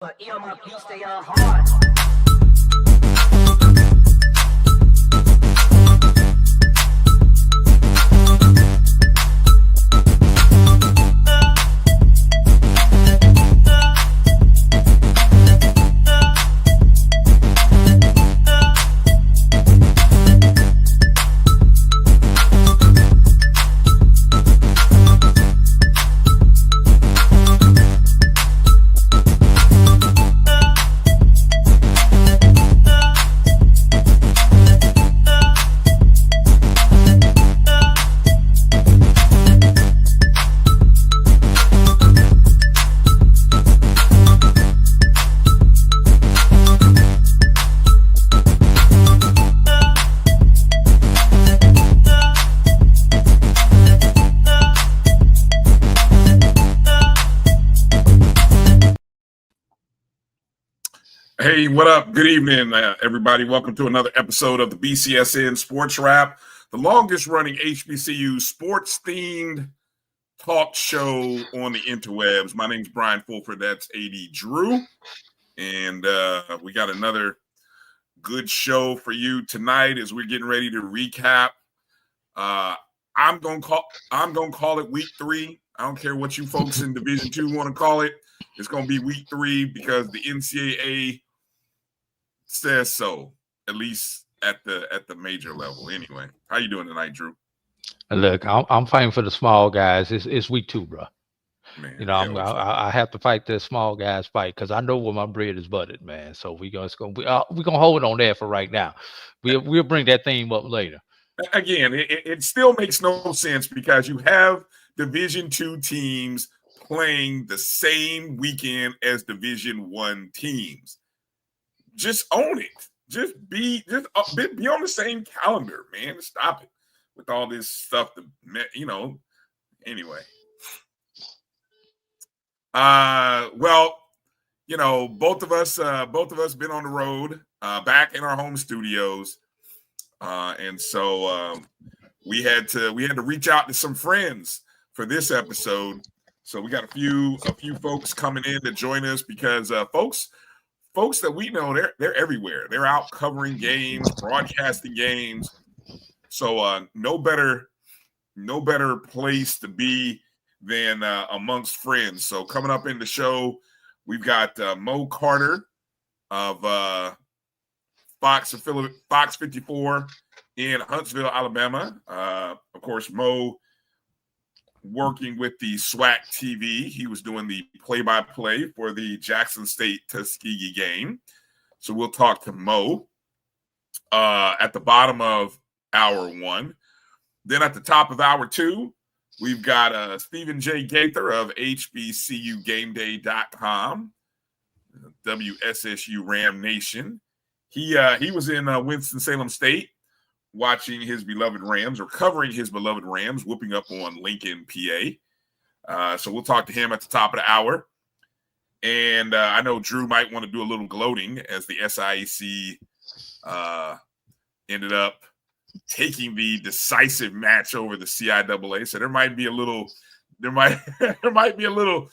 But you stay on hard. Hey, what up? Good evening, everybody. Welcome to another episode of the BCSN SportsWrap, the longest-running HBCU sports-themed talk show on the interwebs. My name's Bryan Fulford. That's A.D. Drew, and we got another good show for you tonight as we're getting ready to recap. I'm gonna call it Week 3. I don't care what you folks in Division II want to call it. It's gonna be Week 3 because the NCAA says so, at least at the major level. Anyway, how you doing tonight, Drew? Look, I'm fighting for the small guys. It's Week 2, bro. Man, you know, I have to fight the small guys fight because I know where my bread is buttered, man. So we're gonna hold on there for right now. We'll bring that theme up later. Again, it still makes no sense because you have Division II teams playing the same weekend as Division I teams. Just own it. Just be on the same calendar, man. Stop it with all this stuff. Anyway. Well, both of us been on the road, back in our home studios, and so we had to reach out to some friends for this episode. So we got a few folks coming in to join us because folks that we know, they're everywhere. They're out covering games, broadcasting games. So no better place to be than amongst friends. So coming up in the show, we've got Mo Carter of Fox 54 in Huntsville, Alabama. Of course, Mo working with the SWACTV. He was doing the play-by-play for the Jackson State-Tuskegee game. So we'll talk to Mo at the bottom of hour 1. Then at the top of hour 2, we've got Stephen J. Gaither of HBCUGameDay.com, WSSU Ram Nation. He was in Winston-Salem State, watching his beloved Rams or covering his beloved Rams, whooping up on Lincoln, PA. So we'll talk to him at the top of the hour. And I know Drew might want to do a little gloating as the SIAC ended up taking the decisive match over the CIAA. So there might be a little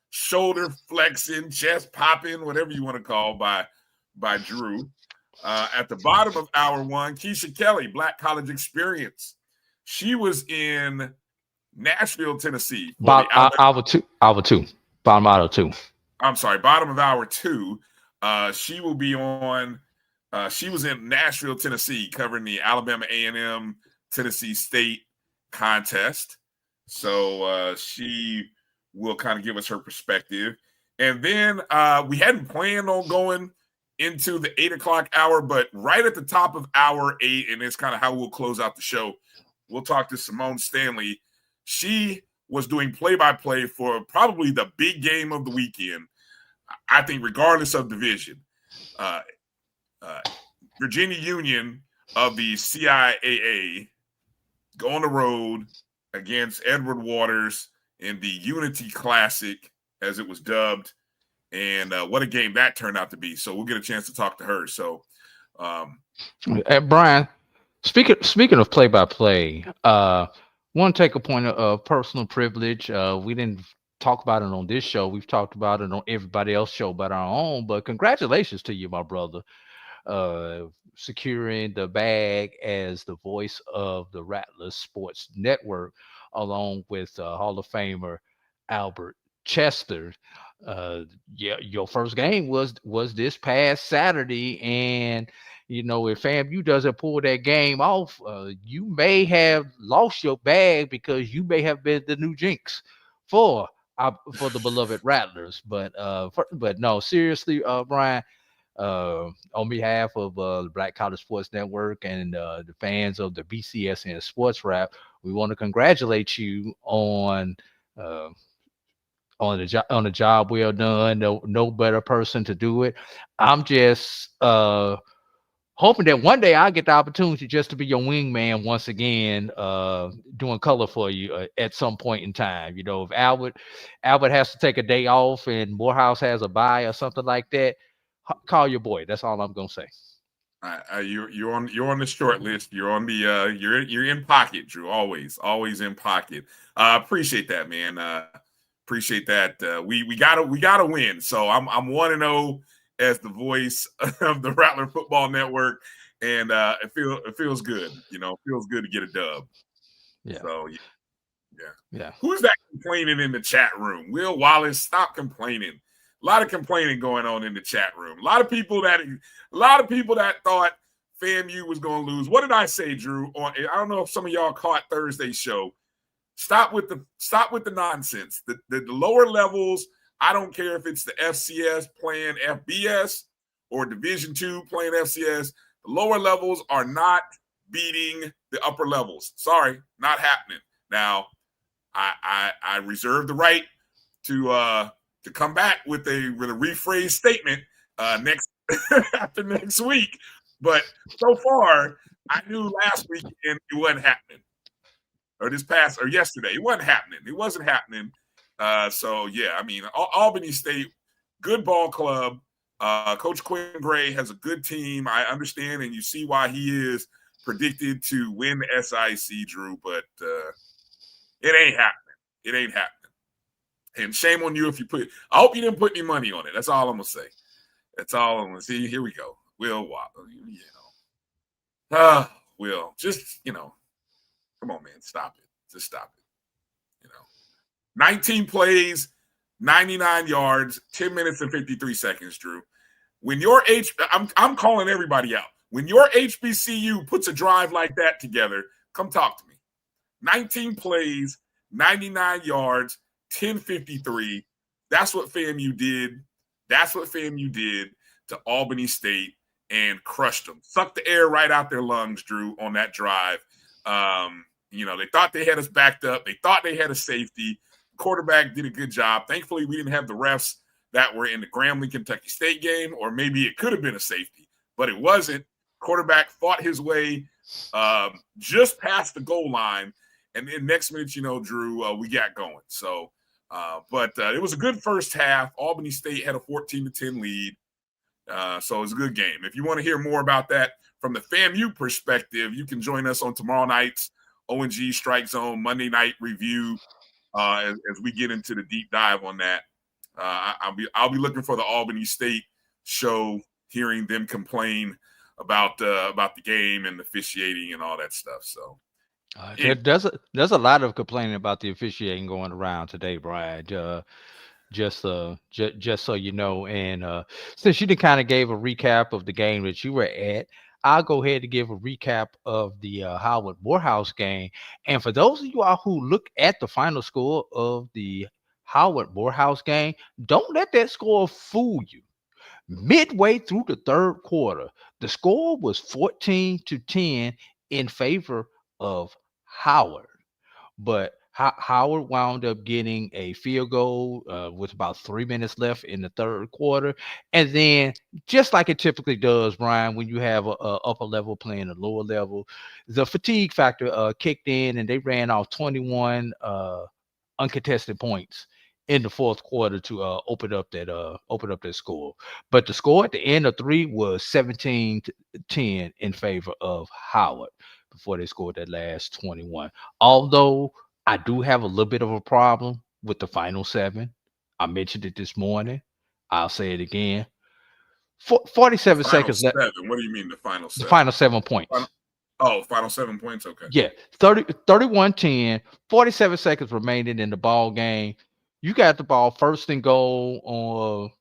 shoulder flexing, chest popping, whatever you want to call by Drew. At the bottom of hour 1, Kesha Kelly, Black College Experience. She was in Nashville, Tennessee. Hour 2. Bottom hour 2. I'm sorry, bottom of hour 2. She will be on. She was in Nashville, Tennessee, covering the Alabama A&M Tennessee State contest. So she will kind of give us her perspective. And then we hadn't planned on going into the 8 o'clock hour, but right at the top of hour 8, and it's kind of how we'll close out the show, we'll talk to Simone Stanley. She was doing play-by-play for probably the big game of the weekend, I think, regardless of division. Virginia Union of the CIAA go on the road against Edward Waters in the Unity Classic, as it was dubbed. And what a game that turned out to be. So we'll get a chance to talk to her. So, Bryan, speaking of play-by-play, want to take a point of personal privilege. We didn't talk about it on this show. We've talked about it on everybody else's show but our own. But congratulations to you, my brother, securing the bag as the voice of the Rattlers Sports Network, along with Hall of Famer Albert Chester. Yeah, your first game was this past Saturday, and if FAMU doesn't pull that game off, you may have lost your bag because you may have been the new jinx for for the beloved Rattlers. But no, seriously, Bryan, on behalf of the Black College Sports Network and the fans of the BCSN SportsWrap, we want to congratulate you uh, on the job well done. No better person to do it. I'm just hoping that one day I get the opportunity just to be your wingman once again, doing color for you at some point in time. If Albert has to take a day off and Morehouse has a bye or something like that, call your boy. That's all I'm gonna say. You're on the short list. You're on the you're in pocket, Drew. Always in pocket. Appreciate that, man. Appreciate that. We gotta win. So I'm 1-0 as the voice of the Rattler Football Network, and it feels good. It feels good to get a dub. Yeah. So yeah. Who's that complaining in the chat room? Will Wallace, stop complaining. A lot of complaining going on in the chat room. A lot of people that thought FAMU was going to lose. What did I say, Drew? I don't know if some of y'all caught Thursday's show. Stop with the nonsense. The lower levels, I don't care if it's the FCS playing FBS or Division-II playing FCS. The lower levels are not beating the upper levels. Sorry, not happening. Now, I reserve the right to come back with a rephrased statement after next week. But so far, I knew last week and it wasn't happening. Or yesterday, it wasn't happening. It wasn't happening. So yeah, I mean, Albany State, good ball club. Coach Quinn Gray has a good team. I understand, and you see why he is predicted to win the SIC, Drew. But it ain't happening. It ain't happening. And shame on you if you put. I hope you didn't put any money on it. That's all I'm gonna say. That's all I'm gonna see. Here we go. Will, Will, just come on, man, stop it. Just stop it. 19 plays, 99 yards, 10 minutes and 53 seconds, Drew. When your I'm calling everybody out. When your HBCU puts a drive like that together, come talk to me. 19 plays, 99 yards, 10:53. That's what FAMU did. That's what FAMU did to Albany State and crushed them. Sucked the air right out their lungs, Drew, on that drive. They thought they had us backed up. They thought they had a safety. Quarterback did a good job. Thankfully, we didn't have the refs that were in the Grambling, Kentucky State game, or maybe it could have been a safety, but it wasn't. Quarterback fought his way just past the goal line, and then next minute, Drew, we got going. So, but it was a good first half. Albany State had a 14-10 lead, so it was a good game. If you want to hear more about that from the FAMU perspective, you can join us on tomorrow night's O&G Strike Zone Monday Night Review as we get into the deep dive on that. I'll be looking for the Albany State show, hearing them complain about the game and the officiating and all that stuff. So there's a lot of complaining about the officiating going around today, Bryan. Just so you know, and since you kind of gave a recap of the game that you were at, I'll go ahead and give a recap of the Howard Morehouse game. And for those of you all who look at the final score of the Howard Morehouse game, don't let that score fool you. Midway through the third quarter, the score was 14-10 in favor of Howard. But Howard wound up getting a field goal with about 3 minutes left in the third quarter. And then, just like it typically does, Bryan, when you have a upper level playing a lower level, the fatigue factor kicked in, and they ran off 21 uncontested points in the fourth quarter to open up that score. But the score at the end of 3 was 17-10 in favor of Howard before they scored that last 21. Although I do have a little bit of a problem with the final 7. I mentioned it this morning. I'll say it again. 47 Final seconds left. 7. What do you mean the final 7? The final 7 points. Final 7 points. Okay. Yeah, 31-10, 47 seconds remaining in the ball game. You got the ball first and goal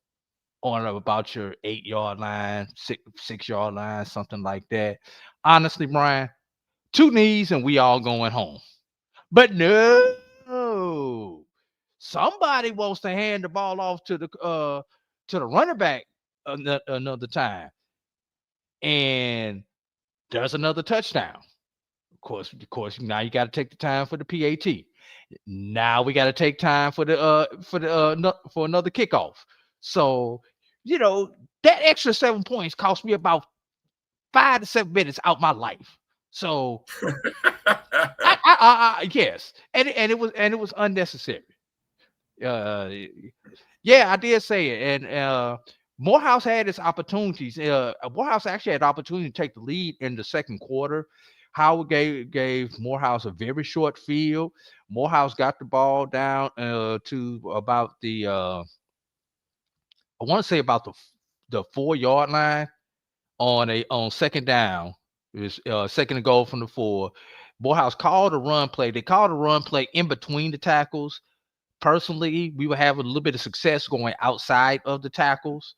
on about your 8-yard line, 6-yard line, something like that. Honestly, Brian, 2 knees and we all going home. But no, somebody wants to hand the ball off to the running back another time, and there's another touchdown. Of course, now you got to take the time for the PAT. Now we got to take time for another kickoff. So, that extra 7 points cost me about 5 to 7 minutes out my life. So, yes, and it was unnecessary. Yeah, I did say it, and Morehouse had its opportunities. Morehouse actually had the opportunity to take the lead in the second quarter. Howard gave Morehouse a very short field. Morehouse got the ball down to about the I want to say about the 4-yard line on second down. It was second and goal from the 4. Morehouse called a run play. They called a run play in between the tackles. Personally, we were having a little bit of success going outside of the tackles.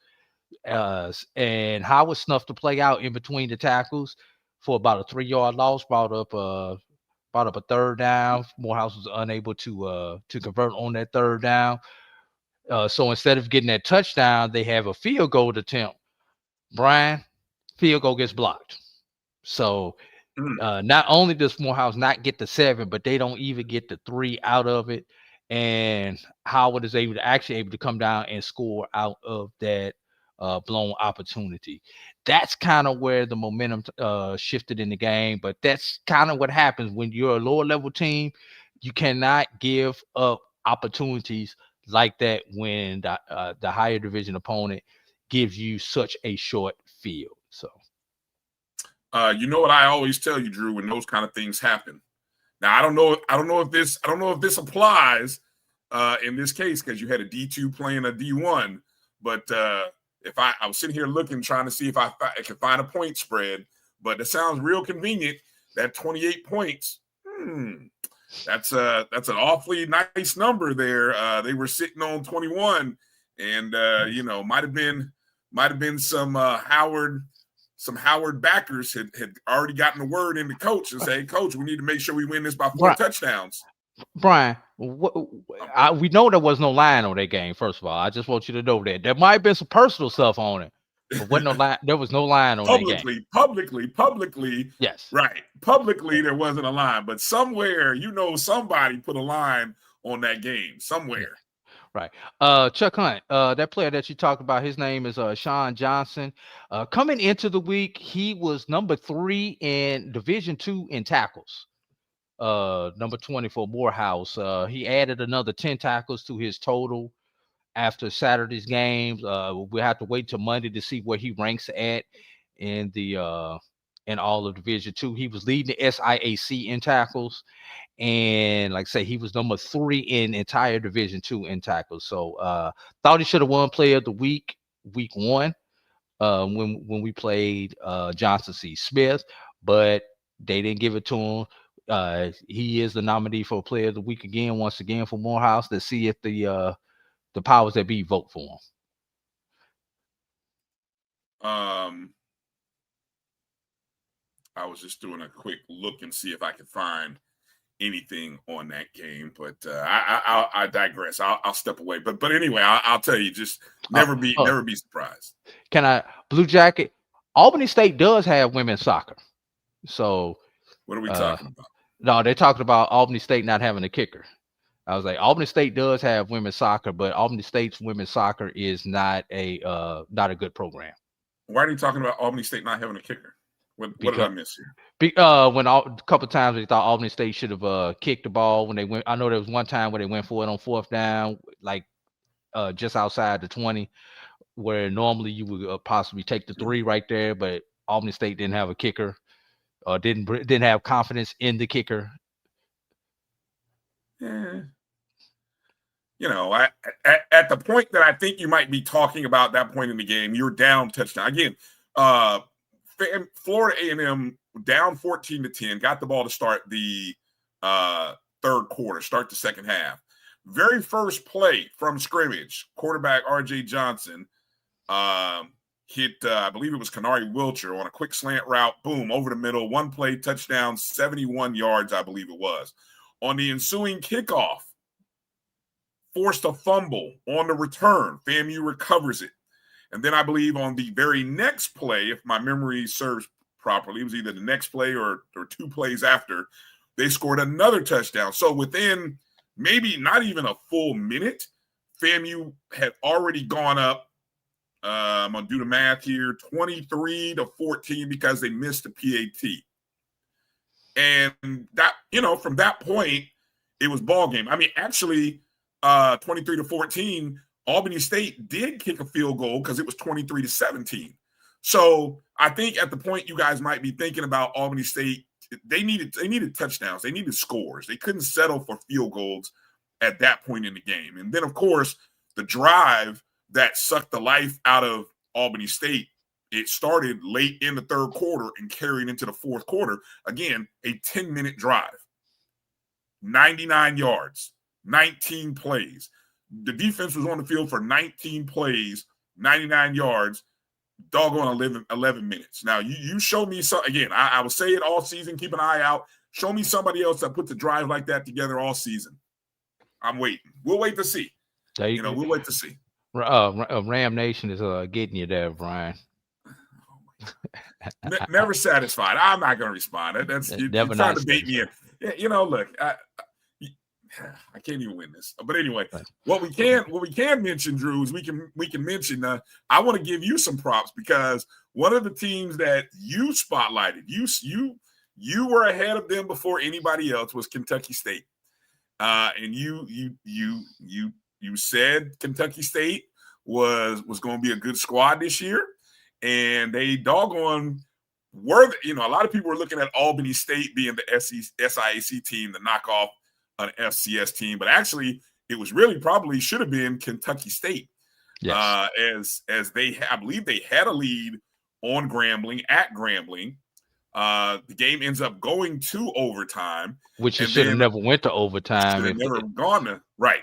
And Howard snuffed the play out in between the tackles for about a 3-yard loss, brought up a 3rd down. Morehouse was unable to convert on that 3rd down. So instead of getting that touchdown, they have a field goal attempt. Brian, field goal gets blocked. So not only does Morehouse not get the 7, but they don't even get the 3 out of it. And Howard is able to come down and score out of that blown opportunity. That's kind of where the momentum shifted in the game. But that's kind of what happens when you're a lower level team. You cannot give up opportunities like that when the higher division opponent gives you such a short field. So, you know what I always tell you, Drew, when those kind of things happen. Now I don't know if this applies in this case because you had a D2 playing a D1, but if I was sitting here looking, trying to see if I could find a point spread, but it sounds real convenient. That 28 points, that's an awfully nice number there. They were sitting on 21, and might have been some Howard backers had already gotten the word in the coach and say, hey, Coach, we need to make sure we win this by 4 touchdowns. Brian, we know there was no line on that game. First of all, I just want you to know that there might have been some personal stuff on it, but wasn't no line. There was no line on that game. Publicly, yes, right. Publicly, there wasn't a line, but somewhere, somebody put a line on that game somewhere. Right. Chuck Hunt, that player that you talked about, his name is Sean Johnson. Coming into the week, he was number 3 in Division-II in tackles. Number 20 for Morehouse. He added another 10 tackles to his total after Saturday's games. We'll have to wait till Monday to see where he ranks at in all of Division-II. He was leading the SIAC in tackles. And like I say, he was number 3 in entire Division-II in tackles. So thought he should have won Player of the Week 1 when we played Johnson C. Smith, but they didn't give it to him. He is the nominee for Player of the Week once again for Morehouse. Let's see if the powers that be vote for him. I was just doing a quick look and see if I could find anything on that game, but I digress. I'll step away. But anyway, I'll tell you, just never be surprised. Can I Blue Jacket? Albany State does have women's soccer. So what are we talking about? No, they're talking about Albany State not having a kicker. I was like, Albany State does have women's soccer, but Albany State's women's soccer is not a good program. Why are you talking about Albany State not having a kicker? What did I miss here? When a couple of times they thought Albany State should have kicked the ball when they went. I know there was one time where they went for it on 4th down, like just outside the 20, where normally you would possibly take the 3 right there, but Albany State didn't have a kicker, didn't have confidence in the kicker. Yeah. you know, at the point that I think you might be talking about that point in the game, you're down touchdown. Again, Florida A&M down 14-10, got the ball to start the third quarter, start the second half. Very first play from scrimmage, quarterback R.J. Johnson hit, I believe it was Kenari Wilcher on a quick slant route, boom, over the middle, one play, touchdown, 71 yards, I believe it was. On the ensuing kickoff, forced a fumble on the return. FAMU recovers it. And then I believe on the very next play, if my memory serves properly, it was either the next play or 2 plays after, they scored another touchdown. So within maybe not even a full minute, FAMU had already gone up. I'm going to do the math here, 23-14 because they missed the PAT. And that, you know, from that point, it was ball game. I mean, actually, 23-14, Albany State did kick a field goal because it was 23-17. So I think at the point you guys might be thinking about Albany State, they needed touchdowns. They needed scores. They couldn't settle for field goals at that point in the game. And then, of course, the drive that sucked the life out of Albany State, it started late in the third quarter and carried into the fourth quarter. Again, a 10-minute drive, 99 yards, 19 plays. The defense was on the field for 19 plays, 99 yards, doggone 11 minutes. Now, you show me some, again, I will say it all season, keep an eye out. Show me somebody else that puts a drive like that together all season. I'm waiting. We'll wait to see. We'll wait to see. Ram Nation is getting you there, Bryan. Never satisfied. I'm not going to respond. You're trying to bait me in. Yeah, you know, look, I can't even win this. But anyway, what we can mention, Drew, is we can mention. I want to give you some props because one of the teams that you spotlighted, you were ahead of them before anybody else, was Kentucky State. And you said Kentucky State was going to be a good squad this year, and they doggone were. You know, a lot of people were looking at Albany State being the SIAC team to knock off an FCS team, but actually it was really probably should have been Kentucky State. Yes. As I believe they had a lead on Grambling at Grambling. The game ends up going to overtime, which it should have never went to overtime. Should have never gone to right.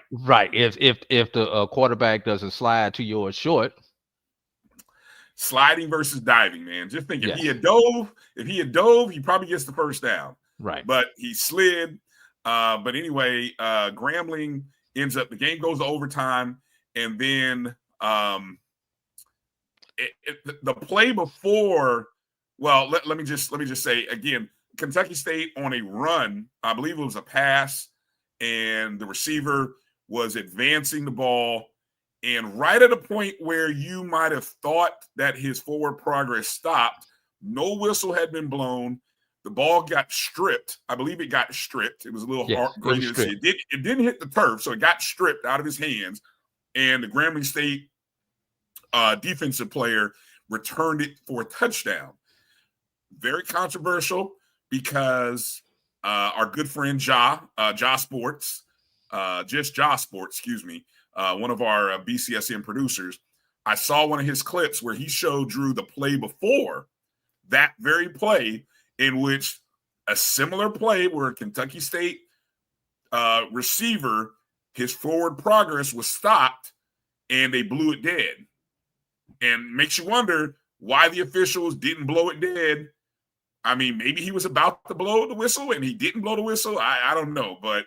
If the quarterback doesn't slide to yours short. Sliding versus diving, man. Just think if he had dove, he probably gets the first down. Right. But he slid. But anyway, Grambling ends up, the game goes to overtime, and then the play before. Well, let me just say again, Kentucky State on a run, I believe it was a pass, and the receiver was advancing the ball, and right at a point where you might have thought that his forward progress stopped, no whistle had been blown. The ball got stripped. I believe it got stripped. It was a little hard. It didn't hit the turf, so it got stripped out of his hands, and the Grambling State defensive player returned it for a touchdown. Very controversial because our good friend Ja Sports, one of our BCSN producers, I saw one of his clips where he showed Drew the play before that very play, in which a similar play where a Kentucky State receiver, his forward progress was stopped and they blew it dead. And makes you wonder why the officials didn't blow it dead. I mean, maybe he was about to blow the whistle and he didn't blow the whistle. I don't know. But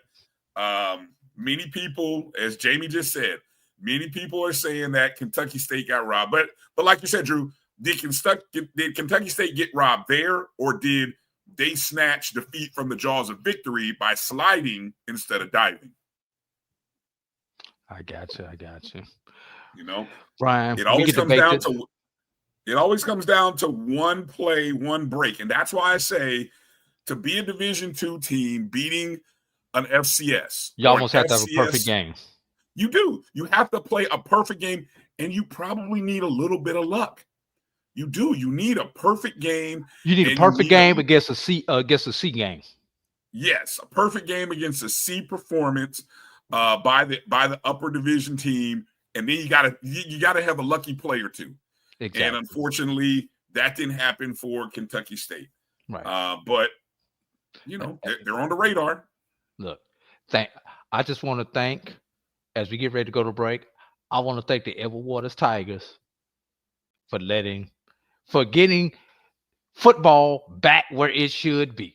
many people, as Jamie just said, many people are saying that Kentucky State got robbed. But like you said, Drew, did Kentucky State get robbed there, or did they snatch defeat from the jaws of victory by sliding instead of diving? I got you. You know, Bryan, it always comes down to one play, one break. And that's why I say, to be a Division II team beating an FCS, you almost have to have a perfect game. You do. You have to play a perfect game, and you probably need a little bit of luck. You do. You need a perfect game. You need a perfect game against a C game. Yes, a perfect game against a C performance. by the upper division team, and then you gotta have a lucky play or two. Exactly. And unfortunately, that didn't happen for Kentucky State. Right. But they're on the radar. Look, I just want to thank, as we get ready to go to break, I want to thank the Edward Waters Tigers for getting football back where it should be.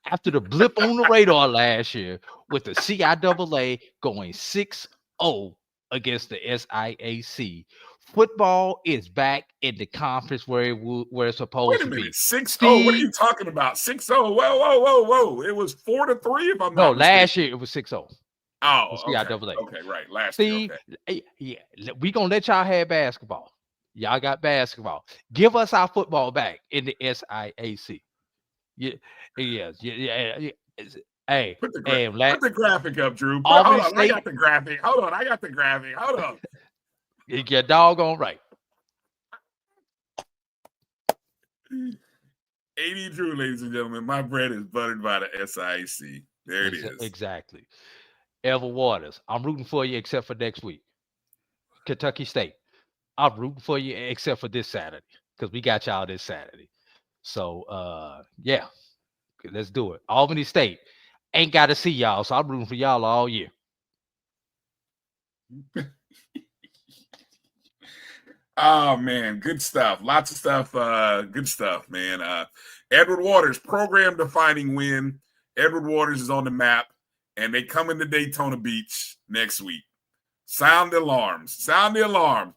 After the blip on the radar last year with the CIAA going 6-0 against the SIAC, football is back in the conference where it's supposed to be. 6-0? What are you talking about? 6-0? Whoa. It was 4-3 if I'm not mistaken. Last year it was 6-0. Oh, CIAA. Okay, right. Last year. Okay. Yeah, we gonna let y'all have basketball. Y'all got basketball. Give us our football back in the SIAC. Yeah. Hey, put the graphic up, Drew. Hold on, I got the graphic. Hold on. You're doggone right. A.D. Drew, ladies and gentlemen, my bread is buttered by the SIAC. There it is. Exactly. Edward Waters, I'm rooting for you except for next week. Kentucky State, I'm rooting for you except for this Saturday because we got y'all this Saturday. So, yeah, let's do it. Albany State ain't got to see y'all, so I'm rooting for y'all all year. Oh, man, good stuff. Lots of stuff. Good stuff, man. Edward Waters, program-defining win. Edward Waters is on the map, and they come into Daytona Beach next week. Sound the alarms.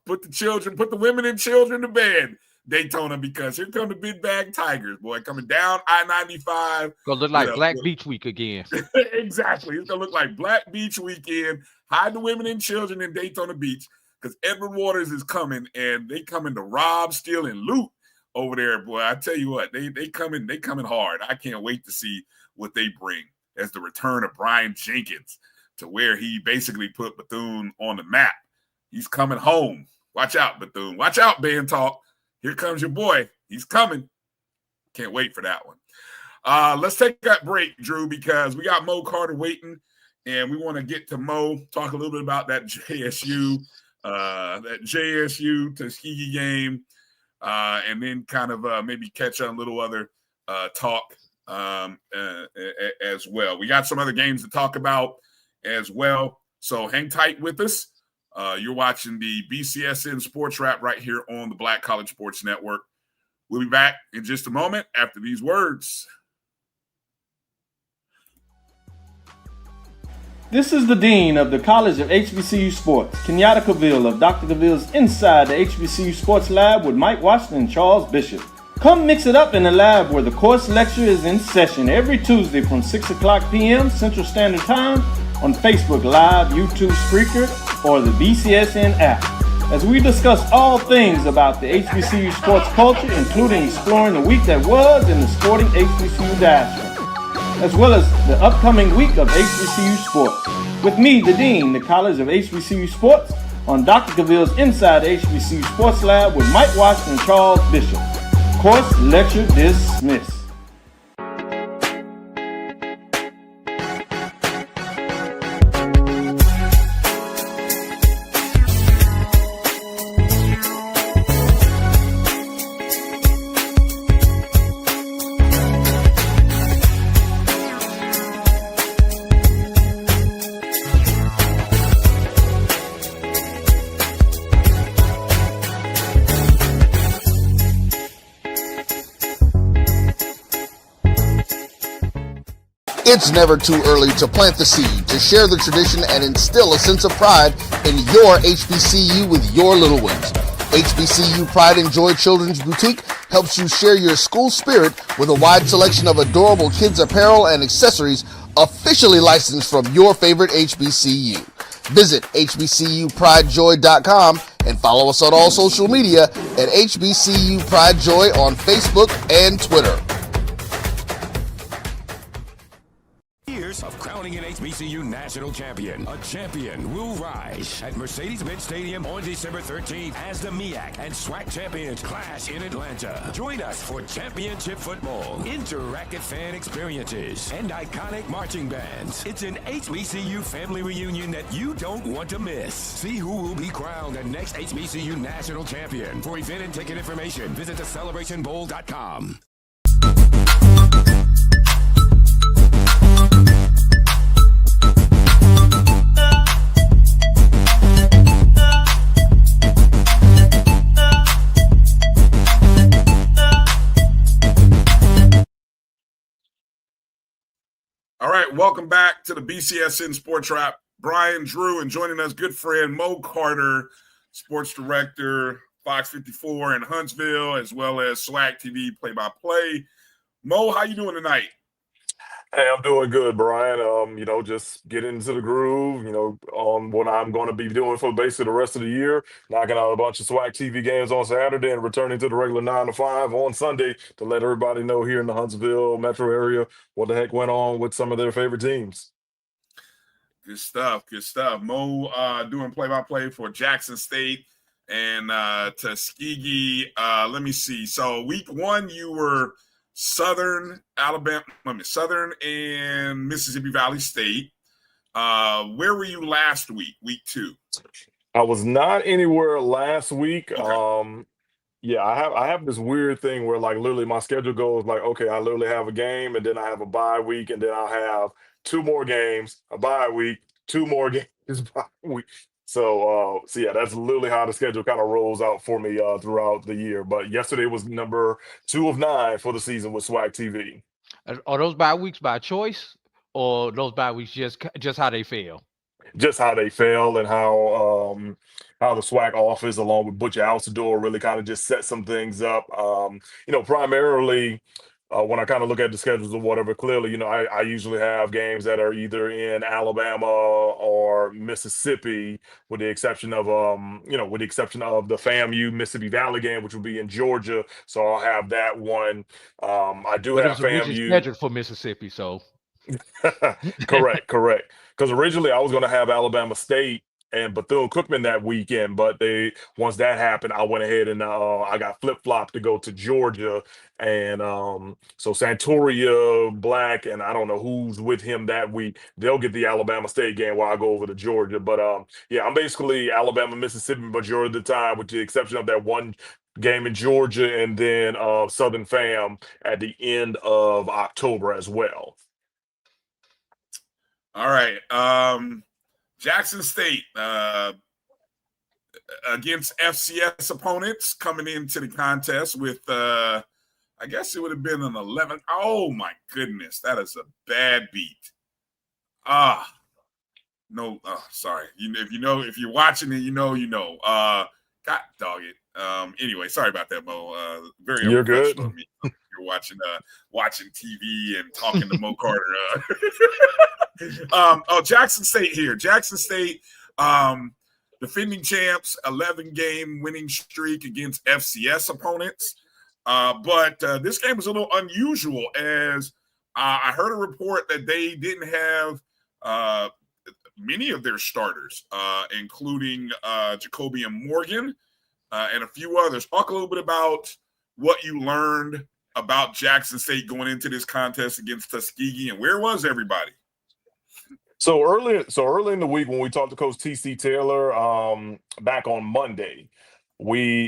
Put the women and children to bed, Daytona, because here come the big bag Tigers, boy, coming down I-95. Gonna look like Black Beach Week again. Exactly. It's gonna look like Black Beach weekend. Hide the women and children in Daytona Beach because Edward Waters is coming, and they coming to rob, steal, and loot over there, boy. I tell you what, they coming hard. I can't wait to see what they bring as the return of Brian Jenkins to where he basically put Bethune on the map. He's coming home. Watch out, Bethune. Watch out, Band Talk. Here comes your boy. He's coming. Can't wait for that one. Let's take that break, Drew, because we got Mo Carter waiting, and we want to get to Mo, talk a little bit about that JSU Tuskegee game, and then kind of maybe catch on a little other talk as well. We got some other games to talk about as well, so hang tight with us. You're watching the BCSN SportsWrap right here on the Black College Sports Network. We'll be back in just a moment after these words. This is the Dean of the College of HBCU Sports, Kenyatta Cavill of Dr. Cavill's Inside the HBCU Sports Lab with Mike Washington and Charles Bishop. Come mix it up in the lab where the course lecture is in session every Tuesday from 6 o'clock p.m. Central Standard Time on Facebook Live, YouTube Spreaker, or the BCSN app, as we discuss all things about the HBCU sports culture, including exploring the week that was in the sporting HBCU diaspora, as well as the upcoming week of HBCU sports. With me, the Dean, the College of HBCU Sports, on Dr. Cavill's Inside the HBCU Sports Lab with Mike Washington and Charles Bishop. Course lecture dismissed. It's never too early to plant the seed, to share the tradition, and instill a sense of pride in your HBCU with your little ones. HBCU Pride and Joy Children's Boutique helps you share your school spirit with a wide selection of adorable kids apparel and accessories officially licensed from your favorite HBCU. Visit hbcupridejoy.com and follow us on all social media at HBCU Pride Joy on Facebook and Twitter. years of crowning an HBCU national champion. A champion will rise at Mercedes-Benz Stadium on December 13th as the MEAC and SWAC champions clash in Atlanta. Join us for championship football, interactive fan experiences, and iconic marching bands. It's an HBCU family reunion that you don't want to miss. See who will be crowned the next HBCU national champion. For event and ticket information, visit thecelebrationbowl.com. All right, welcome back to the BCSN SportsWrap. Brian Drew, and joining us, good friend Mo Carter, sports director, Fox 54 in Huntsville, as well as SWACTV play-by-play. Mo, how you doing tonight? Hey, I'm doing good, Brian. Just getting into the groove, on what I'm going to be doing for basically the rest of the year, knocking out a bunch of SWAC TV games on Saturday and returning to the regular 9 to 5 on Sunday to let everybody know here in the Huntsville metro area what the heck went on with some of their favorite teams. Good stuff, good stuff. Mo doing play-by-play for Jackson State and Tuskegee. Let me see. So week 1, you were Southern and Mississippi Valley State. Where were you last week, week 2? I was not anywhere last week. Okay. I have this weird thing where like literally my schedule goes like, okay, I literally have a game and then I have a bye week and then I'll have 2 more games, a bye week, 2 more games, bye week. So that's literally how the schedule kind of rolls out for me throughout the year. But yesterday was number 2 of 9 for the season with SWAC TV. Are those bye weeks by choice, or those bye weeks just how they feel? Just how they fell and how the SWAC office, along with Butch Altador, really kind of just set some things up. Primarily when I kind of look at the schedules or whatever, clearly, I usually have games that are either in Alabama or Mississippi, with the exception of the FAMU Mississippi Valley game, which will be in Georgia. So I'll have that one. I do have FAMU scheduled for Mississippi, so correct. Because originally I was going to have Alabama State and Bethune-Cookman that weekend, but once that happened, I went ahead and I got flip-flopped to go to Georgia, and so Santoria, Black, and I don't know who's with him that week. They'll get the Alabama State game while I go over to Georgia. But I'm basically Alabama, Mississippi majority of the time, with the exception of that one game in Georgia, and then Southern Fam at the end of October as well. All right. Jackson State against FCS opponents coming into the contest with, I guess it would have been an 11. Oh, my goodness. That is a bad beat. No, sorry. If you're watching it, you know. God dog it. Anyway, sorry about that, Mo. Very You're good. Of me. You're watching TV and talking to Mo Carter. Jackson State here. Jackson State, defending champs, 11-game winning streak against FCS opponents. But this game was a little unusual, as I heard a report that they didn't have many of their starters, including Jacobian Morgan and a few others. Talk a little bit about what you learned about Jackson State going into this contest against Tuskegee, and where was everybody? So early in the week when we talked to Coach T.C. Taylor back on Monday, we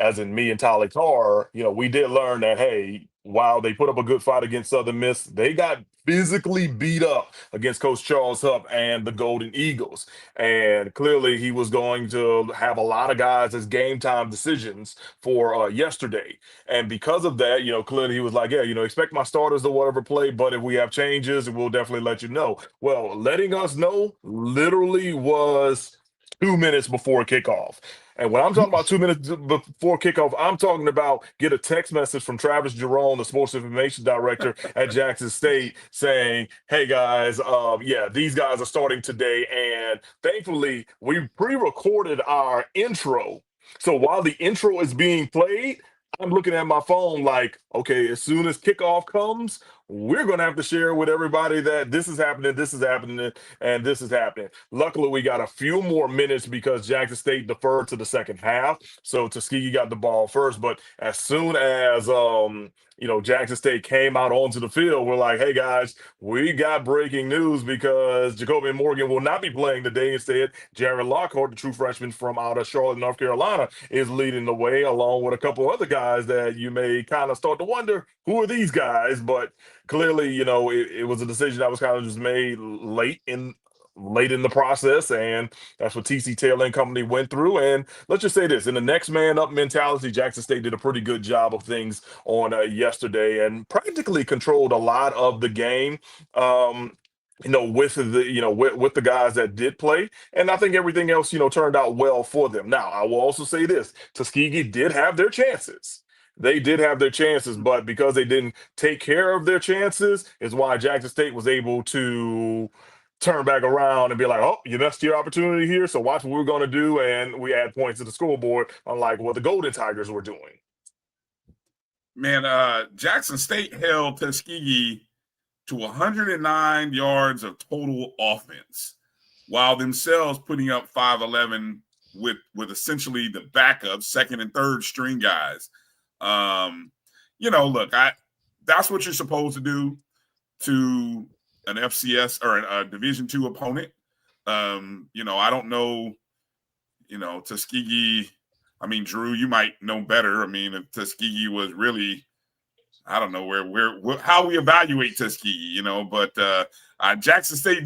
as in me and Tyler Carr, we did learn that, hey, while they put up a good fight against Southern Miss, they got physically beat up against Coach Charles Hupp and the Golden Eagles. And clearly he was going to have a lot of guys as game time decisions for yesterday. And because of that, clearly he was like, yeah, expect my starters to whatever play, but if we have changes, we'll definitely let you know. Well, letting us know literally was 2 minutes before kickoff. And when I'm talking about 2 minutes before kickoff, I'm talking about get a text message from Travis Jerome, the sports information director at Jackson State, saying, hey, guys, these guys are starting today. And thankfully, we pre-recorded our intro. So while the intro is being played, I'm looking at my phone like, okay, as soon as kickoff comes, we're going to have to share with everybody that this is happening, and this is happening. Luckily, we got a few more minutes because Jackson State deferred to the second half. So Tuskegee got the ball first. But as soon as Jackson State came out onto the field, we're like, hey guys, we got breaking news because Jacoby Morgan will not be playing today. Instead, Jared Lockhart, the true freshman from out of Charlotte, North Carolina, is leading the way, along with a couple other guys that you may kind of start to wonder, who are these guys? But clearly, it was a decision that was kind of just made late in the process, and that's what TC Taylor and company went through. And let's just say this, in the next man up mentality, Jackson State did a pretty good job of things on yesterday and practically controlled a lot of the game. With the guys that did play, and I think everything else, turned out well for them. Now, I will also say this: Tuskegee did have their chances. They did have their chances, but because they didn't take care of their chances, is why Jackson State was able to turn back around and be like, oh, you missed your opportunity here, so watch what we're going to do, and we add points to the scoreboard, unlike what the Golden Tigers were doing. Man, Jackson State held Tuskegee to 109 yards of total offense, while themselves putting up 511 with essentially the backup, second and third string guys. Look, that's what you're supposed to do to an FCS or a Division-II opponent. I don't know, Tuskegee. I mean, Drew, you might know better. I mean, if Tuskegee was really, I don't know how we evaluate Tuskegee, but Jackson State,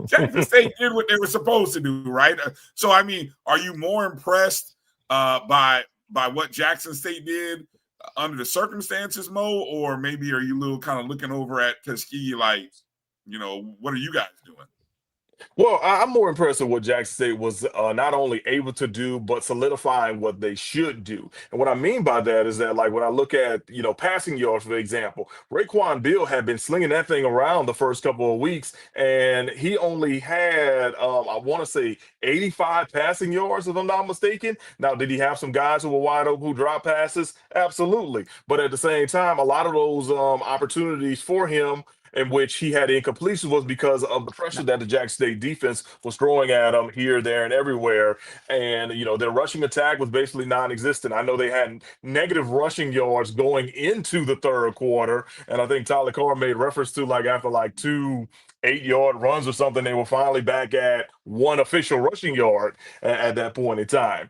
Jackson State did what they were supposed to do, right? So, I mean, are you more impressed by what Jackson State did under the circumstances, Mo, or maybe are you a little kind of looking over at Tuskegee like, what are you guys doing? Well, I'm more impressed with what Jackson State was not only able to do, but solidifying what they should do. And what I mean by that is that, like, when I look at, passing yards, for example, Raekwon Beal had been slinging that thing around the first couple of weeks, and he only had, I want to say, 85 passing yards, if I'm not mistaken. Now, did he have some guys who were wide open who dropped passes? Absolutely. But at the same time, a lot of those opportunities for him in which he had incompletion was because of the pressure that the Jackson State defense was throwing at him here, there, and everywhere. And, their rushing attack was basically non-existent. I know they had negative rushing yards going into the third quarter. And I think Tyler Carr made reference to, like, after like 2 8-yard runs or something, they were finally back at 1 official rushing yard at that point in time.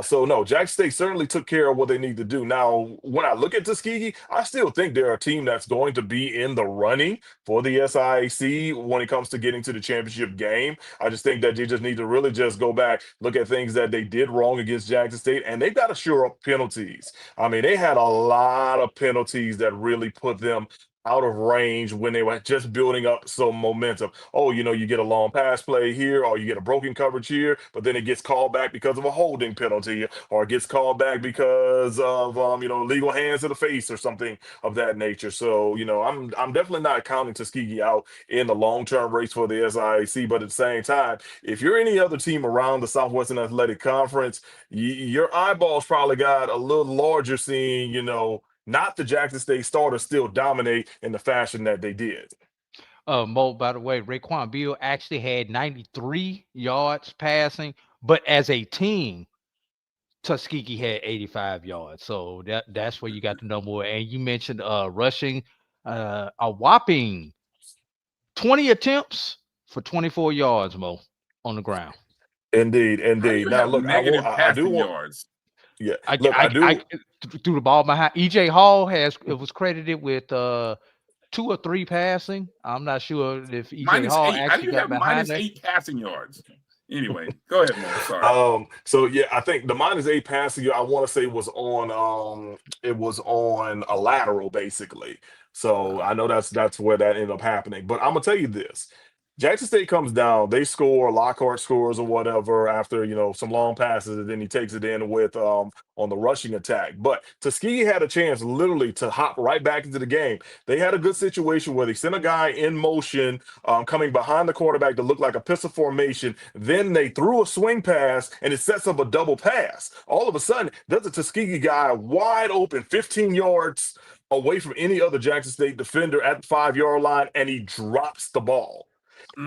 So no, Jackson State certainly took care of what they need to do. Now, when I look at Tuskegee, I still think they're a team that's going to be in the running for the SIAC when it comes to getting to the championship game. I just think that they just need to really just go back, look at things that they did wrong against Jackson State, and they've got to shore up penalties. I mean, they had a lot of penalties that really put them out of range when they were just building up some momentum. Oh, you get a long pass play here, or you get a broken coverage here, but then it gets called back because of a holding penalty, or it gets called back because of legal hands to the face or something of that nature. So, I'm definitely not counting Tuskegee out in the long-term race for the SIAC, but at the same time, if you're any other team around the Southwestern Athletic Conference, your eyeballs probably got a little larger seeing, not the Jackson State starters still dominate in the fashion that they did. Mo, by the way, Raekwon Beal actually had 93 yards passing, but as a team, Tuskegee had 85 yards. So that's where you got the number. And you mentioned rushing a whopping 20 attempts for 24 yards, Mo, on the ground. Indeed. Now, look, I do want yards. Yeah, I do. threw the ball behind. EJ Hall was credited with 2 or 3 passing. I'm not sure if EJ Hall actually got behind that. -8 passing yards. Anyway, go ahead, man. Sorry. So yeah, I think the -8 passing, I want to say was on a lateral basically. So I know that's where that ended up happening. But I'm gonna tell you this. Jackson State comes down, they score, Lockhart scores or whatever after, some long passes, and then he takes it in with on the rushing attack. But Tuskegee had a chance literally to hop right back into the game. They had a good situation where they sent a guy in motion coming behind the quarterback to look like a pistol formation. Then they threw a swing pass, and it sets up a double pass. All of a sudden, there's a Tuskegee guy wide open, 15 yards away from any other Jackson State defender at the 5-yard line, and he drops the ball.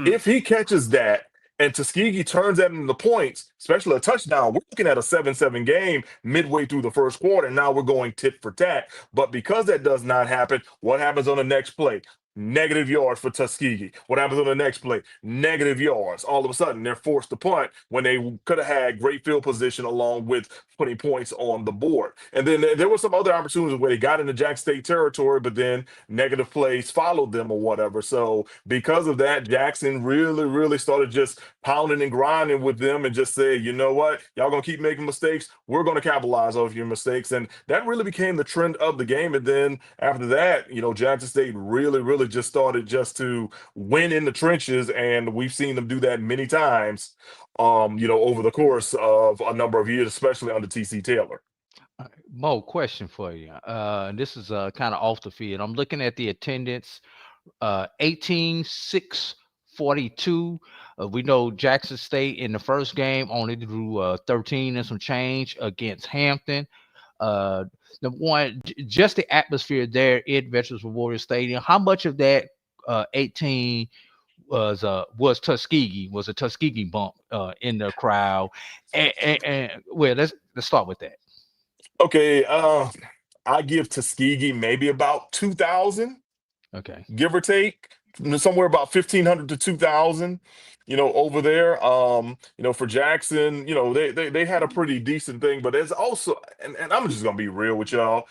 If he catches that and Tuskegee turns that into points, especially a touchdown, we're looking at a 7-7 game midway through the first quarter, and now we're going tit for tat. But because that does not happen, what happens on the next play? Negative yards for Tuskegee. What happens on the next play? Negative yards. All of a sudden, they're forced to punt when they could have had great field position along with putting points on the board. And then there were some other opportunities where they got into Jackson State territory, but then negative plays followed them or whatever. So because of that, Jackson really started just pounding and grinding with them and just said, you know what? Y'all going to keep making mistakes. We're going to capitalize off your mistakes. And that really became the trend of the game. And then after that, Jackson State really just started just to win in the trenches, and we've seen them do that many times, over the course of a number of years, especially under TC Taylor. Mo, question for you. This is kind of off the field. I'm looking at the attendance, 18,642. We know Jackson State in the first game only drew 13 and some change against Hampton. The one, just the atmosphere there in Veterans Memorial Stadium. How much of that 18 was Tuskegee? Was a Tuskegee bump in the crowd? And well, let's start with that. Okay, I give Tuskegee maybe about 2,000. Okay, give or take, somewhere about 1,500 to 2,000. Over there, for Jackson, they had a pretty decent thing, but there's also, and I'm just gonna be real with y'all,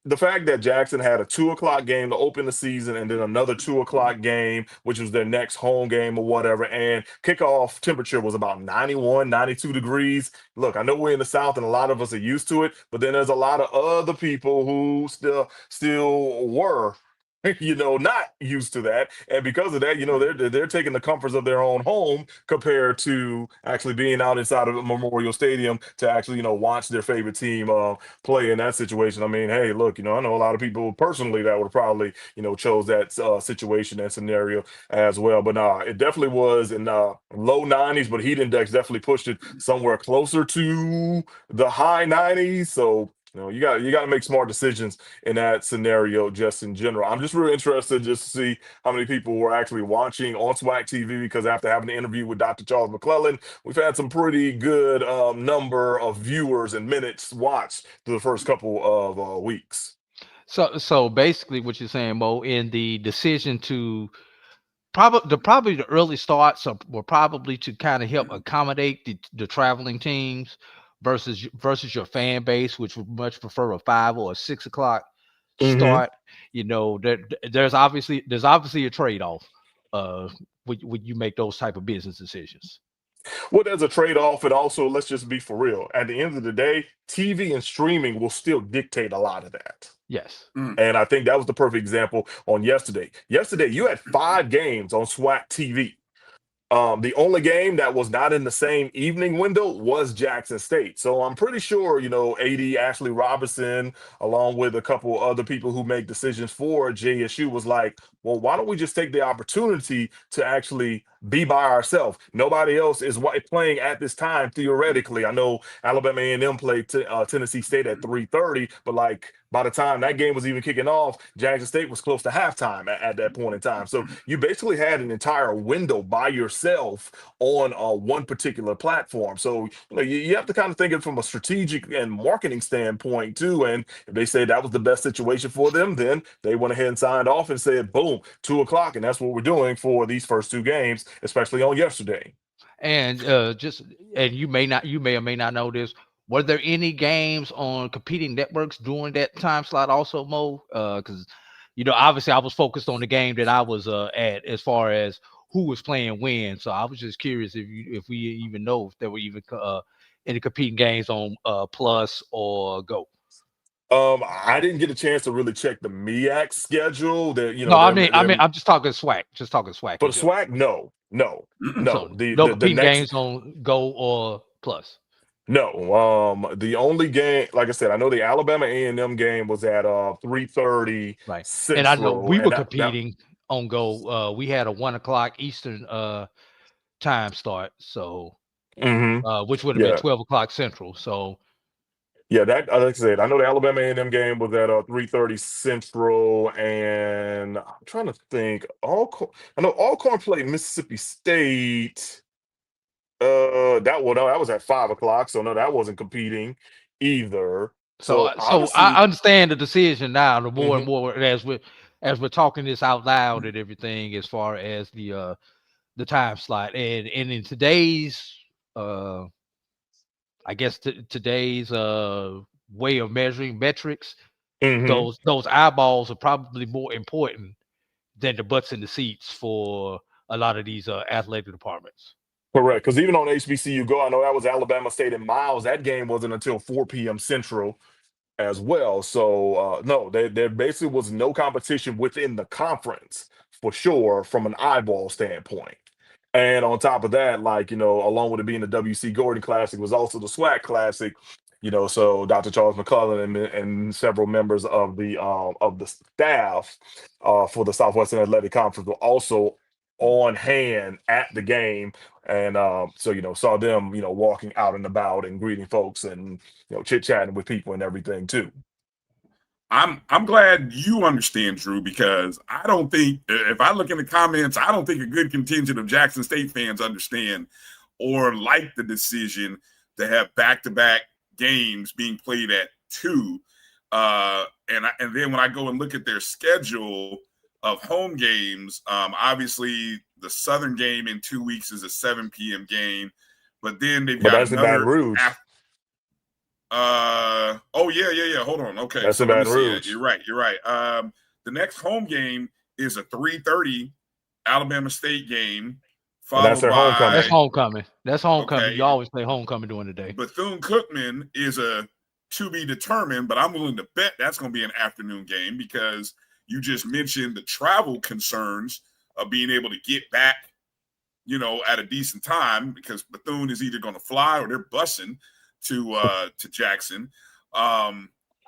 the fact that Jackson had a 2:00 game to open the season and then another 2:00 game, which was their next home game or whatever, and kickoff temperature was about 91, 92 degrees. Look, I know we're in the South and a lot of us are used to it, but then there's a lot of other people who still were not used to that. And because of that, they're taking the comforts of their own home compared to actually being out inside of a Memorial Stadium to actually, watch their favorite team play in that situation. I mean, hey, look, I know a lot of people personally that would probably, chose that situation and scenario as well. But it definitely was in low 90s, but heat index definitely pushed it somewhere closer to the high 90s. So, you got to make smart decisions in that scenario just in general. I'm just really interested just to see how many people were actually watching on SWACTV, because after having the interview with Dr. Charles McClellan, we've had some pretty good number of viewers and minutes watched through the first couple of weeks. So basically what you're saying, Mo, in the decision to probably the early starts were probably to kind of help accommodate the traveling teams versus your fan base, which would much prefer a 5 or a 6 o'clock start. There's obviously a trade-off when you make those type of business decisions. Well, there's a trade-off, and also let's just be for real. At the end of the day, TV and streaming will still dictate a lot of that. Yes. And I think that was the perfect example on yesterday. Yesterday, you had 5 games on SWAC TV. The only game that was not in the same evening window was Jackson State. So I'm pretty sure, A.D. Ashley Robinson, along with a couple other people who make decisions for JSU, was like, well, why don't we just take the opportunity to actually be by ourselves? Nobody else is playing at this time, theoretically. I know Alabama A&M played Tennessee State at 3:30, but by the time that game was even kicking off, Jackson State was close to halftime at that point in time. So you basically had an entire window by yourself on one particular platform. So you have to kind of think it from a strategic and marketing standpoint too. And if they say that was the best situation for them, then they went ahead and signed off and said, boom, 2:00. And that's what we're doing for these first 2 games, especially on yesterday. And you may or may not know this. Were there any games on competing networks during that time slot also, Mo? Because, obviously I was focused on the game that I was at as far as who was playing when. So I was just curious if we even know if there were even any competing games on Plus or Go. I didn't get a chance to really check the MEAC schedule. I'm just talking SWAC. But SWAC, no. So no competing games on Go or Plus. No, the only game, like I said, I know the Alabama A&M game was at 3:30. Right, Central, and I know we were competing on Go. We had a 1:00 Eastern time start, so which would have been 12 o'clock Central. So Yeah, that like I said, I know the Alabama A&M game was at 3:30 Central, and I'm trying to think. I know Alcorn played Mississippi State. That was at 5 o'clock, so no, that wasn't competing either. So, So so I honestly, understand the decision now. The more and mhm, more as we're talking this out loud and everything, as far as the time slot, and in today's I guess today's way of measuring metrics, mhm. those eyeballs are probably more important than the butts in the seats for a lot of these athletic departments. Correct. Because even on HBCU Go, I know that was Alabama State and Miles. That game wasn't until 4 p.m. Central as well. So no, there basically was no competition within the conference for sure from an eyeball standpoint. And on top of that, like, along with it being the WC Gordon Classic, was also the SWAC Classic. So Dr. Charles McCullough and several members of the staff for the Southwestern Athletic Conference were also on hand at the game, and so saw them walking out and about and greeting folks and chit chatting with people and everything too. I'm glad you understand, Drew, because I don't think, if I look in the comments, I don't think a good contingent of Jackson State fans understand or like the decision to have back-to-back games being played at 2. And then when I go and look at their schedule of home games, obviously the Southern game in 2 weeks is a 7 p.m. game, but then they've got that's in Baton Rouge. Yeah. Hold on. Okay, that's so in let me Baton see Rouge. it. You're right. The next home game is a 3:30 Alabama State game, And that's their homecoming. That's homecoming. Okay. You always play homecoming during the day. Bethune-Cookman is a to be determined, but I'm willing to bet that's going to be an afternoon game because you just mentioned the travel concerns of being able to get back, at a decent time, because Bethune is either going to fly or they're busing to Jackson.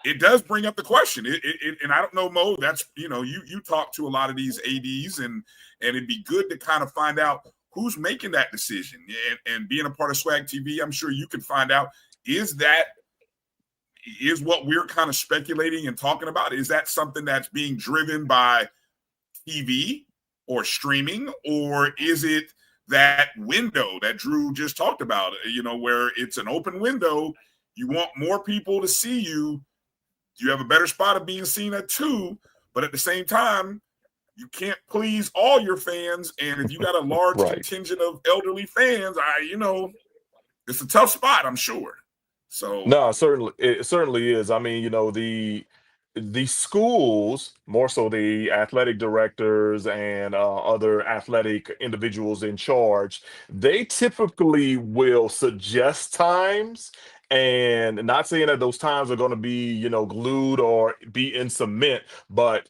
It does bring up the question. And I don't know, Mo, that's, you talk to a lot of these ADs, and it'd be good to kind of find out who's making that decision. And being a part of SWACTV, I'm sure you can find out, is what we're kind of speculating and talking about, is that something that's being driven by TV or streaming, or is it that window that Drew just talked about, where it's an open window, you want more people to see you, you have a better spot of being seen at 2, but at the same time, you can't please all your fans, and if you got a large Right. contingent of elderly fans, it's a tough spot, I'm sure. So No, it certainly is. I mean, the schools, more so the athletic directors and other athletic individuals in charge, they typically will suggest times, and not saying that those times are going to be, glued or be in cement, but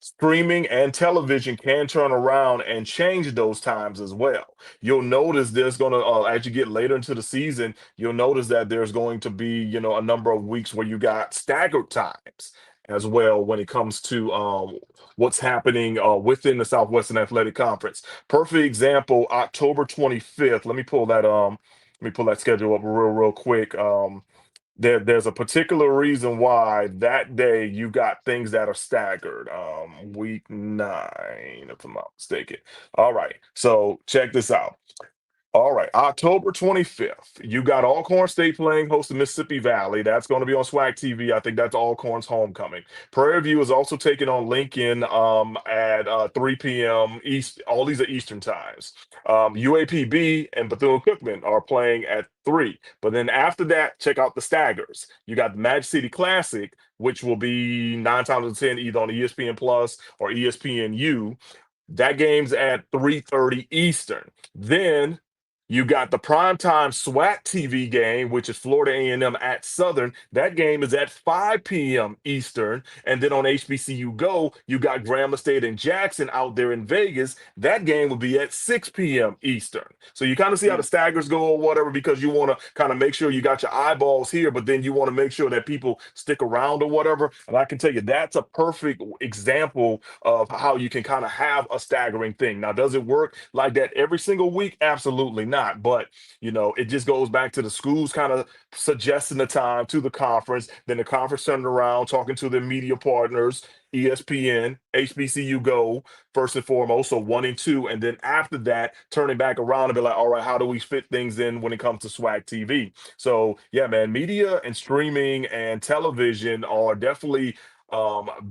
streaming and television can turn around and change those times as well. You'll notice there's going to, as you get later into the season, you'll notice that there's going to be, a number of weeks where you got staggered times as well when it comes to what's happening within the Southwestern Athletic Conference. Perfect example, October 25th. Let me pull that schedule up real quick. There's a particular reason why that day you got things that are staggered. Week 9, if I'm not mistaken. All right, so check this out. All right, October 25th, you got Alcorn State playing host to Mississippi Valley. That's going to be on SWACTV. I think that's Alcorn's homecoming. Prairie View is also taking on Lincoln at 3 p.m. East. All these are Eastern times. UAPB and Bethune-Cookman are playing at 3. But then after that, check out the staggers. You got the Magic City Classic, which will be 9 times out of 10 either on ESPN Plus or ESPNU. That game's at 3:30 Eastern. Then you got the primetime SWAC TV game, which is Florida A&M at Southern. That game is at 5 p.m. Eastern. And then on HBCU Go, you got Grambling State and Jackson out there in Vegas. That game will be at 6 p.m. Eastern. So you kind of see how the staggers go or whatever, because you want to kind of make sure you got your eyeballs here, but then you want to make sure that people stick around or whatever. And I can tell you that's a perfect example of how you can kind of have a staggering thing. Now, does it work like that every single week? Absolutely not. not. But, it just goes back to the schools kind of suggesting the time to the conference, then the conference turning around, talking to their media partners, ESPN, HBCU Go, first and foremost, so 1 and 2, and then after that, turning back around and be like, all right, how do we fit things in when it comes to SWAC TV? So, yeah, man, media and streaming and television are definitely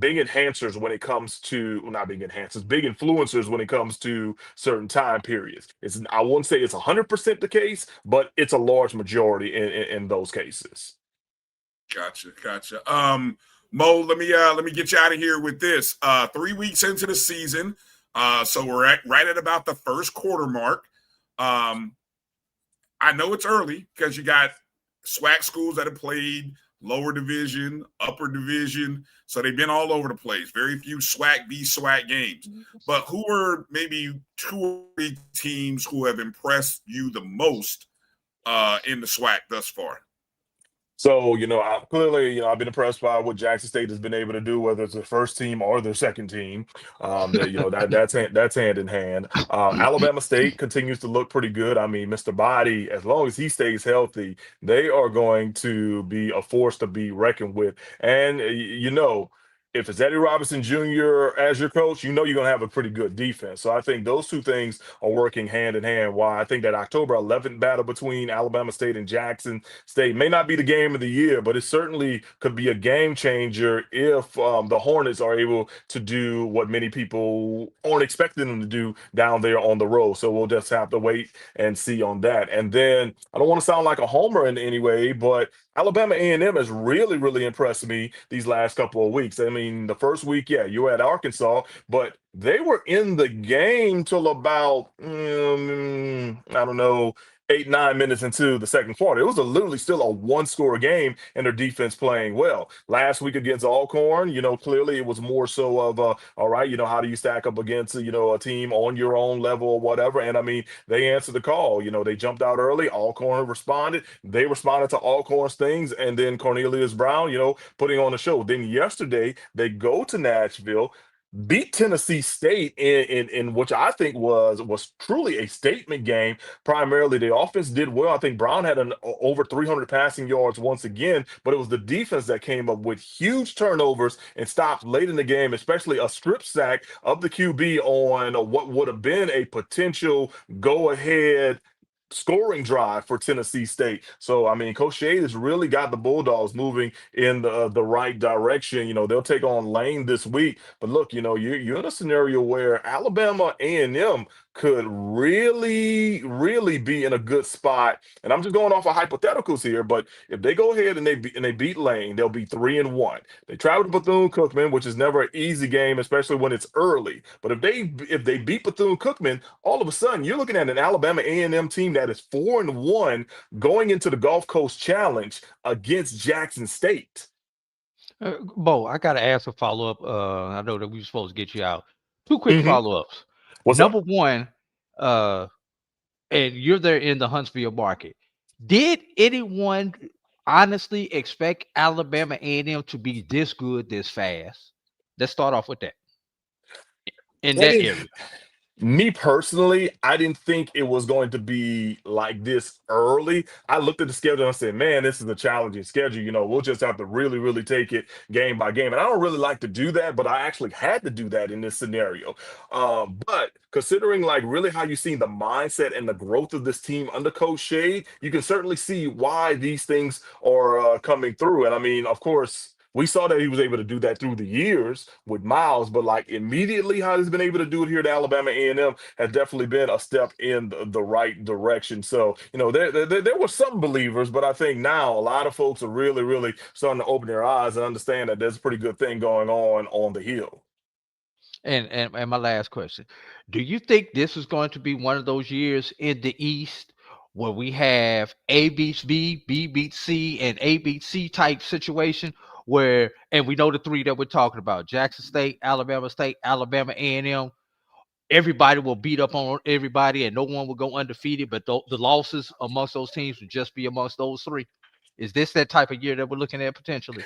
big enhancers when it comes to, well, not big enhancers, big influencers when it comes to certain time periods. I wouldn't say it's 100% the case, but it's a large majority in those cases. Gotcha. Mo, let me get you out of here with this. 3 weeks into the season, so we're right at about the first quarter mark. I know it's early because you got SWAC schools that have played lower division, upper division, so they've been all over the place. Very few SWAC v SWAC games. But who are maybe 2 or 3 teams who have impressed you the most in the SWAC thus far? So, I've been impressed by what Jackson State has been able to do, whether it's their first team or their second team. That's hand in hand. Alabama State continues to look pretty good. I mean, Mr. Body, as long as he stays healthy, they are going to be a force to be reckoned with. And, if it's Eddie Robinson Jr. as your coach, you're going to have a pretty good defense. So I think those two things are working hand in hand. Why I think that October 11th battle between Alabama State and Jackson State may not be the game of the year, but it certainly could be a game changer if the Hornets are able to do what many people aren't expecting them to do down there on the road. So we'll just have to wait and see on that. And then I don't want to sound like a homer in any way, but Alabama A&M has really, really impressed me these last couple of weeks. I mean, the first week, yeah, you were at Arkansas, but they were in the game till about, 8-9 minutes into the second quarter. It was literally still a 1-score game, and their defense playing well. Last week against Alcorn, clearly it was more so of, all right, how do you stack up against, a team on your own level or whatever? And I mean, they answered the call. They jumped out early. Alcorn responded. They responded to Alcorn's things, and then Cornelius Brown, putting on the show. Then yesterday, they go to Nashville, beat Tennessee State in which I think was truly a statement game. Primarily, the offense did well. I think Brown had over 300 passing yards once again, but it was the defense that came up with huge turnovers and stops late in the game, especially a strip sack of the QB on what would have been a potential go-ahead scoring drive for Tennessee State. So, I mean, Coach Shade has really got the Bulldogs moving in the right direction. They'll take on Lane this week. But look, you're in a scenario where Alabama A&M could really, really be in a good spot. And I'm just going off of hypotheticals here, but if they go ahead and they beat Lane, they'll be 3-1. They travel to Bethune-Cookman, which is never an easy game, especially when it's early. But if they beat Bethune-Cookman, all of a sudden you're looking at an Alabama A&M team that is 4-1 going into the Gulf Coast Challenge against Jackson State. Bo, I got to ask a follow-up. I know that we were supposed to get you out. 2 quick follow-ups. Number one, and you're there in the Huntsville market. Did anyone honestly expect Alabama A&M to be this good this fast? Let's start off with that. In that area. Me personally, I didn't think it was going to be like this early. I looked at the schedule and I said, man, this is a challenging schedule. We'll just have to really, really take it game by game. And I don't really like to do that, but I actually had to do that in this scenario. But considering really how you've seen the mindset and the growth of this team under Coach Shade, you can certainly see why these things are coming through. And I mean, of course, we saw that he was able to do that through the years with Miles, but immediately how he's been able to do it here at Alabama A&M has definitely been a step in the right direction. So, there were some believers, but I think now a lot of folks are really, really starting to open their eyes and understand that there's a pretty good thing going on the hill. And my last question, do you think this is going to be one of those years in the East where we have A beats B, B beats C, and A beats C type situation? And we know the 3 that we're talking about: Jackson State, Alabama A&M. Everybody will beat up on everybody, and no one will go undefeated. But the losses amongst those teams would just be amongst those 3. Is this that type of year that we're looking at potentially?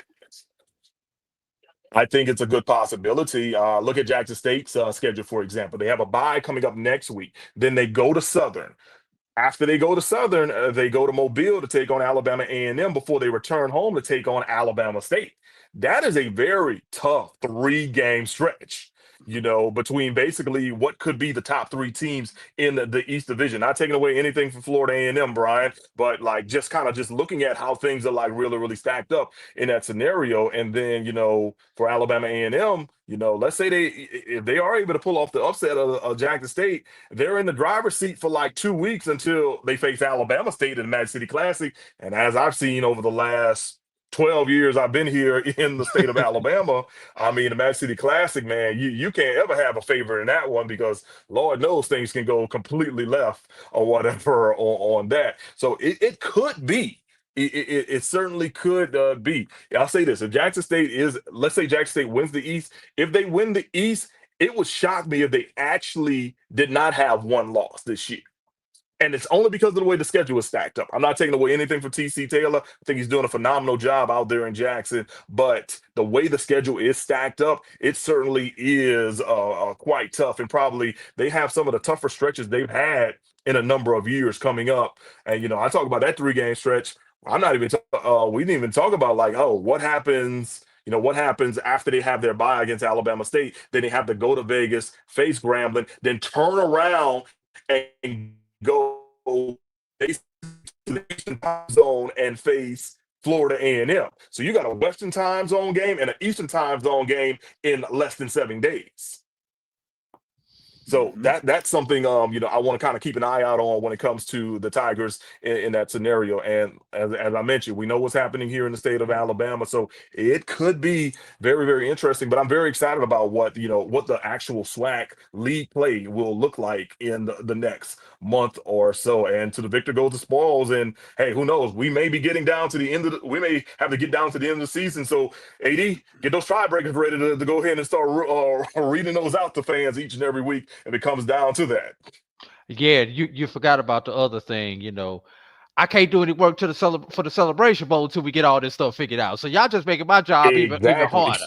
I think it's a good possibility. Look at Jackson State's schedule, for example. They have a bye coming up next week. Then they go to Southern. After they go to Southern, they go to Mobile to take on Alabama A&M before they return home to take on Alabama State. That is a very tough 3-game stretch, between basically what could be the top 3 teams in the East Division. Not taking away anything from Florida A&M, Brian, but like just kind of just looking at how things are like really, really stacked up in that scenario. And then, for Alabama A&M, let's say if they are able to pull off the upset of Jackson State, they're in the driver's seat for like 2 weeks until they face Alabama State in the Magic City Classic. And as I've seen over the last 12 years I've been here in the state of Alabama, I mean, the Magic City Classic, man, you can't ever have a favorite in that one because Lord knows things can go completely left or whatever on that. So it could be. It certainly could be. I'll say this. If Jackson State let's say Jackson State wins the East. If they win the East, it would shock me if they actually did not have one loss this year. And it's only because of the way the schedule is stacked up. I'm not taking away anything from TC Taylor. I think he's doing a phenomenal job out there in Jackson. But the way the schedule is stacked up, it certainly is quite tough. And probably they have some of the tougher stretches they've had in a number of years coming up. And, I talk about that 3-game stretch. I'm not even we didn't even talk about like, what happens what happens after they have their bye against Alabama State. Then they have to go to Vegas, face Grambling, then turn around and go to the Eastern time zone and face Florida A&M. So you got a Western time zone game and an Eastern time zone game in less than 7 days. So that's something I want to kind of keep an eye out on when it comes to the Tigers in that scenario. And as I mentioned, we know what's happening here in the state of Alabama, so it could be very, very interesting. But I'm very excited about what the actual SWAC league play will look like in the next month or so. And to the victor goes the spoils. And hey, who knows? We may be getting down to the end of we may have to get down to the end of the season. So AD, get those tiebreakers ready to go ahead and start reading those out to fans each and every week. If it comes down to that. Yeah, you forgot about the other thing, I can't do any work for the Celebration Bowl until we get all this stuff figured out. So y'all just making my job even harder.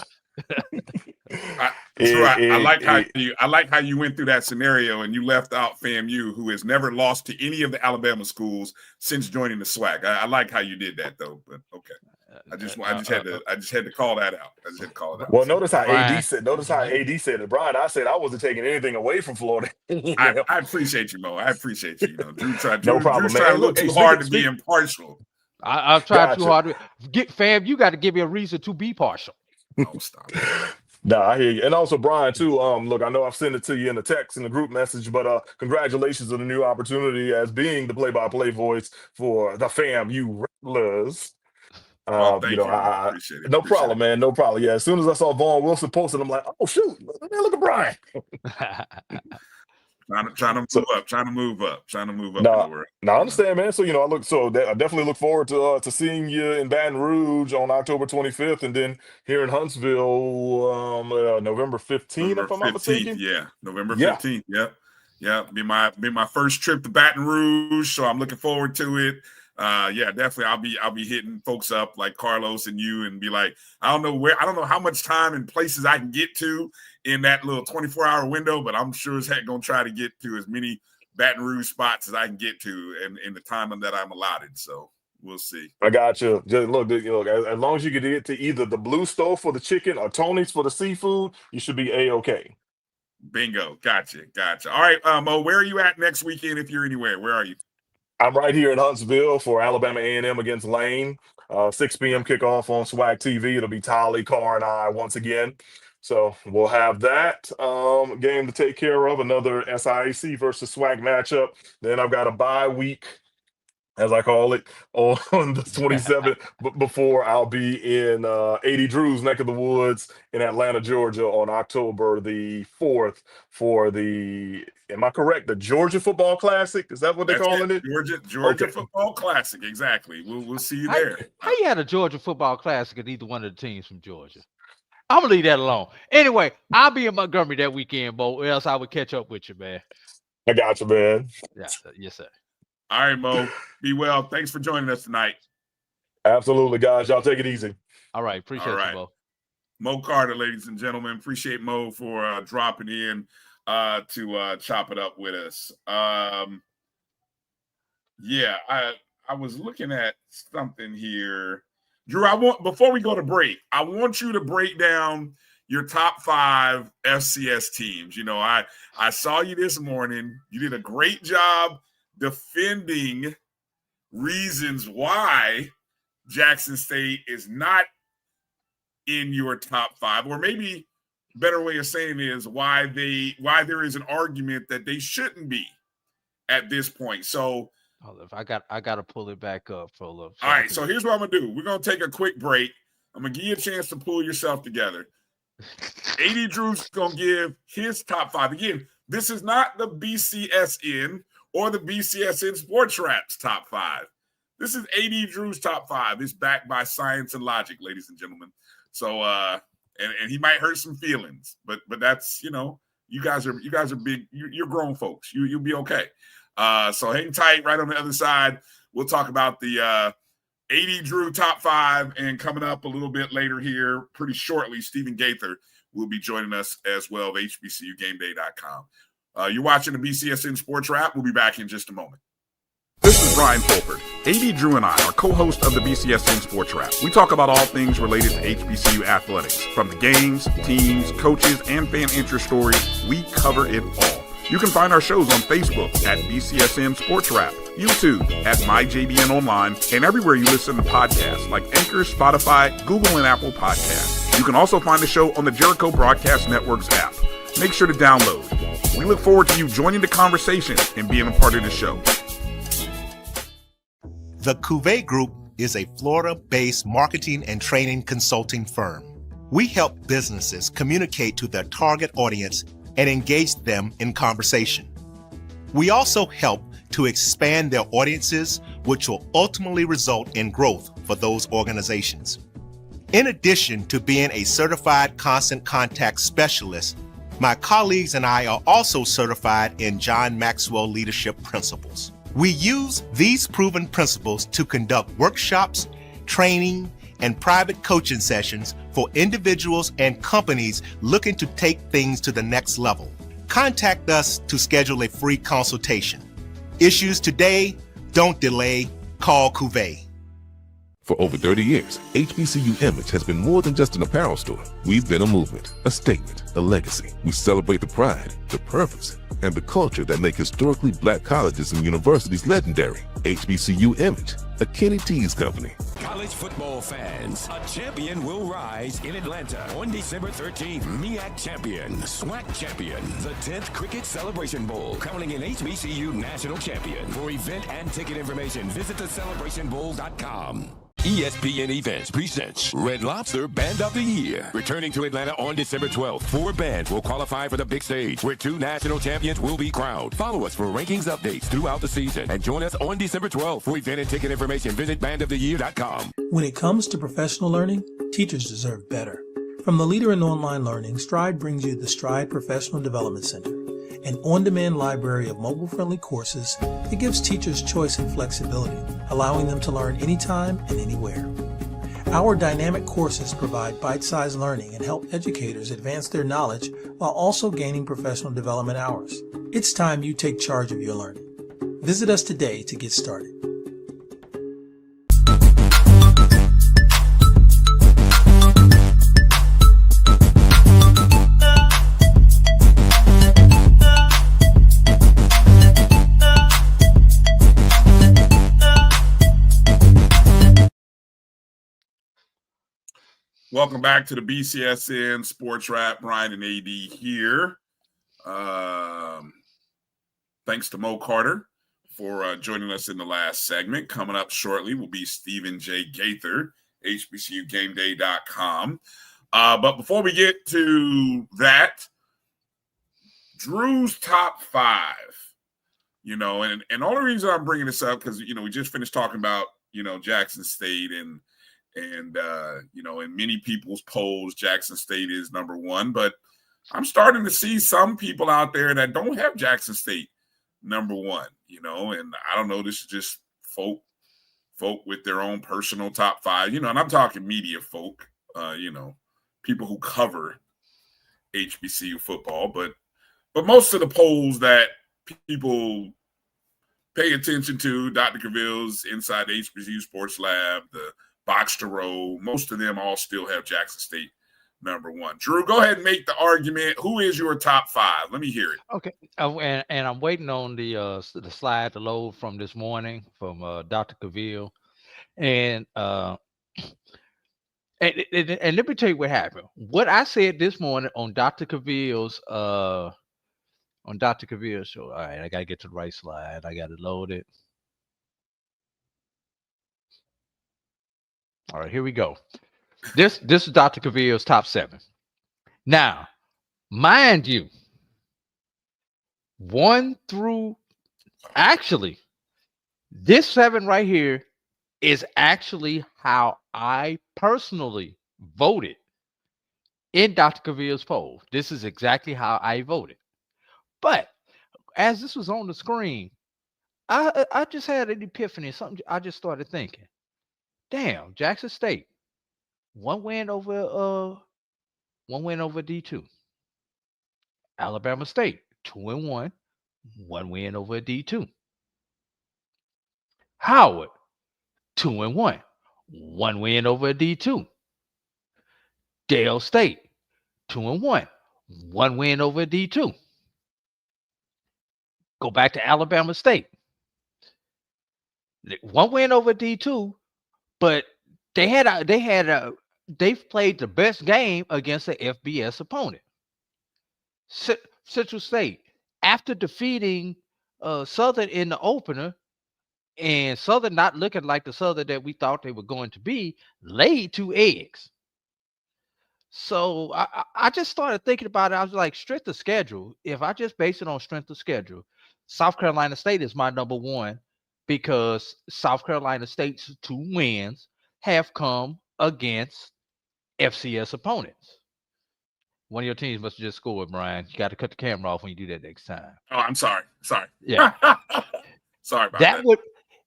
I like how you went through that scenario and you left out FAMU, who has never lost to any of the Alabama schools since joining the SWAC. I like how you did that though, but okay. I just had to call that out. Well, notice how AD said it. Brian, I said I wasn't taking anything away from Florida. I appreciate you, Mo. I appreciate you. Drew tried no problem, man. Trying to look too hard to be impartial. I've tried too hard to fam. You got to give me a reason to be partial. Oh, stop. Nah, I hear you. And also, Brian, too, look, I know I've sent it to you in the text in the group message, but congratulations on the new opportunity as being the play-by-play voice for the FAMU Rattlers. Thank you. I appreciate it. No problem, man. No problem. Yeah, as soon as I saw Vaughn Wilson posted, I'm like, oh, shoot, look at Brian. Trying to move up. No, I understand, man. So I definitely look forward to seeing you in Baton Rouge on October 25th, and then here in Huntsville, November 15th, if I'm not mistaken. Yeah, November 15th. Yeah. Be my first trip to Baton Rouge, so I'm looking forward to it. Definitely. I'll be hitting folks up like Carlos and you and be like, I don't know how much time and places I can get to in that little 24-hour window, but I'm sure as heck gonna try to get to as many Baton Rouge spots as I can get to in the time that I'm allotted. So we'll see. I got you. Just look, as long as you can get to either the Blue Stove for the chicken or Tony's for the seafood, you should be A-okay. Bingo. Gotcha. All right, Mo, where are you at next weekend if you're anywhere? Where are you? I'm right here in Huntsville for Alabama A&M against Lane. 6 p.m. kickoff on SWACTV. It'll be Tolly, Carr, and I once again. So we'll have that game to take care of, another SIAC versus SWAC matchup. Then I've got a bye week, as I call it, on the 27th before I'll be in A.D. Drew's neck of the woods in Atlanta, Georgia on October the 4th for the, am I correct, the Georgia Football Classic? Is that what they're calling it? Georgia Football Classic, exactly. We'll see you there. How you had a Georgia Football Classic at either one of the teams from Georgia? I'm going to leave that alone. Anyway, I'll be in Montgomery that weekend, Bo, or else I would catch up with you, man. I got you, man. Yeah, yes, sir. All right, Mo. Be well. Thanks for joining us tonight. Absolutely, guys. Y'all take it easy. All right. Appreciate you, Mo. Mo Carter, ladies and gentlemen. Appreciate Mo for dropping in to chop it up with us. Yeah, I was looking at something here. Drew, before we go to break, I want you to break down your top 5 FCS teams. You know, I saw you this morning. You did a great job defending reasons why Jackson State is not in your top 5, or maybe better way of saying is why there is an argument that they shouldn't be at this point. So I got to pull it back up for a little. All right, so here's what I'm gonna do. We're gonna take a quick break. I'm gonna give you a chance to pull yourself together. A.D. Drew's gonna give his top 5. Again, this is not the BCSN or the BCSN SportsWrap's top 5. This is A.D. Drew's top 5. It's backed by science and logic, ladies and gentlemen. So and he might hurt some feelings, but that's, you know, you guys are big. You're grown folks. You'll be okay. So hang tight. Right on the other side, we'll talk about the A.D. Drew top 5, and coming up a little bit later here, pretty shortly, Stephen Gaither will be joining us as well of HBCUGameDay.com. You're watching the BCSN Sports Wrap. We'll be back in just a moment. This is Brian Fulford. A.D. Drew and I are co-hosts of the BCSN Sports Wrap. We talk about all things related to HBCU athletics. From the games, teams, coaches, and fan interest stories, we cover it all. You can find our shows on Facebook at BCSN Sports Wrap, YouTube at MyJBN Online, and everywhere you listen to podcasts like Anchor, Spotify, Google, and Apple Podcasts. You can also find the show on the Jericho Broadcast Network's app. Make sure to download. We look forward to you joining the conversation and being a part of the show. The Cuvée Group is a Florida-based marketing and training consulting firm. We help businesses communicate to their target audience and engage them in conversation. We also help to expand their audiences, which will ultimately result in growth for those organizations. In addition to being a certified constant contact specialist, my colleagues and I are also certified in John Maxwell Leadership Principles. We use these proven principles to conduct workshops, training, and private coaching sessions for individuals and companies looking to take things to the next level. Contact us to schedule a free consultation. Issues today, don't delay, call Cuvée. For over 30 years, HBCU Image has been more than just an apparel store. We've been a movement, a statement, a legacy. We celebrate the pride, the purpose, and the culture that make historically black colleges and universities legendary. HBCU Image, a Kenny T's company. College football fans, a champion will rise in Atlanta on December 13th. MEAC champion, SWAC champion, the 10th Cricket Celebration Bowl, crowning an HBCU national champion. For event and ticket information, visit thecelebrationbowl.com. ESPN Events presents Red Lobster Band of the Year. Returning to Atlanta on December 12th, 4 bands will qualify for the big stage, where 2 national champions will be crowned. Follow us for rankings updates throughout the season, and join us on December 12th. For event and ticket information, visit bandoftheyear.com. When it comes to professional learning, teachers deserve better. From the leader in online learning, Stride brings you the Stride Professional Development Center, an on-demand library of mobile-friendly courses that gives teachers choice and flexibility, allowing them to learn anytime and anywhere. Our dynamic courses provide bite-sized learning and help educators advance their knowledge while also gaining professional development hours. It's time you take charge of your learning. Visit us today to get started. Welcome back to the BCSN Sports Wrap. Bryan and A.D. here. Thanks to Mo Carter for joining us in the last segment. Coming up shortly will be Stephen J. Gaither, HBCUGameDay.com. But before we get to that, Drew's top 5. You know, and the only reason I'm bringing this up because, you know, we just finished talking about, you know, Jackson State and you know, in many people's polls, Jackson State is number 1, but I'm starting to see some people out there that don't have Jackson State number 1, you know, and I don't know, this is just folk with their own personal top 5, you know, and I'm talking media folk, you know, people who cover HBCU football, but most of the polls that people pay attention to Dr. Cavill's Inside the HBCU Sports Lab, the Box to Row. Most of them all still have Jackson State number 1. Drew, go ahead and make the argument. Who is your top 5? Let me hear it. Okay, and I'm waiting on the slide to load from this morning from Dr. Cavill, and let me tell you what happened. What I said this morning on Dr. Cavill's show. All right, I gotta get to the right slide. I gotta load it. All right, here we go. This is Dr. Cavill's top 7. Now, mind you, 1 through actually this 7 right here is actually how I personally voted in Dr. Cavill's poll. This is exactly how I voted. But as this was on the screen, I just had an epiphany. Something I just started thinking. Damn, Jackson State, one win over D2. Alabama State, 2-1, 1 win over D2. Howard, 2-1, 1 win over D2. Dale State, 2-1, 1 win over D2. Go back to Alabama State, 1 win over D2, but they've played the best game against an FBS opponent. Central State, after defeating Southern in the opener, and Southern not looking like the Southern that we thought they were going to be, laid 2 eggs. So I just started thinking about it. I was like, strength of schedule. If I just base it on strength of schedule, South Carolina State is my number 1 because South Carolina State's 2 wins have come against FCS opponents. One of your teams must have just scored, Brian. You got to cut the camera off when you do that next time. Oh, I'm sorry. Yeah. Sorry about that.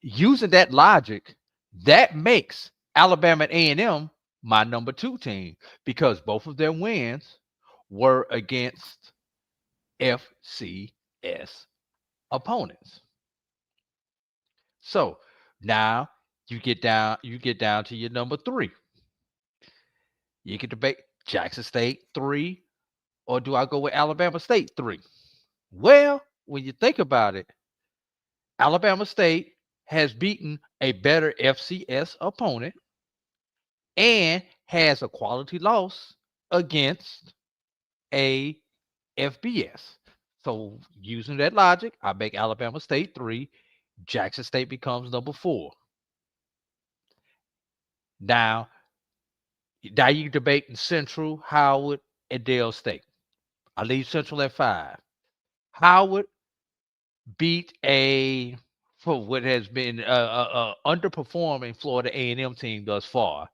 Using that logic, that makes Alabama A&M my number 2 team because both of their wins were against FCS opponents. So now you get down to your number 3. You can debate Jackson State 3, or do I go with Alabama State 3? Well, when you think about it, Alabama State has beaten a better FCS opponent and has a quality loss against a FBS. So using that logic, I make Alabama State 3. Jackson State becomes number 4. Now you debating Central, Howard, and Dale State. I leave Central at 5. Howard beat for what has been underperforming Florida A&M team thus far.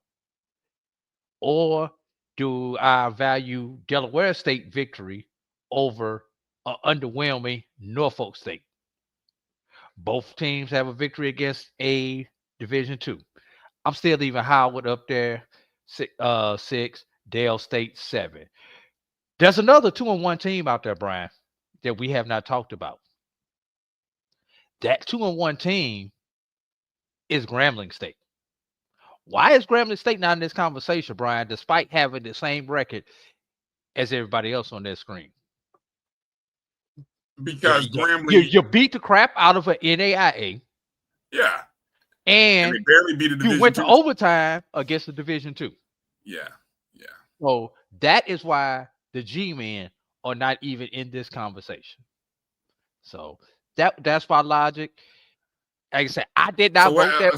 Or do I value Delaware State victory over an underwhelming Norfolk State? Both teams have a victory against a Division-II. I'm still leaving Howard up there, 6, Dale State 7. There's another 2-1 team out there, Brian, that we have not talked about. That 2-1 team is Grambling State. Why is Grambling State not in this conversation, Brian, despite having the same record as everybody else on their screen? Because Grambling, you beat the crap out of an NAIA. Yeah. And they barely beat a Division-II. You went to overtime against the Division-II. Yeah. So that is why the G-men are not even in this conversation. So that's my logic. Like I said, I did not vote that.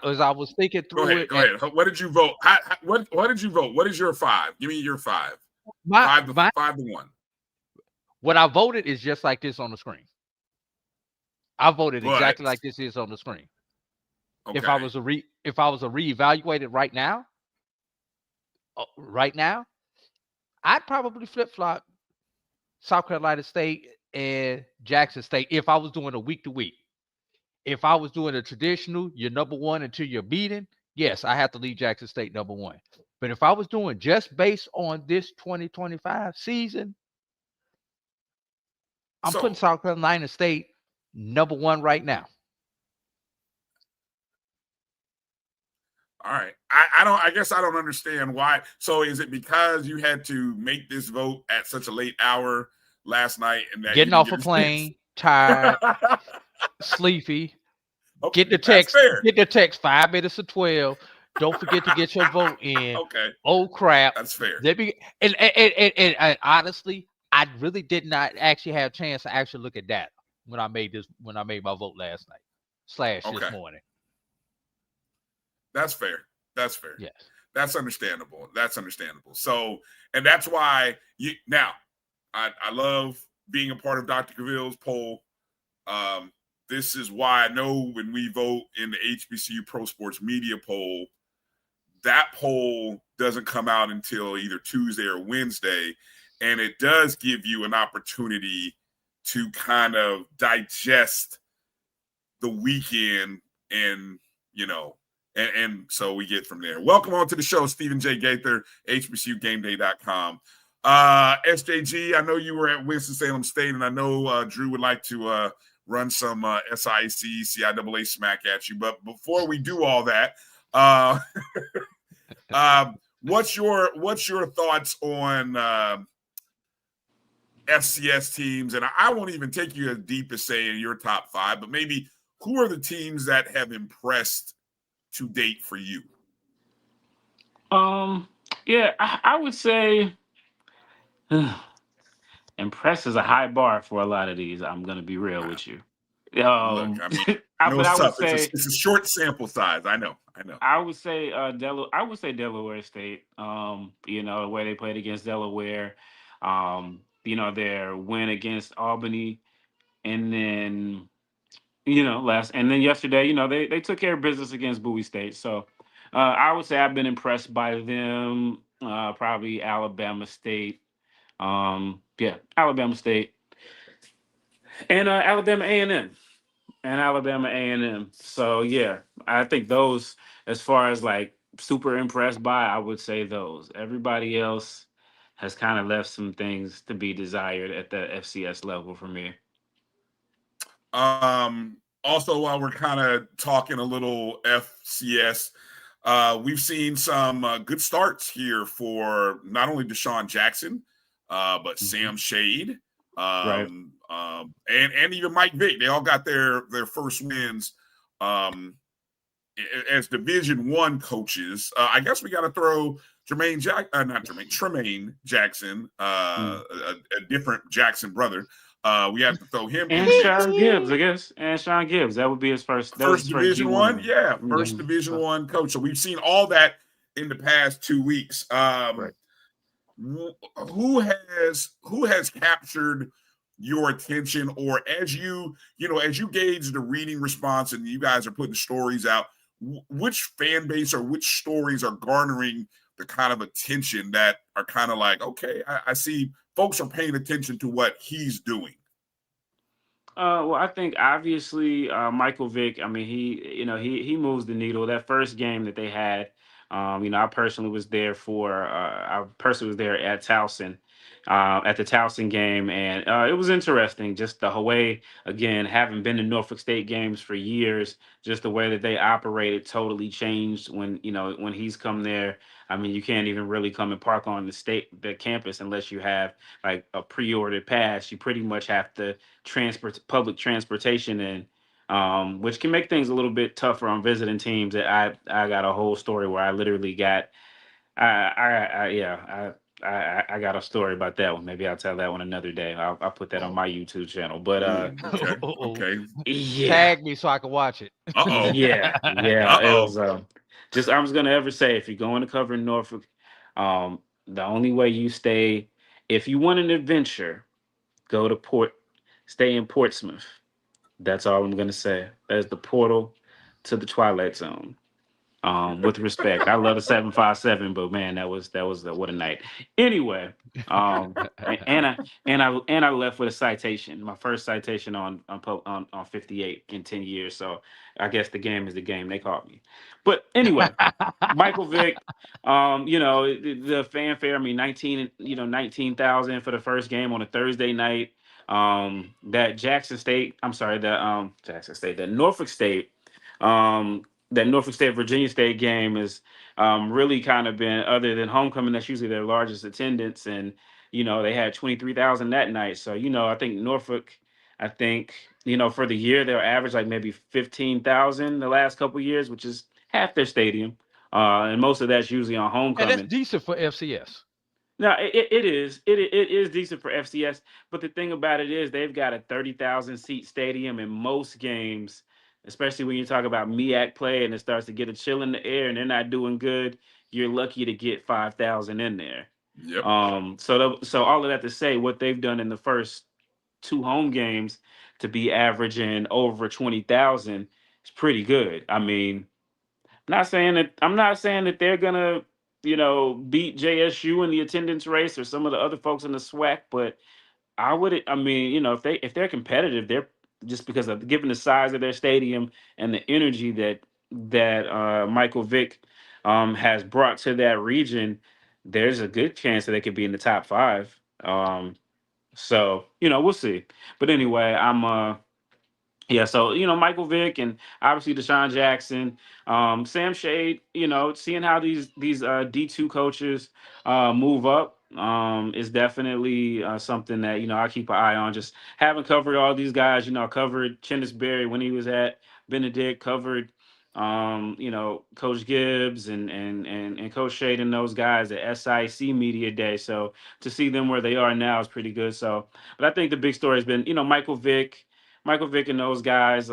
As I was thinking through it. Go ahead. What did you vote? What did you vote? What is your 5? Give me your 5. 5 to 1. What I voted is just like this on the screen. I voted exactly like this is on the screen. Okay. If I was to reevaluate it right now, I'd probably flip-flop South Carolina State and Jackson State if I was doing a week-to-week. If I was doing a traditional, you're number 1 until you're beaten, yes, I have to leave Jackson State number 1. But if I was doing just based on this 2025 season, I'm putting South Carolina State number one right now. All right. I guess I don't understand why. So is it because you had to make this vote at such a late hour last night and that Getting off a plane, tired, sleepy. Okay, Get the text 5 minutes to 12. Don't forget to get your vote in. Okay. Oh crap. That's fair. And honestly, I really did not actually have a chance to actually look at that when I made my vote last night / this morning. That's fair. That's fair. Yes. That's understandable. So, and that's why I love being a part of Dr. Cavill's poll. This is why I know when we vote in the HBCU Pro Sports Media poll, that poll doesn't come out until either Tuesday or Wednesday. And it does give you an opportunity to kind of digest the weekend and so we get from there. Welcome on to the show, Stephen J. Gaither, HBCUGameDay.com. SJG, I know you were at Winston-Salem State, and I know Drew would like to run some SIAC, CIAA smack at you. But before we do all that, what's your thoughts on FCS teams? And I won't even take you as deep as saying your top 5, but maybe who are the teams that have impressed to date for you? I would say impress is a high bar for a lot of these. I'm gonna be real with you. Look, I mean, it's a short sample size. I know. I would say Delaware State. The way they played against Delaware. Their win against Albany, and then yesterday, they took care of business against Bowie State. So I would say I've been impressed by them. Probably Alabama State. Alabama State. And Alabama A&M. So, yeah, I think those, as far as like super impressed by, I would say those. Everybody else has kind of left some things to be desired at the FCS level for me. Also, while we're kind of talking a little FCS, we've seen some good starts here for not only Deshaun Jackson, but Sam Shade, Right. And even Mike Vick. They all got their first wins as Division-I coaches. I guess we got to throw Tremaine Jackson, a different Jackson brother. We have to throw him and Sean Gibbs, I guess. And Sean Gibbs, that would be his first Division-I. Yeah, first Division-I coach. So we've seen all that in the past 2 weeks. Right. Who has captured your attention, or as you gauge the reading response and you guys are putting stories out, which fan base or which stories are garnering the kind of attention that are kind of like, okay, I see folks are paying attention to what he's doing? Well, I think obviously Michael Vick. I mean, he moves the needle. That first game that they had, I personally was there at Towson, at the Towson game, and it was interesting. Just the way, again, having been to Norfolk State games for years, just the way that they operated totally changed when he's come there. I mean, you can't even really come and park on the campus unless you have like a pre-ordered pass. You pretty much have to public transportation in, which can make things a little bit tougher on visiting teams. That I got a whole story where I literally got, I got a story about that one. Maybe I'll tell that one another day. I'll put that on my YouTube channel. But okay. Yeah. Tag me so I can watch it. Uh-oh. Yeah. Uh-oh. It was I was gonna ever say, if you're going to cover Norfolk, the only way you stay, if you want an adventure, go to stay in Portsmouth. That's all I'm gonna say. That's the portal to the Twilight Zone. With respect, I love the 757, but man, that was what a night. Anyway, and I left with a citation, my first citation on 58 in 10 years. So I guess the game is the game. They caught me. But anyway, Michael Vick, the fanfare. I mean, 19,000 for the first game on a Thursday night. that Jackson State, I'm sorry, that Norfolk State, that Norfolk State Virginia State game is really kind of been, other than homecoming, that's usually their largest attendance, and they had 23,000 that night. So I think Norfolk, for the year they'll average like maybe 15,000 the last couple years, which is half their stadium, and most of that's usually on And homecoming. that's decent for FCS. No, it is. It is decent for FCS, but the thing about it is they've got a 30,000 seat stadium in most games, especially when you talk about MEAC play and it starts to get a chill in the air and they're not doing good. You're lucky to get 5,000 in there. Yep. So all of that to say, what they've done in the first 2 home games to be averaging over 20,000 is pretty good. I mean, I'm not saying that they're gonna, beat JSU in the attendance race or some of the other folks in the SWAC, but if they're competitive, they're just because of given the size of their stadium and the energy that Michael Vick has brought to that region, there's a good chance that they could be in the top 5. So we'll see. But anyway, so Michael Vick and obviously Deshaun Jackson, Sam Shade, seeing how these D2 coaches move up is definitely something that I keep an eye on. Just having covered all these guys, covered Chendis Berry when he was at Benedict, covered Coach Gibbs and Coach Shade and those guys at SIC Media Day. So to see them where they are now is pretty good. So, but I think the big story has been Michael Vick and those guys,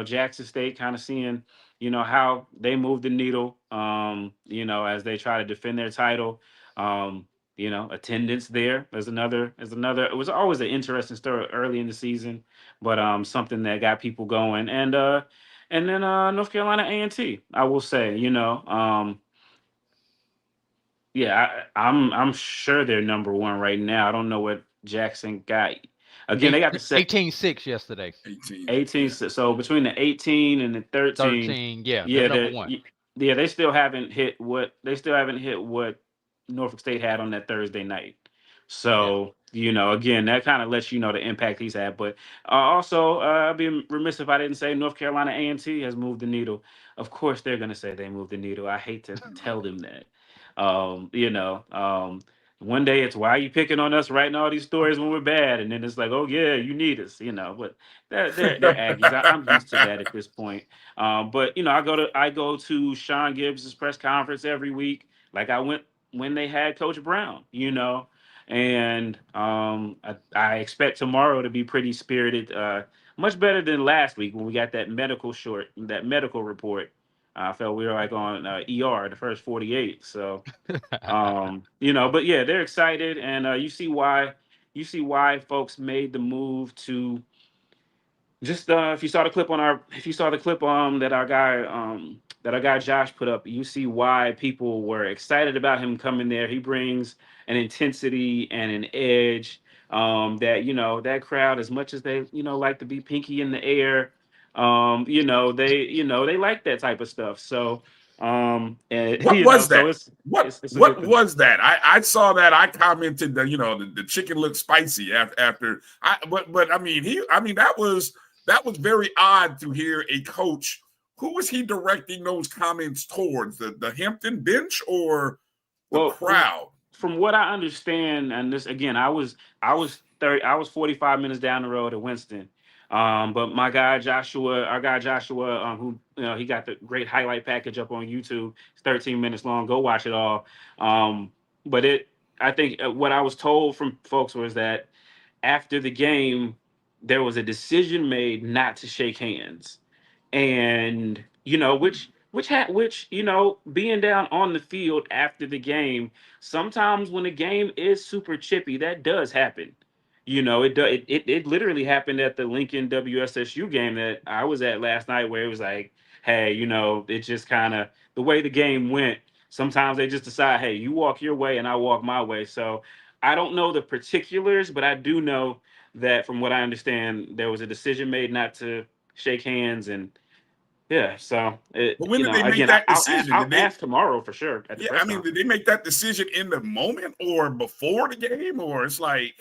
Jackson State kind of seeing, how they move the needle, as they try to defend their title. Attendance there is another, it was always an interesting story early in the season, but something that got people going. And then North Carolina A&T, I will say, I'm sure they're number 1 right now. I don't know what Jackson got. Again, they got the 18-6 yesterday. 18. So between the 18 and the 13, they're number 1. They still haven't hit what Norfolk State had on that Thursday night. So again, that kind of lets you know the impact he's had. But also, I'd be remiss if I didn't say North Carolina A&T has moved the needle. Of course, they're going to say they moved the needle. I hate to tell them that. One day it's, why are you picking on us writing all these stories when we're bad? And then it's like, oh yeah, you need us, but they're Aggies. I'm used to that at this point. But I go to Sean Gibbs' press conference every week. Like I went when they had Coach Brown, and I expect tomorrow to be pretty spirited, much better than last week when we got that medical report. I felt we were like on ER the first 48. So, but yeah, they're excited, and you see why folks made the move to just if you saw the clip that our guy Josh put up, you see why people were excited about him coming there. He brings an intensity and an edge that crowd, as much as they like to be pinky in the air. They like that type of stuff. So, what was that? What was that? I saw that. I commented that the chicken looked spicy after. But I mean that was very odd to hear a coach. Who was he directing those comments towards? The Hampton bench or the crowd? From what I understand, and this again, I was 45 minutes down the road at Winston. But our guy Joshua, who he got the great highlight package up on YouTube. It's 13 minutes long. Go watch it all. But I think what I was told from folks was that after the game, there was a decision made not to shake hands, and which being down on the field after the game, sometimes when the game is super chippy, that does happen. It literally happened at the Lincoln WSSU game that I was at last night, where it was like, hey, it just kind of the way the game went. Sometimes they just decide, hey, you walk your way and I walk my way. So I don't know the particulars, but I do know that from what I understand, there was a decision made not to shake hands, and so but when did they make that decision? I'll ask tomorrow for sure. Did they make that decision in the moment or before the game, or it's like?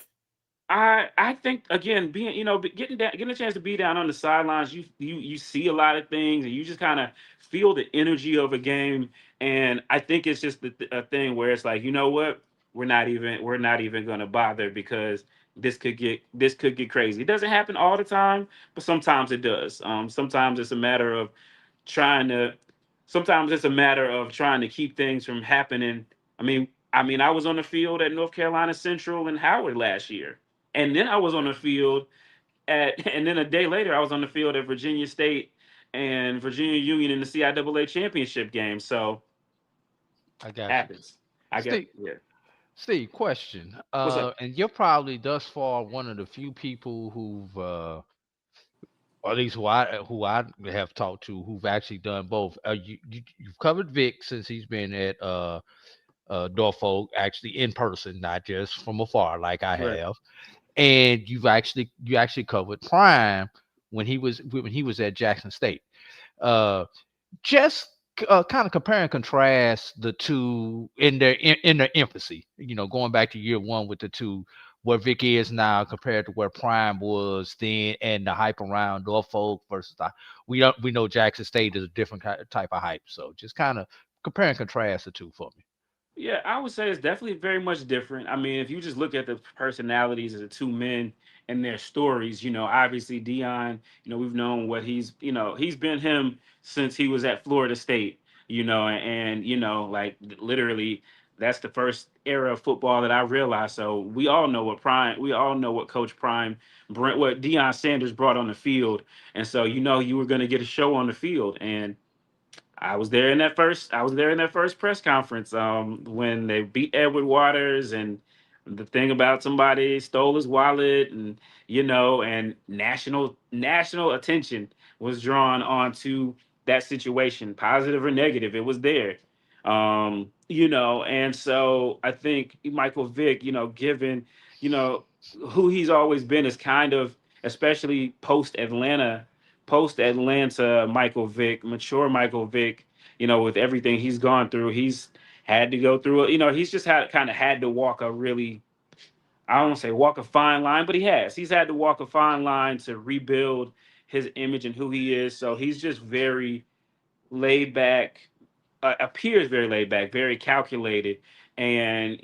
I think again, being getting a chance to be down on the sidelines, you see a lot of things, and you just kind of feel the energy of a game. And I think it's just a thing where it's like, you know what, we're not even going to bother because this could get crazy. It doesn't happen all the time, but sometimes it does. Sometimes it's a matter of trying to. Sometimes it's a matter of trying to keep things from happening. I mean, I was on the field at North Carolina Central and Howard last year, and then I was on the field and then a day later, I was on the field at Virginia State and Virginia Union in the CIAA championship game. So I got you. happens. I guess. Steve, Yeah. Steve, question. What's up? And you're probably thus far one of the few people who've, or at least who I have talked to, who've actually done both. You've covered Vick since he's been at Norfolk, actually in person, not just from afar like I Right. have. And you actually covered Prime when he was at Jackson State. Just kind of compare and contrast the two in their infancy. Going back to year one with the two, where Vick is now compared to where Prime was then, and the hype around Norfolk versus we know Jackson State is a different type of hype. So just kind of compare and contrast the two for me. Yeah, I would say it's definitely very much different. I mean, if you just look at the personalities of the two men and their stories, obviously Dion, we've known what he's been him since he was at Florida State, and like literally that's the first era of football that I realized. So we all know what Coach Prime, what Deion Sanders brought on the field. And so, you were going to get a show on the field. And I was there in that first press conference when they beat Edward Waters, and the thing about somebody stole his wallet, and national attention was drawn onto that situation, positive or negative. It was there. And so I think Michael Vick, given, you know, who he's always been, is kind of, especially post Atlanta Michael Vick, mature Michael Vick, with everything he's gone through, he's had to go through it. He's just had to walk a really, I don't want to say walk a fine line, but he's had to walk a fine line to rebuild his image and who he is. So he's just very laid back, appears very laid back, very calculated, and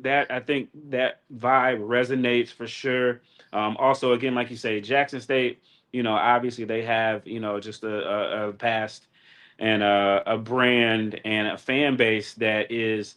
that, I think that vibe resonates for sure. Also, again, like you say, Jackson State, obviously they have, just a past and a brand and a fan base that is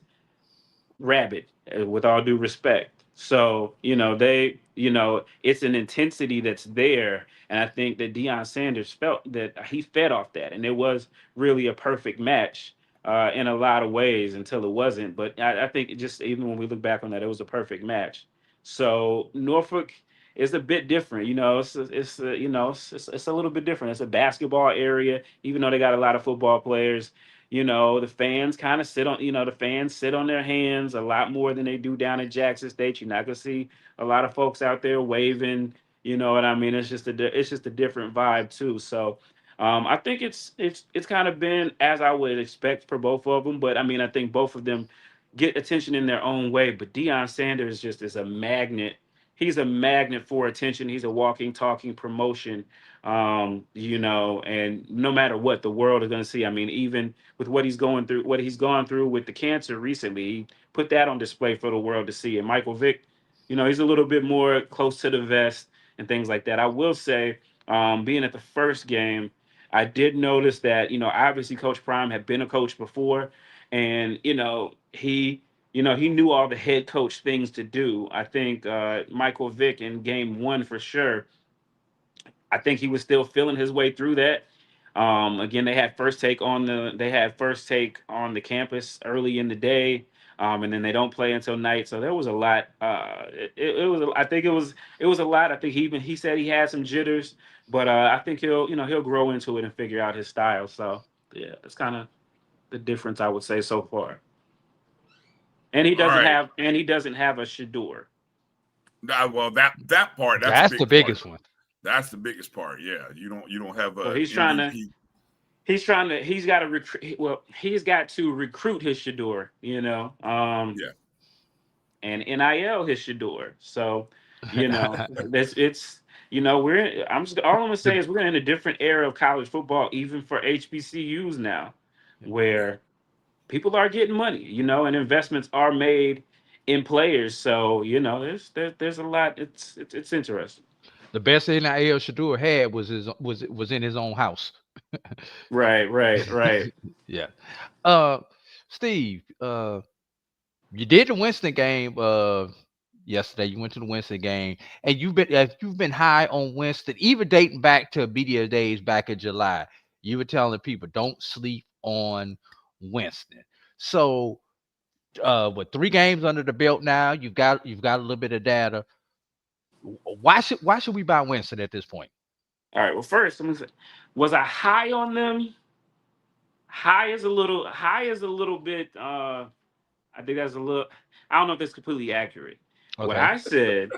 rabid, with all due respect. So, it's an intensity that's there. And I think that Deion Sanders felt that he fed off that. And it was really a perfect match in a lot of ways until it wasn't. But I think even when we look back on that, it was a perfect match. So Norfolk is a bit different. It's a little bit different. It's a basketball area, even though they got a lot of football players. The fans kind of the fans sit on their hands a lot more than they do down at Jackson State. You're not gonna see a lot of folks out there waving. You know what I mean? It's just a different vibe too. So, I think it's kind of been as I would expect for both of them. But I mean, I think both of them get attention in their own way. But Deion Sanders just is a magnet. He's a magnet for attention. He's a walking, talking promotion. And no matter what, the world is going to see. I mean, even with what he's gone through with the cancer recently, he put that on display for the world to see. And Michael Vick, he's a little bit more close to the vest and things like that. I will say, being at the first game, I did notice that, obviously Coach Prime had been a coach before, and, he knew all the head coach things to do. I think Michael Vick in game one for sure, I think he was still feeling his way through that. Again, they had first take on the campus early in the day, and then they don't play until night. So there was a lot. I think it was a lot. I think he said he had some jitters, but I think he'll grow into it and figure out his style. So yeah, that's kind of the difference I would say so far. And he All doesn't right. have a Shador. Well, that part, That's the biggest one. That's the biggest part. Yeah, you don't have a So he's got to recruit his Shador. Yeah. and NIL hit your door. So, it's we're all I'm gonna say is we're in a different era of college football, even for HBCUs now, where people are getting money, and investments are made in players. So, there's a lot. It's interesting. The best NIL Shador had was in his own house. Right. Yeah. Steve, you did the Winston game yesterday. You went to the Winston game, and you've been high on Winston, even dating back to media days back in July. You were telling people don't sleep on Winston. So, with 3 games under the belt now, you've got a little bit of data. Why should we buy Winston at this point? All right. Well, first, I'm gonna say, was I high on them? High is a little bit. I think that's a little. I don't know if that's completely accurate. Okay. What I said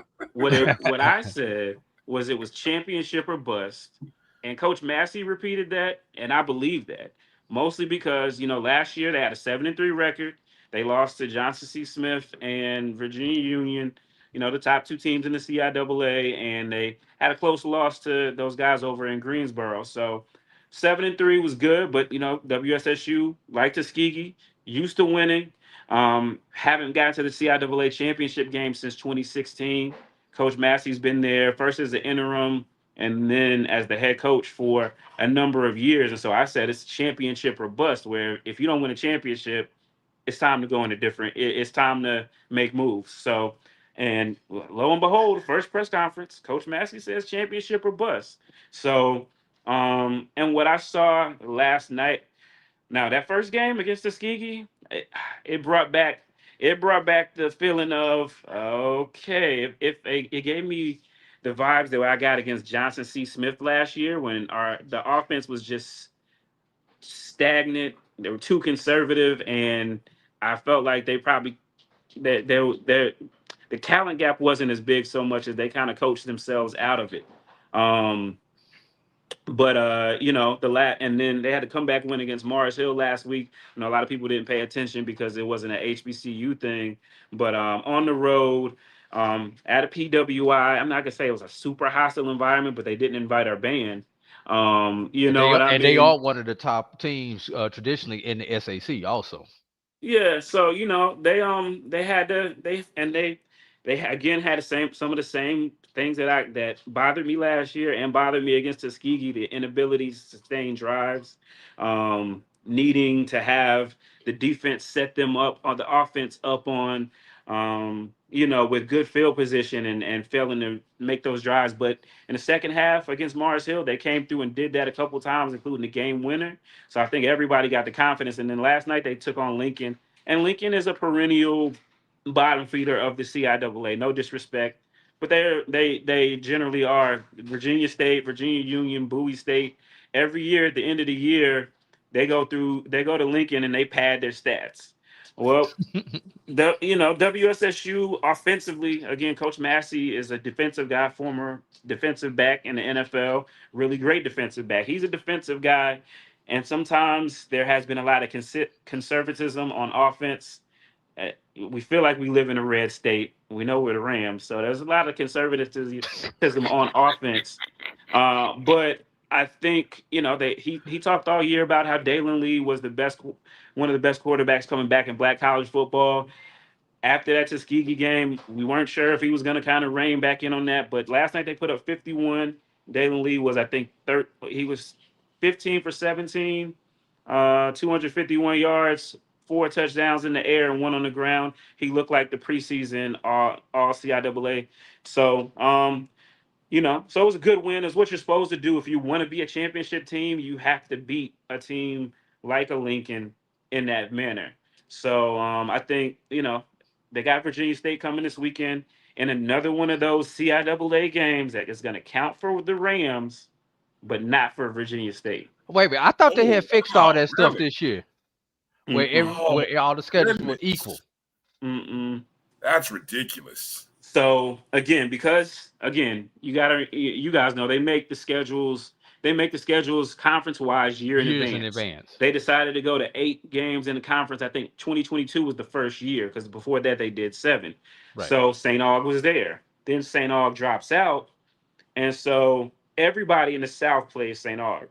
was it was championship or bust, and Coach Massey repeated that, and I believe that mostly because last year they had a 7-3 record. They lost to Johnson C. Smith and Virginia Union, the top 2 teams in the CIAA, and they had a close loss to those guys over in Greensboro. So 7-3 was good, but WSSU, like Tuskegee, used to winning. Haven't gotten to the CIAA championship game since 2016. Coach Massey's been there first as the interim and then as the head coach for a number of years. And so I said it's championship or bust, where if you don't win a championship, it's time to go in it's time to make moves. So, and lo and behold, first press conference, Coach Massey says championship or bust. So, and what I saw last night, now that first game against Tuskegee, it brought back the feeling of okay, if it gave me the vibes that I got against Johnson C. Smith last year when the offense was just stagnant. They were too conservative, and I felt like they probably the talent gap wasn't as big so much as they kind of coached themselves out of it. But and then they had to come back win against Morris Hill last week. A lot of people didn't pay attention because it wasn't an HBCU thing. But on the road, at a PWI, I'm not gonna say it was a super hostile environment, but they didn't invite our band. They are one of the top teams traditionally in the SAC also. Yeah, so they had again had some of the same things that bothered me last year and bothered me against Tuskegee, the inability to sustain drives, needing to have the defense set them up on the offense up on with good field position and failing to make those drives. But in the second half against Morris Hill, they came through and did that a couple times, including the game winner. So I think everybody got the confidence. And then last night they took on Lincoln, and Lincoln is a perennial bottom feeder of the CIAA. No disrespect, but they generally are. Virginia State, Virginia Union, Bowie State. Every year at the end of the year, they go to Lincoln and they pad their stats. Well, WSSU offensively, again, Coach Massey is a defensive guy, former defensive back in the NFL, really great defensive back. He's a defensive guy, and sometimes there has been a lot of conservatism on offense. We feel like we live in a red state. We know we're the Rams, so there's a lot of conservatism on offense. But I think he talked all year about how Dalen Lee was one of the best quarterbacks coming back in Black college football. After that Tuskegee game, we weren't sure if he was going to kind of rein back in on that. But last night they put up 51. Dalen Lee was, I think, he was 15 for 17, 251 yards, 4 touchdowns in the air and 1 on the ground. He looked like the preseason all CIAA. So, so it was a good win. It's what you're supposed to do. If you want to be a championship team, you have to beat a team like a Lincoln in that manner. So I think, they got Virginia State coming this weekend in another one of those CIAA games that is going to count for the Rams, but not for Virginia State. Wait a minute. I thought they had fixed all that stuff this year, where all the schedules were equal. That's ridiculous. So because you guys know they make the schedules they make the schedules conference-wise years in advance. They decided to go to 8 games in the conference. I think 2022 was the first year because before that they did 7. Right. So St. Aug was there. Then St. Aug drops out, and so everybody in the South plays St. Aug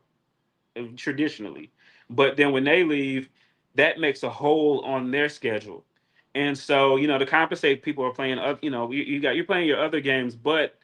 traditionally. But then when they leave, that makes a hole on their schedule. And so, to compensate, people are playing up, you're playing your other games, but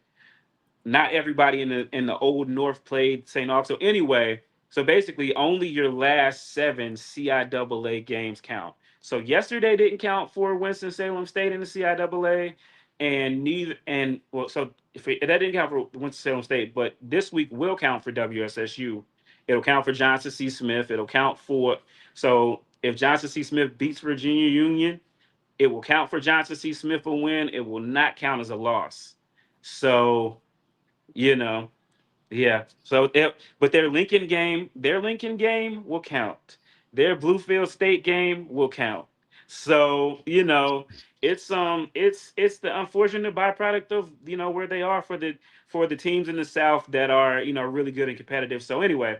not everybody in the old North played St. Aug. So anyway, so basically only your last 7 CIAA games count. So yesterday didn't count for Winston-Salem State in the CIAA, so if that didn't count for Winston-Salem State, but this week will count for WSSU. It'll count for Johnson C. Smith. It'll count for, so if Johnson C. Smith beats Virginia Union, it will count for Johnson C. Smith a win. It will not count as a loss. So, yeah. So, but their Lincoln game will count. Their Bluefield State game will count. So, it's the unfortunate byproduct of where they are for the teams in the South that are really good and competitive. So anyway,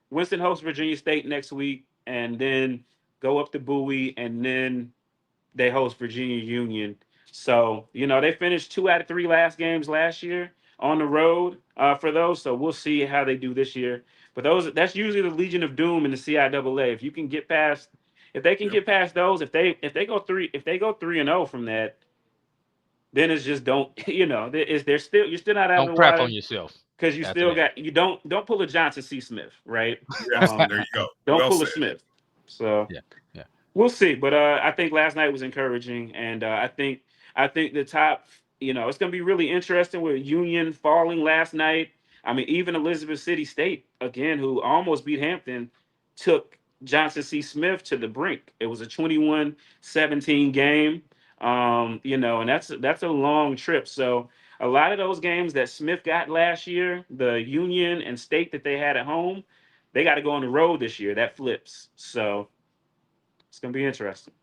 Winston hosts Virginia State next week, and then go up to Bowie, and then they host Virginia Union. So they finished 2 out of 3 last games last year on the road for those. So we'll see how they do this year. But that's usually the Legion of Doom in the CIAA. If you can get past. If they can get past those, if they go 3-0 from that, then it's just don't you're still not out of the crap water on yourself because you still got don't pull a Johnson C. Smith, right? There you go. Don't Well pull a said. Smith. So yeah. We'll see. But I think last night was encouraging, and I think the top it's going to be really interesting with Union falling last night. I mean, even Elizabeth City State again, who almost beat Hampton, took Johnson C. Smith to the brink. It was a 21-17 game, and that's a long trip. So a lot of those games that Smith got last year, the Union and State that they had at home, they got to go on the road this year. That flips. So it's gonna be interesting.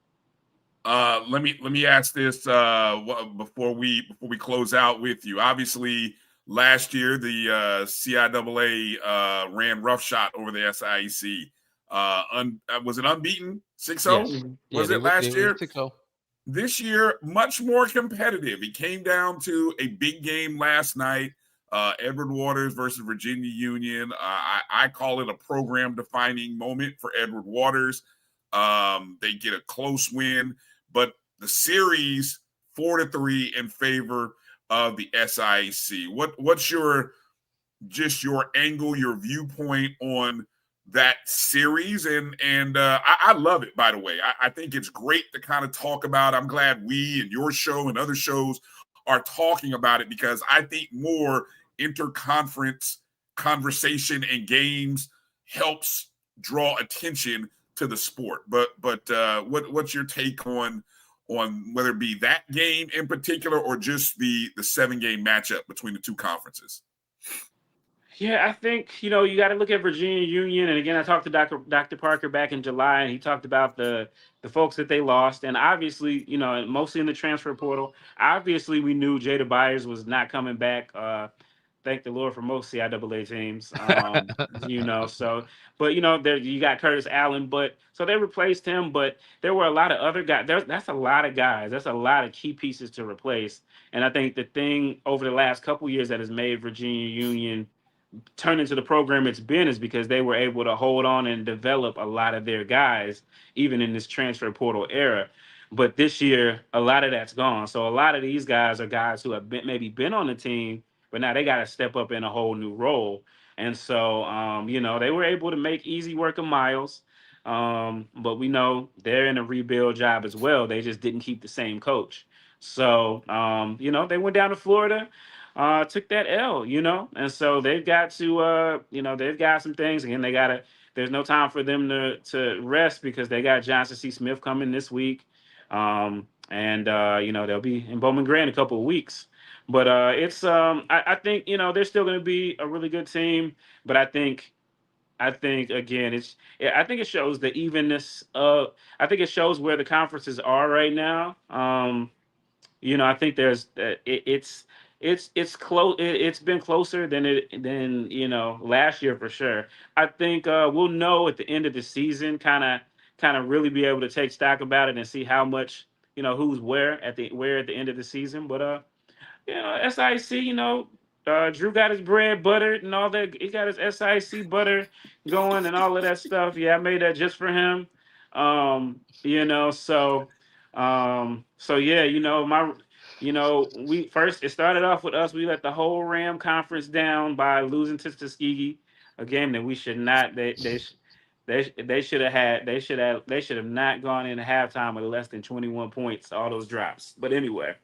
Let me ask this before we close out with you. Obviously, last year the CIAA ran roughshod over the SIAC. Was it unbeaten 6-0? Yes. Was it last year? 6-0. This year, much more competitive. It came down to a big game last night. Edward Waters versus Virginia Union. I call it a program-defining moment for Edward Waters. They get a close win, but the series 4-3 in favor of the SIAC. What's your angle, your viewpoint on that series? And I love it, by the way. I think it's great to kind of talk about. I'm glad we and your show and other shows are talking about it, because I think more interconference conversation and games helps draw attention to the sport. But what's your take on whether it be that game in particular or just the 7-game matchup between the two conferences? Yeah, I think, you got to look at Virginia Union. And again, I talked to Dr. Parker back in July, and he talked about the folks that they lost. And obviously, mostly in the transfer portal, obviously we knew Jada Byers was not coming back. Thank the Lord for most CIAA teams, so, but, there you got Curtis Allen, but so they replaced him, but there were a lot of other guys. That's a lot of guys. That's a lot of key pieces to replace. And I think the thing over the last couple years that has made Virginia Union turn into the program it's been is because they were able to hold on and develop a lot of their guys, even in this transfer portal era. But this year, a lot of that's gone. So a lot of these guys are guys who have maybe been on the team, but now they got to step up in a whole new role. And so, they were able to make easy work of Miles. But we know they're in a rebuild job as well. They just didn't keep the same coach. So, they went down to Florida, took that L, and so they've got to, they've got some things. Again, there's no time for them to rest because they got Johnson C. Smith coming this week. They'll be in Bowman Gray in a couple of weeks. But I think, they're still going to be a really good team. But I think again, I think it shows the evenness of. I think it shows where the conferences are right now. I think there's it's close. It's been closer than last year for sure. I think we'll know at the end of the season, kind of really be able to take stock about it and see how much who's where at the end of the season. But SIC, Drew got his bread buttered and all that. He got his SIC butter going and all of that stuff. Yeah, I made that just for him. So yeah, we first it started off with us. We let the whole Ram conference down by losing to Tuskegee, a game that we should not. They should have had. They should have not gone into halftime with less than 21 points. All those drops. But anyway.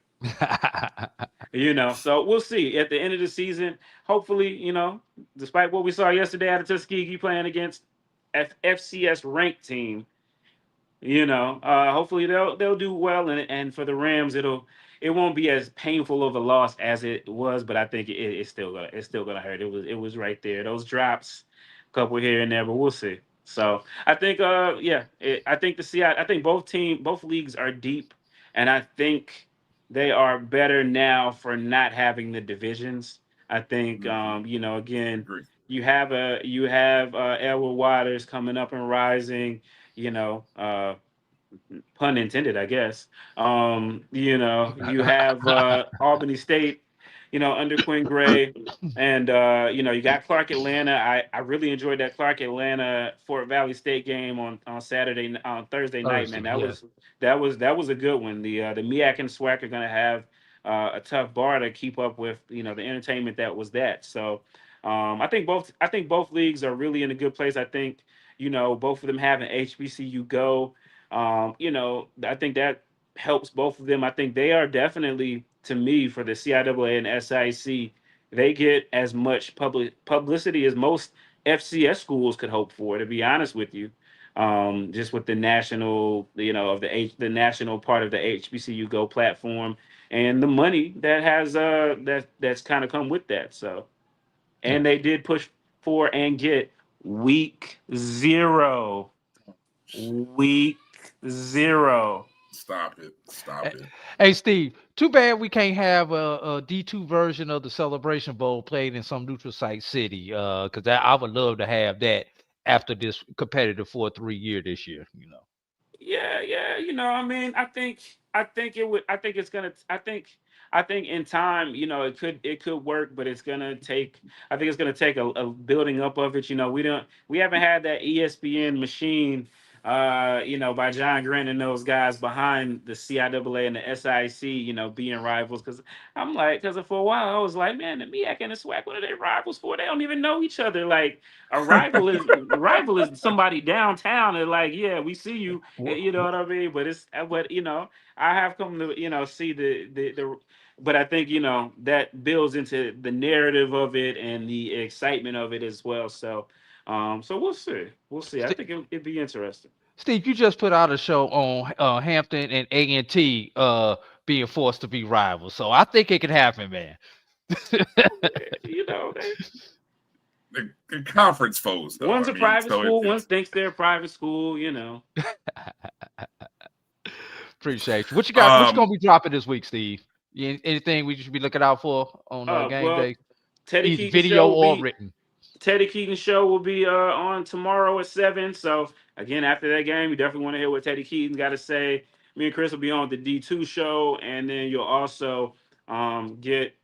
So we'll see at the end of the season. Hopefully, despite what we saw yesterday out of Tuskegee playing against FCS ranked team, hopefully they'll do well, and for the Rams, it won't be as painful of a loss as it was, but I think it's still gonna hurt. It was right there. Those drops, a couple here and there, but we'll see. So I think I think both leagues are deep, and I think they are better now for not having the divisions. I think again, you have Elwood Waters coming up and rising, pun intended, I guess. You have Albany State, under Quinn Gray, and you got Clark Atlanta. I really enjoyed that Clark Atlanta Fort Valley State game on Thursday night, man. That was a good one. The MEAC and SWAC are gonna have a tough bar to keep up with, the entertainment that was that. So I think both leagues are really in a good place. I think both of them have an HBCU go. I think that helps both of them. I think they are definitely, to me, for the CIAA and SIC, they get as much publicity as most FCS schools could hope for, to be honest with you. Just with the national, of the national part of the HBCU Go platform and the money that has that's kind of come with that. So, and they did push for and get week 0. Week 0. Stop it. Hey, Steve, too bad we can't have a D2 version of the Celebration Bowl played in some neutral site city. Because I would love to have that after this competitive 4-3 year this year. Yeah. I think in time, it could work, but it's gonna take. I think it's gonna take a building up of it. We haven't had that ESPN machine. By John Grant and those guys behind the CIAA and the SIC, being rivals. Because for a while I was like, man, the MEAC and the SWAC, what are they rivals for? They don't even know each other. Like a rival is somebody downtown and like, yeah, we see you, you know what I mean? But I have come to see the. But I think that builds into the narrative of it and the excitement of it as well. So. So we'll see. I think it'd be interesting. Steve, you just put out a show on Hampton and A&T being forced to be rivals, so I think it could happen, man. The conference foes. One's a private school. One thinks they're a private school. Appreciate you. What you got? What you gonna be dropping this week, Steve? Anything we should be looking out for on game day? Teddy Keaton video or written. Teddy Keaton show will be on tomorrow at 7. So again, after that game, you definitely want to hear what Teddy Keaton's got to say. Me and Chris will be on the D2 show, and then you'll also get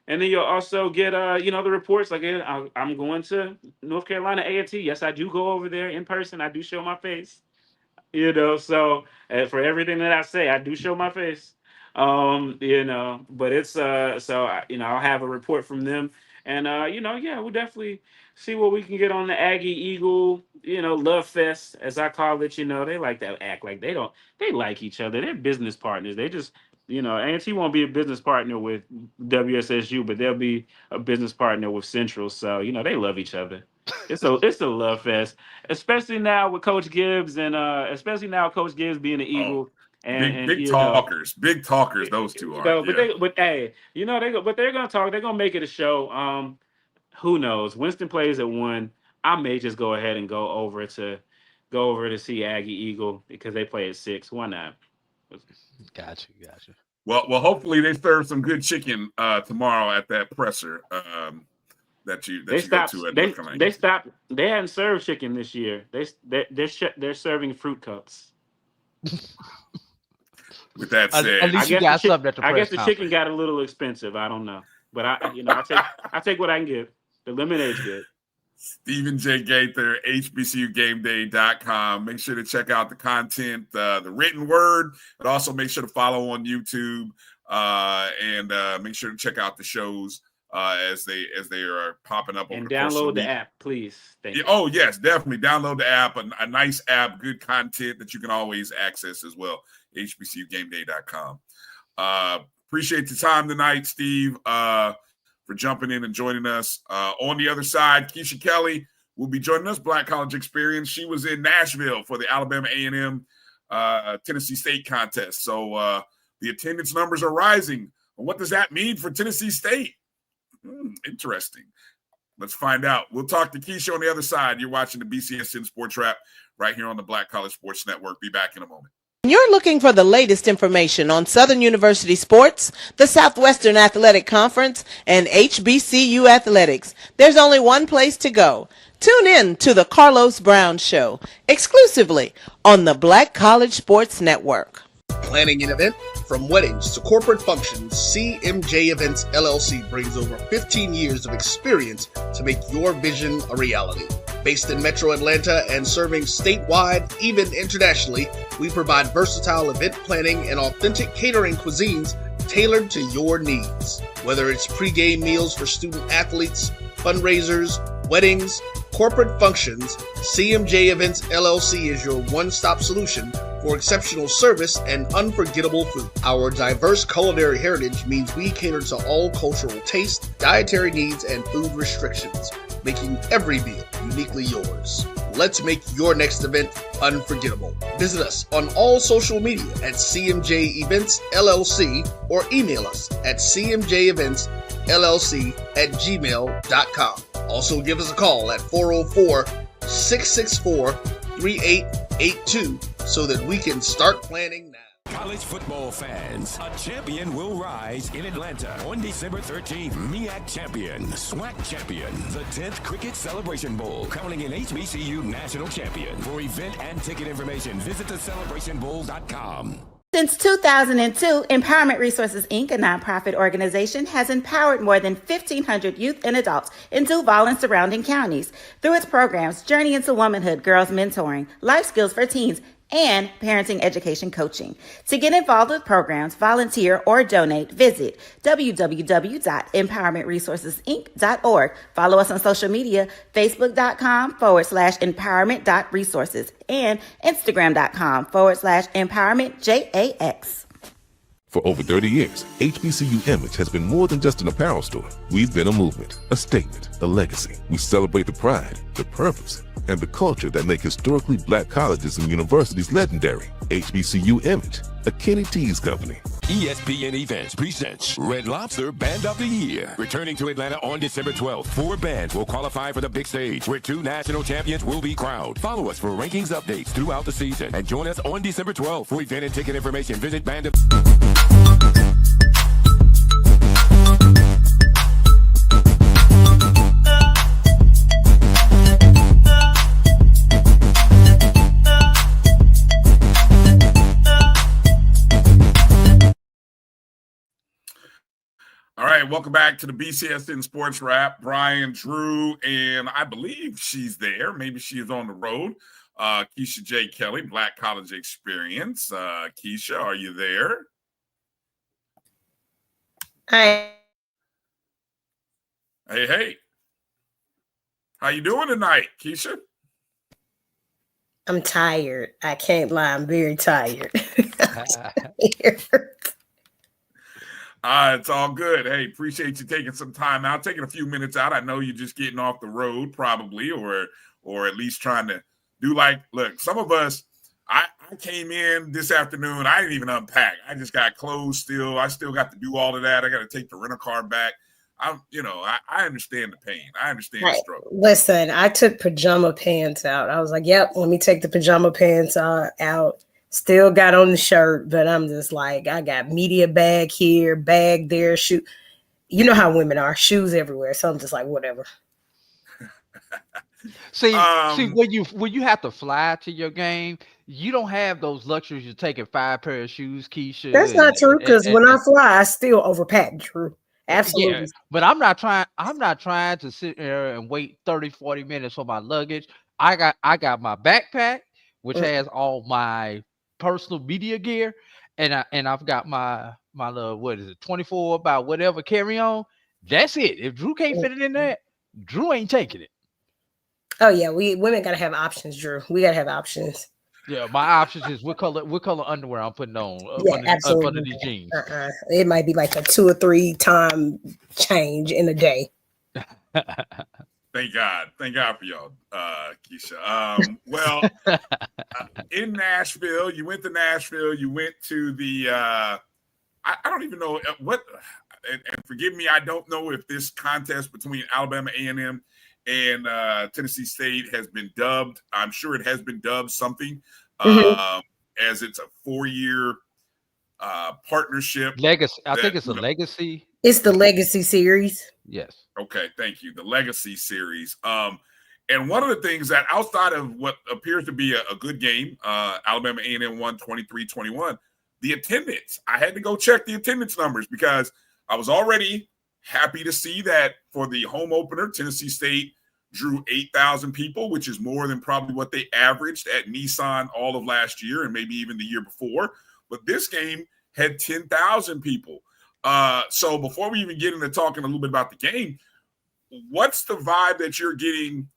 the reports. Like I'm going to North Carolina A&T. Yes, I do go over there in person. I do show my face. So for everything that I say, I do show my face. But it's I'll have a report from them. And we'll definitely see what we can get on the Aggie Eagle, love fest, as I call it. They like to act like they like each other. They're business partners. They just, A&T won't be a business partner with WSSU, but they'll be a business partner with Central. So, they love each other. It's a love fest, especially now with Coach Gibbs and especially now Coach Gibbs being an Eagle. And big talkers, those two are. So, but they're gonna talk. They're gonna make it a show. Who knows? Winston plays at 1. I may just go ahead and go over to see Aggie Eagle because they play at 6. Why not? Gotcha. Well, hopefully they serve some good chicken tomorrow at that presser that you go to at North Carolina. They stopped. They hadn't served chicken this year. They're serving fruit cups. With that said, at least you got something at the I guess the press chicken got a little expensive. I don't know, but I take what I can get. The lemonade's good. Stephen J. Gaither, HBCUGameDay.com. Make sure to check out the content, the written word, but also make sure to follow on YouTube and make sure to check out the shows as they are popping up. And download the app, please. Thank you. Oh, yes, definitely. Download the app, a nice app, good content that you can always access as well. HBCUGameDay.com. Appreciate the time tonight, Steve, for jumping in and joining us. On the other side, Keisha Kelly will be joining us, Black College Experience. She was in Nashville for the Alabama A&M Tennessee State contest. So the attendance numbers are rising. What does that mean for Tennessee State? Interesting. Let's find out. We'll talk to Keisha on the other side. You're watching the BCSN SportsWrap right here on the Black College Sports Network. Be back in a moment. You're looking for the latest information on Southern University sports, the Southwestern Athletic Conference, and HBCU athletics. There's only one place to go. Tune in to the Carlos Brown Show, exclusively on the Black College Sports Network. Planning an event? From weddings to corporate functions, CMJ Events LLC brings over 15 years of experience to make your vision a reality. Based in Metro Atlanta and serving statewide, even internationally, we provide versatile event planning and authentic catering cuisines tailored to your needs. Whether it's pre-game meals for student athletes, fundraisers, weddings, corporate functions, CMJ Events LLC is your one-stop solution for exceptional service and unforgettable food. Our diverse culinary heritage means we cater to all cultural taste, dietary needs, and food restrictions, making every meal uniquely yours. Let's make your next event unforgettable. Visit us on all social media at CMJ Events LLC or email us at cmjeventsllc@gmail.com. Also give us a call at 404-664-3882 so that we can start planning now. College football fans, a champion will rise in Atlanta on December 13th. MEAC champion, SWAC champion, the 10th Cricket Celebration Bowl, crowning an HBCU national champion. For event and ticket information, visit thecelebrationbowl.com. Since 2002, Empowerment Resources, Inc., a nonprofit organization, has empowered more than 1,500 youth and adults in Duval and surrounding counties. Through its programs, Journey into Womanhood, Girls Mentoring, Life Skills for Teens, and parenting education coaching. To get involved with programs, volunteer, or donate, visit www.empowermentresourcesinc.org. Follow us on social media, facebook.com/empowerment.resources and instagram.com/empowermentJAX. For over 30 years, HBCU Image has been more than just an apparel store. We've been a movement, a statement, a legacy. We celebrate the pride, the purpose, and the culture that make historically Black colleges and universities legendary. HBCU Image, a Kenny T's company. ESPN Events presents Red Lobster Band of the Year. Returning to Atlanta on December 12th, 4 bands will qualify for the big stage, where 2 national champions will be crowned. Follow us for rankings updates throughout the season, and join us on December 12th. For event and ticket information, visit Band of... All right, welcome back to the BCSN Sports Wrap. Brian, Drew, and I believe she's there. Maybe she is on the road. Keisha J. Kelly, Black College Experience. Keisha, are you there? Hi. Hey. How you doing tonight, Keisha? I'm tired. I can't lie. I'm very tired. It's all good. Hey, appreciate you taking some time out, taking a few minutes out. I know you're just getting off the road probably, or at least trying to do look, some of us, I came in this afternoon. I didn't even unpack. I just got clothes still. I still got to do all of that. I got to take the rental car back. I understand the pain. I understand the struggle. Listen, I took pajama pants out. I was like, yep, let me take the pajama pants out. Still got on the shirt, but I'm just like, I got media bag here, bag there, shoe. You know how women are, shoes everywhere. So I'm just like, whatever. See, when you have to fly to your game, you don't have those luxuries. You're taking 5 pair of shoes, Keisha. That's not true, because when I fly, I still overpack, Drew. Absolutely. Yeah, but I'm not trying to sit there and wait 30, 40 minutes for my luggage. I got my backpack, which has all my personal media gear, and I've got my little, what is it, 24 by whatever carry on. That's it. If Drew can't fit it in there, Drew ain't taking it. Oh yeah, we women gotta have options, Drew. We gotta have options. Yeah, my options is what color underwear I'm putting on absolutely. under these jeans. It might be like a 2 or 3 time change in a day. Thank God for y'all, Keisha. Well, in Nashville, you went to Nashville. You went to the I don't even know what. And forgive me, I don't know if this contest between Alabama A&M and Tennessee State has been dubbed. I'm sure it has been dubbed something, as it's a 4-year partnership. Legacy. I think it's a legacy. It's the Legacy Series. Yes. Okay, thank you. The Legacy Series. And one of the things that outside of what appears to be a good game, Alabama A&M won 23-21, the attendance. I had to go check the attendance numbers because I was already happy to see that for the home opener, Tennessee State drew 8,000 people, which is more than probably what they averaged at Nissan all of last year and maybe even the year before. But this game had 10,000 people. So before we even get into talking a little bit about the game, what's the vibe that you're getting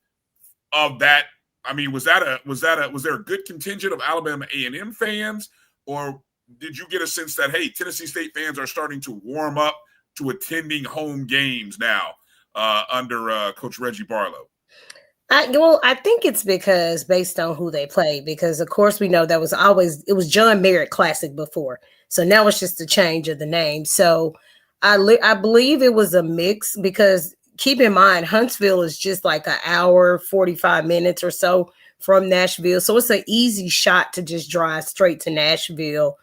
of that? I mean, was there a good contingent of Alabama A&M fans, or did you get a sense that, hey, Tennessee State fans are starting to warm up to attending home games now under Coach Reggie Barlow? I think it's because based on who they play, because of course we know it was John Merritt Classic before. So now it's just a change of the name. So I believe it was a mix, because keep in mind, Huntsville is just like an hour, 45 minutes or so from Nashville. So it's an easy shot to just drive straight to Nashville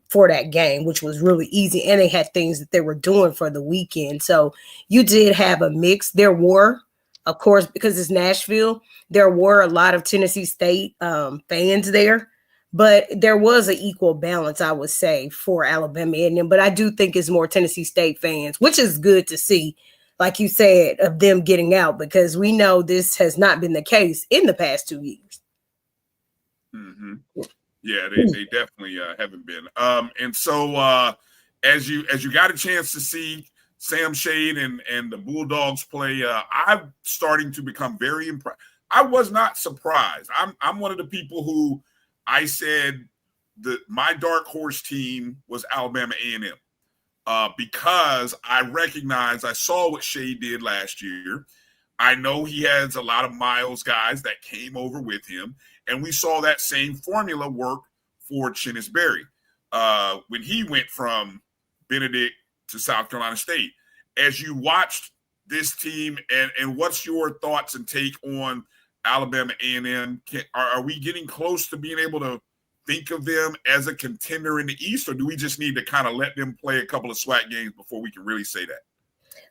for that game, which was really easy. And they had things that they were doing for the weekend. So you did have a mix. There were, of course, because it's Nashville, there were a lot of Tennessee State fans there, but there was an equal balance, I would say, for Alabama A&M. But I do think it's more Tennessee State fans, which is good to see, like you said, of them getting out, because we know this has not been the case in the past 2 years. Mm-hmm. Yeah, they definitely haven't been. And so as you got a chance to see Sam Shade and the Bulldogs play, I'm starting to become very impressed. I was not surprised. I'm one of the people who I said that my dark horse team was Alabama A&M because I saw what Shade did last year. I know he has a lot of Miles guys that came over with him, and we saw that same formula work for Chennis Berry when he went from Benedict to South Carolina State. As you watched this team, and what's your thoughts and take on Alabama A&M? Are we getting close to being able to think of them as a contender in the East, or do we just need to kind of let them play a couple of SWAC games before we can really say that?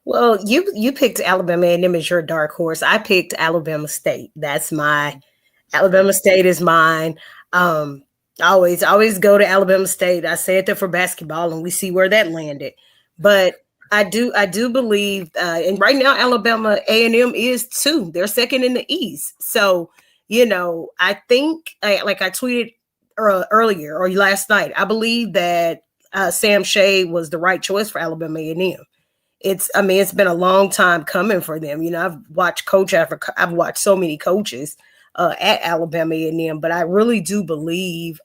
Well, you picked Alabama A&M as your dark horse. I picked Alabama State. That's my Alabama State is mine. I always go to Alabama State. I said that for basketball, and we see where that landed. But I do believe, and right now Alabama A&M is 2. They're second in the East. So, I think, like I tweeted earlier or last night, I believe that Sam Shade was the right choice for Alabama A&M. It's been a long time coming for them. I've watched I've watched so many coaches at Alabama A&M, but I really do believe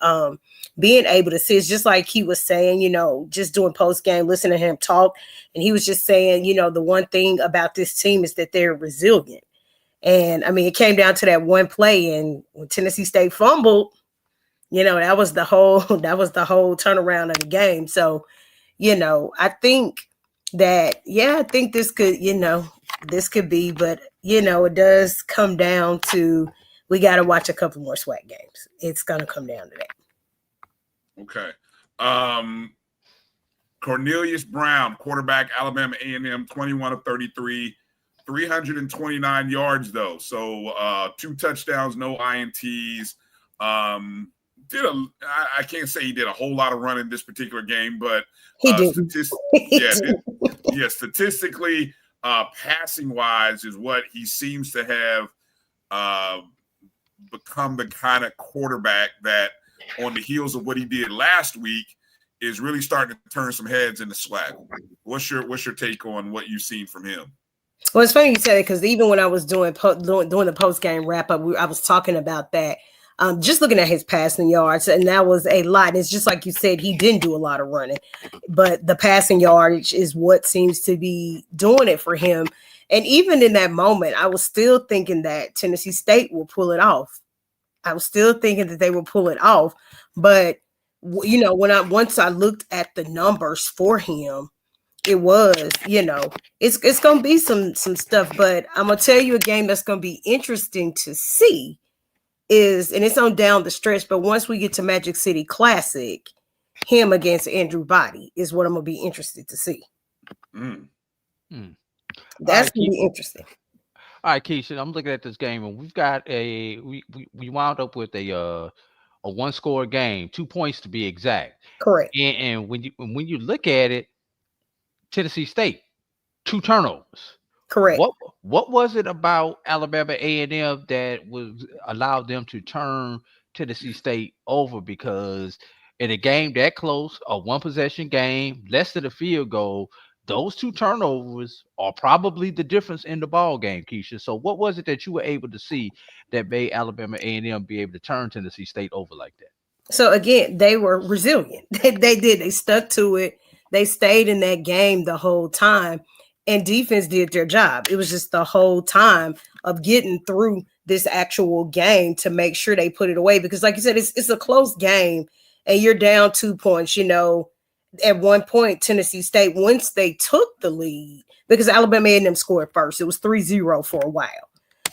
being able to see, it's just like he was saying, just doing post game, listening to him talk. And he was just saying, the one thing about this team is that they're resilient. And it came down to that one play, and when Tennessee State fumbled, that was the whole turnaround of the game. So, I think that, I think this could be, but it does come down to, we got to watch a couple more SWAC games. It's going to come down to that. Okay. Cornelius Brown, quarterback, Alabama A&M, 21 of 33, 329 yards though. So 2 touchdowns, no INTs. I can't say he did a whole lot of running this particular game, but statistically, passing wise is what he seems to have become the kind of quarterback that, on the heels of what he did last week, is really starting to turn some heads in the SWAC. What's your take on what you've seen from him? Well, it's funny you said it, because even when I was doing the post game wrap up, I was talking about that. Just looking at his passing yards, and that was a lot. And it's just like you said, he didn't do a lot of running, but the passing yardage is what seems to be doing it for him. And even in that moment, I was still thinking that Tennessee State will pull it off. I was still thinking that they will pull it off. But, you know, once I looked at the numbers for him, it was, you know, it's going to be some stuff. But I'm going to tell you a game that's going to be interesting to see is, and it's on down the stretch, but once we get to Magic City Classic, him against Andrew Body is what I'm going to be interested to see. That's going to be interesting. All right, Keisha, I'm looking at this game, and we've got we wound up with a 1-score game, 2 points to be exact. Correct. And when you look at it, Tennessee State, 2 turnovers. Correct. What was it about Alabama A&M that allowed them to turn Tennessee State over? Because in a game that close, a 1-possession game, less than a field goal, those 2 turnovers are probably the difference in the ball game, Keisha. So what was it that you were able to see that made Alabama A&M be able to turn Tennessee State over like that? So again, they were resilient. They did. They stuck to it. They stayed in that game the whole time, and defense did their job. It was just the whole time of getting through this actual game to make sure they put it away. Because like you said, it's a close game, and you're down 2 points, you know. At one point, Tennessee State, once they took the lead, because Alabama A&M scored first, it was 3-0 for a while.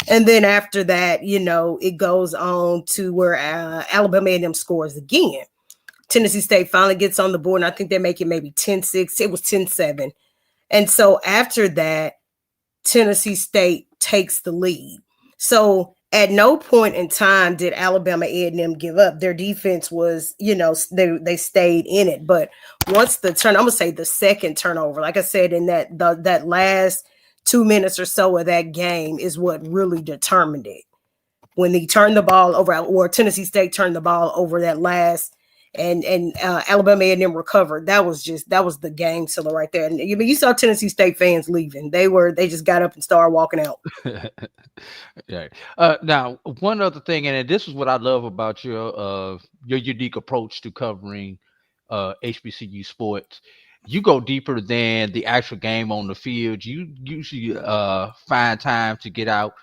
And then after that, you know, it goes on to where Alabama A&M scores again. Tennessee State finally gets on the board, and I think they make it maybe 10-6. It was 10-7. And so after that, Tennessee State takes the lead. So at no point in time did Alabama A&M give up. Their defense was, you know, they stayed in it. But once I'm going to say the second turnover, like I said, in that last 2 minutes or so of that game is what really determined it. When they turned the ball over, or Tennessee State turned the ball over that last, and Alabama A&M recovered. That was the game sealer right there. And you saw Tennessee State fans leaving. They just got up and started walking out. Yeah. Now, one other thing, and this is what I love about your unique approach to covering HBCU sports. You go deeper than the actual game on the field. You usually find time to get out,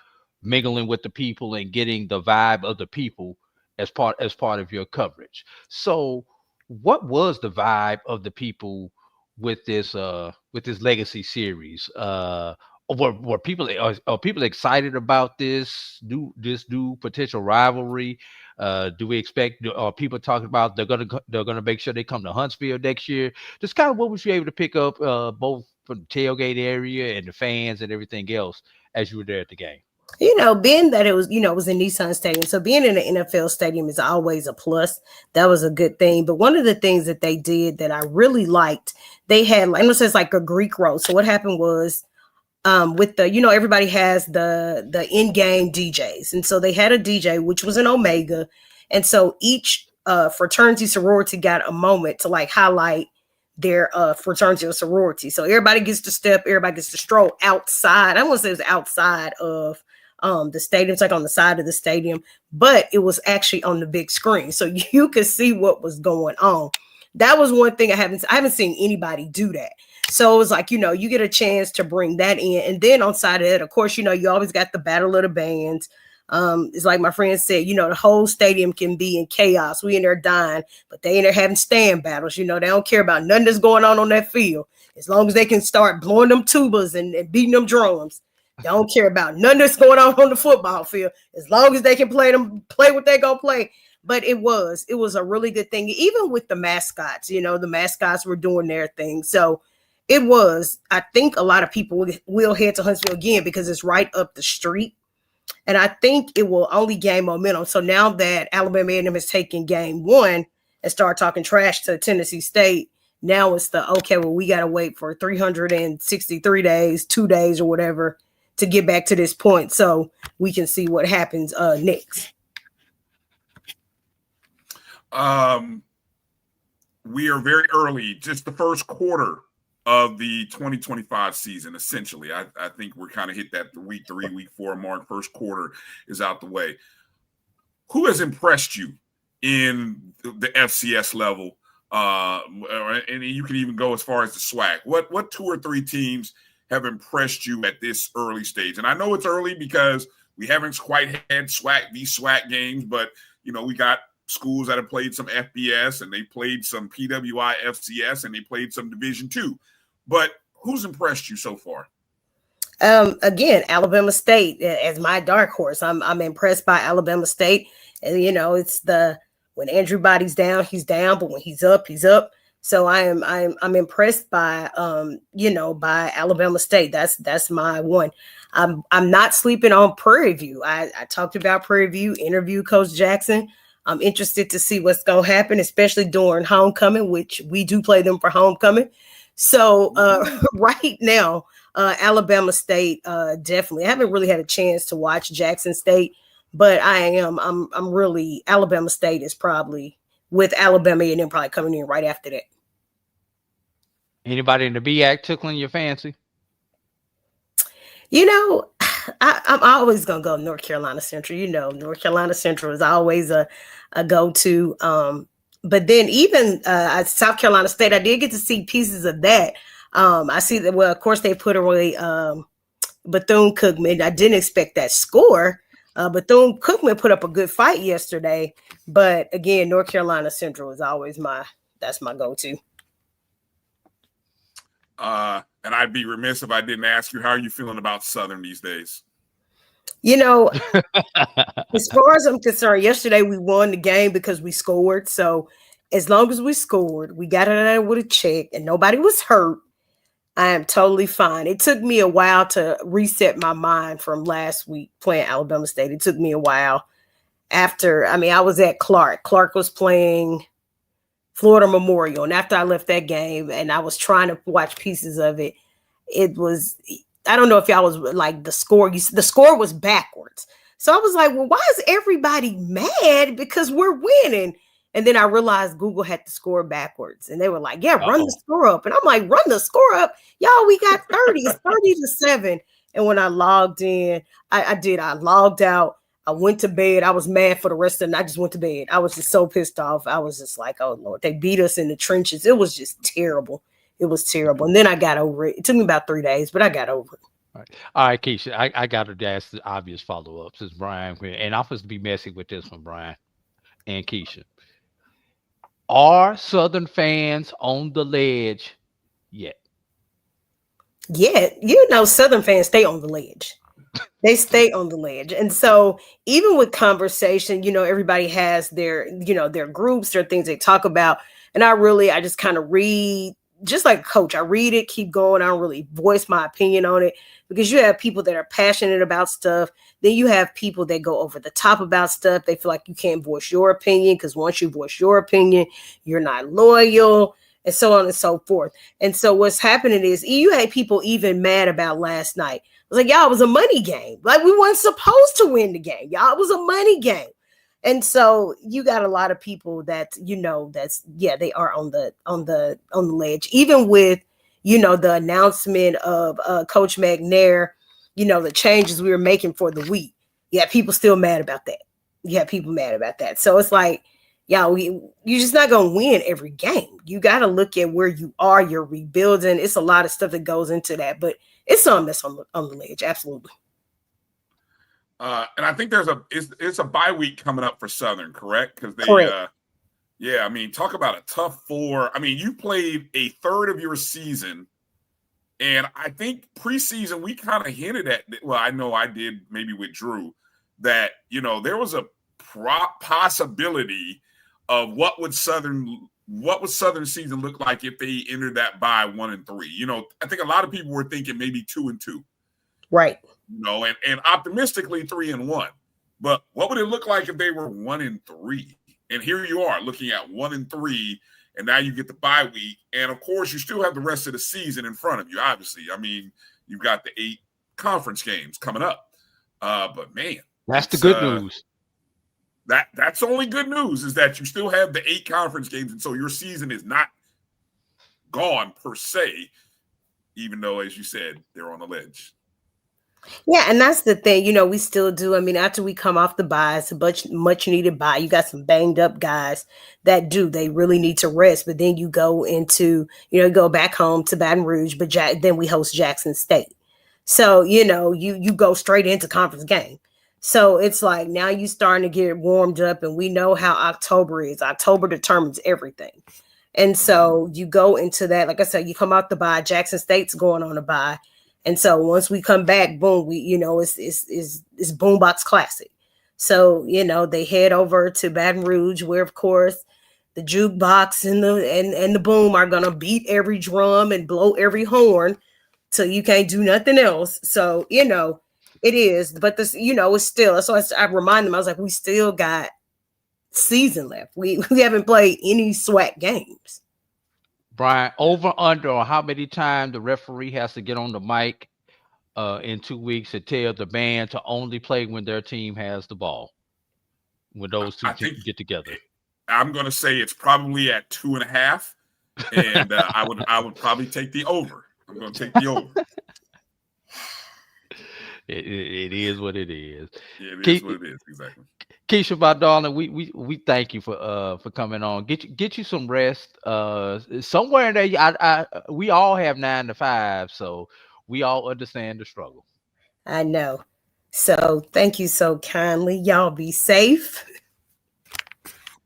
mingling with the people, and getting the vibe of the people as part of your coverage. So what was the vibe of the people with this legacy series? Were people are people excited about this new potential rivalry? Do we expect, are people talking about they're gonna make sure they come to Huntsville next year? Just kind of what was you able to pick up both from the tailgate area and the fans and everything else as you were there at the game? You know, being that it was in Nissan Stadium, so being in an NFL stadium is always a plus. That was a good thing. But one of the things that they did that I really liked, they had, I know it says like a Greek road. So what happened was, with the, everybody has the in-game DJs. And so they had a DJ, which was an Omega. And so each fraternity sorority got a moment to like highlight their fraternity or sorority. So everybody gets to step, everybody gets to stroll outside. I want to say it was outside of the stadium. It's like on the side of the stadium, but it was actually on the big screen. So you could see what was going on. That was one thing I haven't seen anybody do that. So it was like, you get a chance to bring that in. And then on side of it, of course, you always got the battle of the bands. It's like my friend said, the whole stadium can be in chaos. We in there dying, but they in there having stand battles. They don't care about nothing that's going on that field. As long as they can start blowing them tubas and beating them drums. They don't care about nothing that's going on the football field. As long as they can play what they're going to play. But it was a really good thing. Even with the mascots, the mascots were doing their thing. So it was, I think a lot of people will head to Huntsville again because it's right up the street. And I think it will only gain momentum. So now that Alabama A&M has taken game 1 and started talking trash to Tennessee State, now it's we got to wait for 363 days, 2 days or whatever to get back to this point so we can see what happens next. We are very early, just the first quarter of the 2025 season, essentially. I think we're kind of hit that week 3, week 4 mark. First quarter is out the way. Who has impressed you in the FCS level? And you can even go as far as the SWAC. What 2 or 3 teams have impressed you at this early stage? And I know it's early because we haven't quite had these SWAC games, but, we got schools that have played some FBS and they played some PWI FCS and they played some Division-II. But who's impressed you so far? Again, Alabama State as my dark horse. I'm impressed by Alabama State. And, it's when Andrew Body's down, he's down, but when he's up, he's up. So I'm impressed by by Alabama State. That's my one. I'm not sleeping on Prairie View. I talked about Prairie View, interviewed Coach Jackson. I'm interested to see what's going to happen, especially during homecoming, which we do play them for homecoming. So right now, Alabama State, definitely. I haven't really had a chance to watch Jackson State, but I'm really, Alabama State is probably with Alabama and then probably coming in right after that. Anybody in the BAC tickling your fancy? I'm always going to go North Carolina Central. North Carolina Central is always a go-to. But then even South Carolina State, I did get to see pieces of that. I see that, well, of course, they put away Bethune-Cookman. I didn't expect that score. Bethune-Cookman put up a good fight yesterday. But again, North Carolina Central is always that's my go-to. And I'd be remiss if I didn't ask you, how are you feeling about Southern these days? As far as I'm concerned, yesterday we won the game because we scored. So as long as we scored, we got it out with a check and nobody was hurt, I am totally fine. It took me a while to reset my mind from last week playing Alabama State. It took me a while I was at Clark. Clark was playing Florida Memorial. And after I left that game and I was trying to watch pieces of it, I don't know if y'all was like the score was backwards. So I was like, well, why is everybody mad? Because we're winning. And then I realized Google had the score backwards. And they were like, yeah, run the score up. And I'm like, run the score up. Y'all, we got 30. It's 30-7. And when I logged in, I logged out. I went to bed. I was mad for the rest of the night. I just went to bed. I was just so pissed off. I was just like, oh, Lord, they beat us in the trenches. It was just terrible. It was terrible. And then I got over it. It took me about 3 days, but I got over it. All right, Keisha, I got to ask the obvious follow-up since Bryan, and I'm supposed to be messing with this one, Bryan and Keisha. Are Southern fans on the ledge yet? Yeah, Southern fans stay on the ledge. They stay on the ledge. And so even with conversation, everybody has their groups, their things they talk about. And I just kind of read, just like a coach, I read it, keep going. I don't really voice my opinion on it because you have people that are passionate about stuff. Then you have people that go over the top about stuff. They feel like you can't voice your opinion because once you voice your opinion, you're not loyal, and so on and so forth. And so what's happening is you had people even mad about last night. I was like, y'all, it was a money game. Like, we weren't supposed to win the game. Y'all, it was a money game. And so you got a lot of people that, they are on the ledge, even with, the announcement of Coach McNair, the changes we were making for the week. Yeah, people still mad about that. Yeah, people mad about that. So it's like, you're just not going to win every game. You got to look at where you are. You're rebuilding. It's a lot of stuff that goes into that, but it's something that's on the ledge. Absolutely. And I think it's a bye week coming up for Southern, correct? Because talk about a tough 4. You played a third of your season, and I think preseason we kind of hinted at. Well, I know I did, maybe with Drew, that there was a possibility of what would Southern season look like if they entered that bye 1-3. You know, I think a lot of people were thinking maybe 2-2. Right. You know, and optimistically 3-1. But what would it look like if they were 1-3? And here you are looking at 1-3, and now you get the bye week. And of course, you still have the rest of the season in front of you, obviously. I mean, you've got the 8 conference games coming up. But man, that's the good news. That's only good news, is that you still have the 8 conference games, and so your season is not gone per se, even though, as you said, they're on the ledge. Yeah, and that's the thing. You know, we still do. I mean, after we come off the bye, it's a much needed bye. You got some banged up guys that they really need to rest. But then you go into, go back home to Baton Rouge, but then we host Jackson State. So, you go straight into conference game. So it's like now you starting to get warmed up, and we know how October is. October determines everything. And so you go into that, like I said, you come out the bye, Jackson State's going on a bye. And so once we come back, boom, it's Boombox Classic. So, they head over to Baton Rouge, where of course the jukebox and the boom are gonna beat every drum and blow every horn till you can't do nothing else. So, it is, but this, it's still, so I remind them, I was like, we still got season left. We haven't played any SWAC games. Bryan, over under on how many times the referee has to get on the mic in 2 weeks to tell the band to only play when their team has the ball, when those two teams get together. I'm going to say it's probably at 2.5, and I would probably take the over. I'm going to take the over. It is what it is. Yeah, it is what it is, exactly. Keisha, my darling, we thank you for coming on. Get you some rest. Somewhere in there, we all have 9 to 5, so we all understand the struggle. I know. So thank you so kindly. Y'all be safe.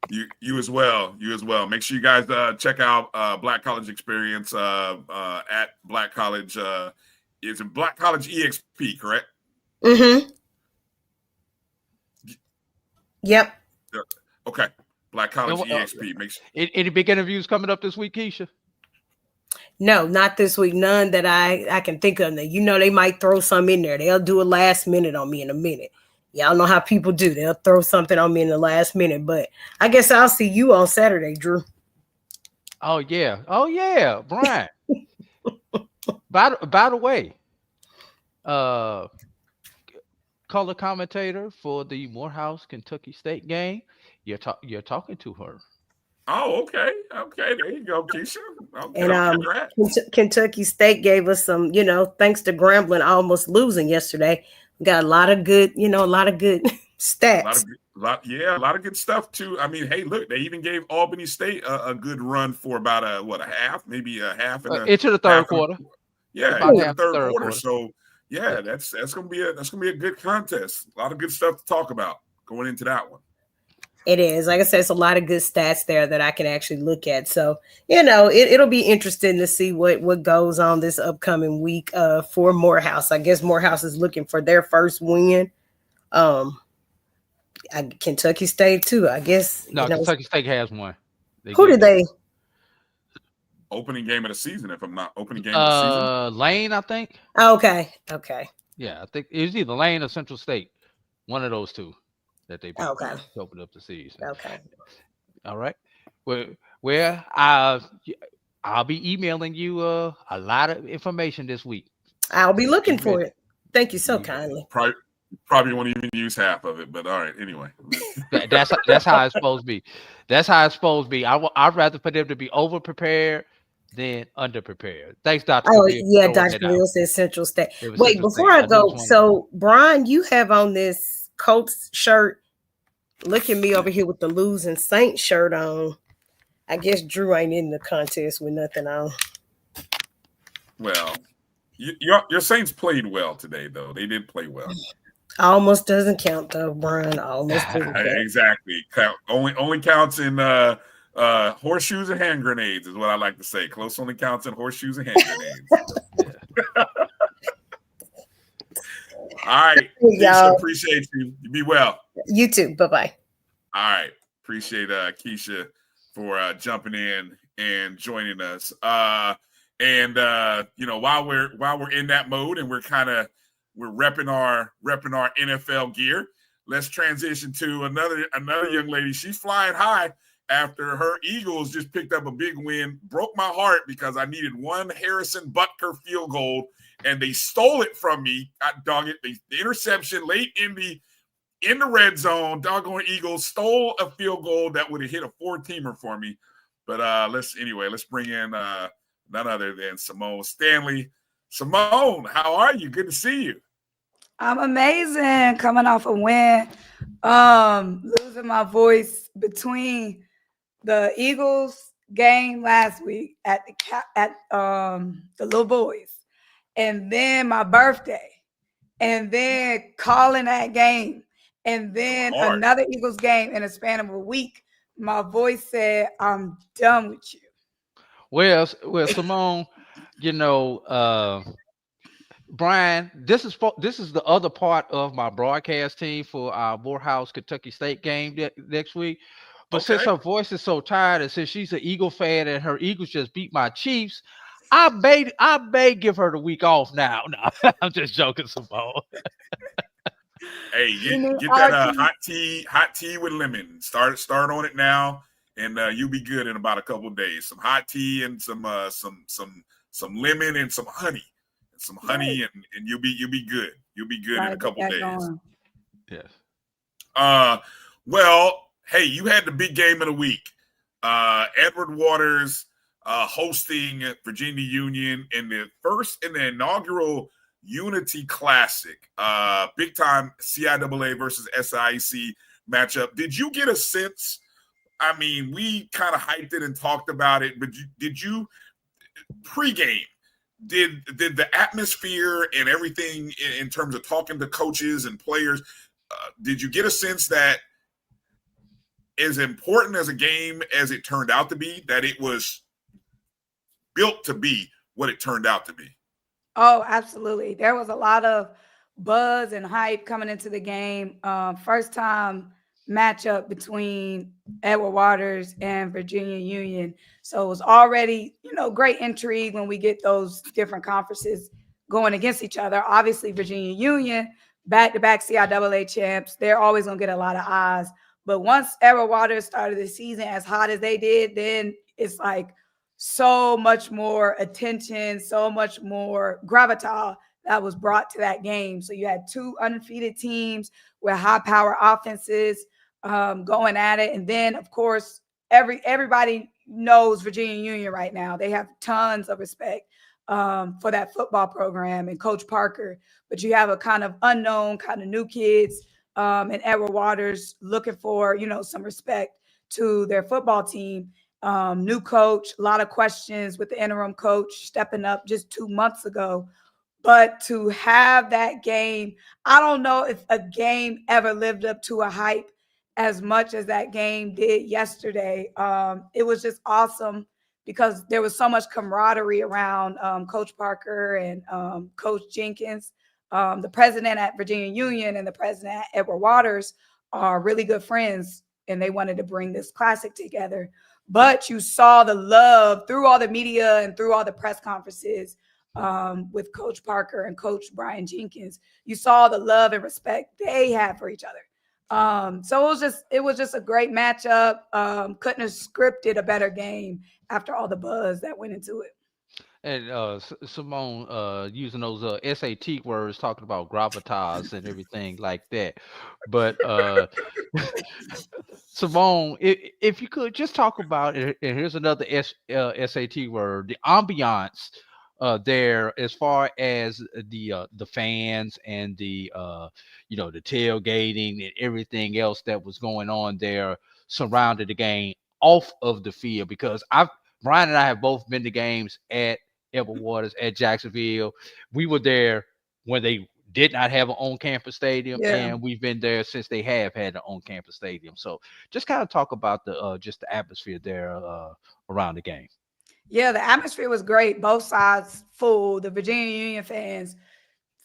You as well. You as well. Make sure you guys check out Black College Experience at Black College. It's a Black College EXP, correct? Mm-hmm. Yep. Okay. Black College EXP. Make sure. Any big interviews coming up this week, Keisha? No, not this week. None that I can think of. They might throw some in there. They'll do a last minute on me in a minute. Y'all know how people do. They'll throw something on me in the last minute. But I guess I'll see you on Saturday, Drew. Oh yeah, Bryan. by the way, color commentator for the Morehouse Kentucky State game. You're talking to her. Oh, okay. There you go, Keisha. Okay, and Kentucky State gave us some, thanks to Grambling almost losing yesterday. We got a lot of good stats. A lot of good stuff too. I mean, hey, look, they even gave Albany State a good run for about a half, maybe a half into the third quarter. Yeah, the third quarter. So yeah, that's gonna be a good contest. A lot of good stuff to talk about going into that one. It is. Like I said, it's a lot of good stats there that I can actually look at. So, it'll be interesting to see what goes on this upcoming week for Morehouse. I guess Morehouse is looking for their first win. Kentucky State too, I guess. No, Kentucky State has one. Who did they? Opening game of the season, if I'm not opening game of the season. Lane, I think. Okay. Yeah, I think it was either Lane or Central State. One of those two that they to open up the season. Okay. All right. Well, I'll be emailing you a lot of information this week. I'll be looking for it. Thank you so kindly. Probably won't even use half of it, but all right. Anyway, that's how it's supposed to be. That's how it's supposed to be. I'd rather for them to be over prepared than under prepared. Thanks, Dr. Oh, yeah, Dr. Khalil says Central State. Wait, before I go, so Bryan, you have on this Colts shirt. Look at me over here with the losing Saints shirt on. I guess Drew ain't in the contest with nothing on. Well, your Saints played well today, though. They did play well. Almost doesn't count, though, Bryan. Almost doesn't count. Exactly. Only counts in horseshoes and hand grenades is what I like to say. Close only counts in horseshoes and hand grenades. All right. Keisha, appreciate you. You be well. You too. Bye-bye. All right. Appreciate Keisha for jumping in and joining us. And while we're in that mode and we're repping our NFL gear, let's transition to another young lady. She's flying high after her Eagles just picked up a big win. Broke my heart because I needed one Harrison Butker field goal and they stole it from me. Dog it. The interception late in the red zone. Doggone Eagles stole a field goal that would have hit a 4-teamer for me. But let's bring in none other than Simone Stanley. Simone, how are you? Good to see you. I'm amazing. Coming off a win, losing my voice between the Eagles game last week at the little boys, and then my birthday, and then calling that game, and then another Eagles game in a span of a week. My voice said, "I'm done with you." Well, Simone, Bryan, this is the other part of my broadcast team for our Morehouse Kentucky State game next week. But since her voice is so tired, and since she's an Eagle fan and her Eagles just beat my Chiefs, I may give her the week off now. No, I'm just joking, Simone. Hey, get that hot tea with lemon. Start on it now, and you'll be good in about a couple of days. Some hot tea and some lemon and some honey. And you'll be good. You'll be good in a couple days. Yes. Well, hey, you had the big game of the week. Edward Waters hosting Virginia Union in the inaugural Unity Classic, big time CIAA versus SIAC matchup. Did you get a sense? I mean, we kind of hyped it and talked about it, but did you pregame? Did the atmosphere and everything in terms of talking to coaches and players, did you get a sense that as important as a game as it turned out to be, that it was built to be what it turned out to be? Oh, absolutely. There was a lot of buzz and hype coming into the game. First time matchup between Edward Waters and Virginia Union. So it was already, great intrigue when we get those different conferences going against each other. Obviously, Virginia Union, back-to-back CIAA champs, they're always going to get a lot of eyes. But once Edward Waters started the season as hot as they did, then it's like so much more attention, so much more gravitas that was brought to that game. So you had two undefeated teams with high-power offenses going at it. And then, of course, everybody knows Virginia Union right now. They have tons of respect for that football program and Coach Parker. But you have a kind of unknown, kind of new kids and Edward Waters looking for, some respect to their football team. New coach, a lot of questions with the interim coach stepping up just 2 months ago. But to have that game, I don't know if a game ever lived up to a hype as much as that game did yesterday. It was just awesome because there was so much camaraderie around Coach Parker and Coach Jenkins. The president at Virginia Union and the president at Edward Waters are really good friends, and they wanted to bring this classic together. But you saw the love through all the media and through all the press conferences with Coach Parker and Coach Bryan Jenkins. You saw the love and respect they had for each other. So it was just a great matchup. Couldn't have scripted a better game after all the buzz that went into it. And Simone using those SAT words, talking about gravitas and everything like that. But Simone, if you could just talk about it, and here's another SAT word, the ambiance there, as far as the fans and the the tailgating and everything else that was going on there surrounded the game off of the field. Because Bryan and I have both been to games at Edward Waters at Jacksonville. We were there when they did not have an on-campus stadium, and we've been there since they have had an on-campus stadium. So just kind of talk about the just the atmosphere there around the game. Yeah, the atmosphere was great. Both sides full. The Virginia Union fans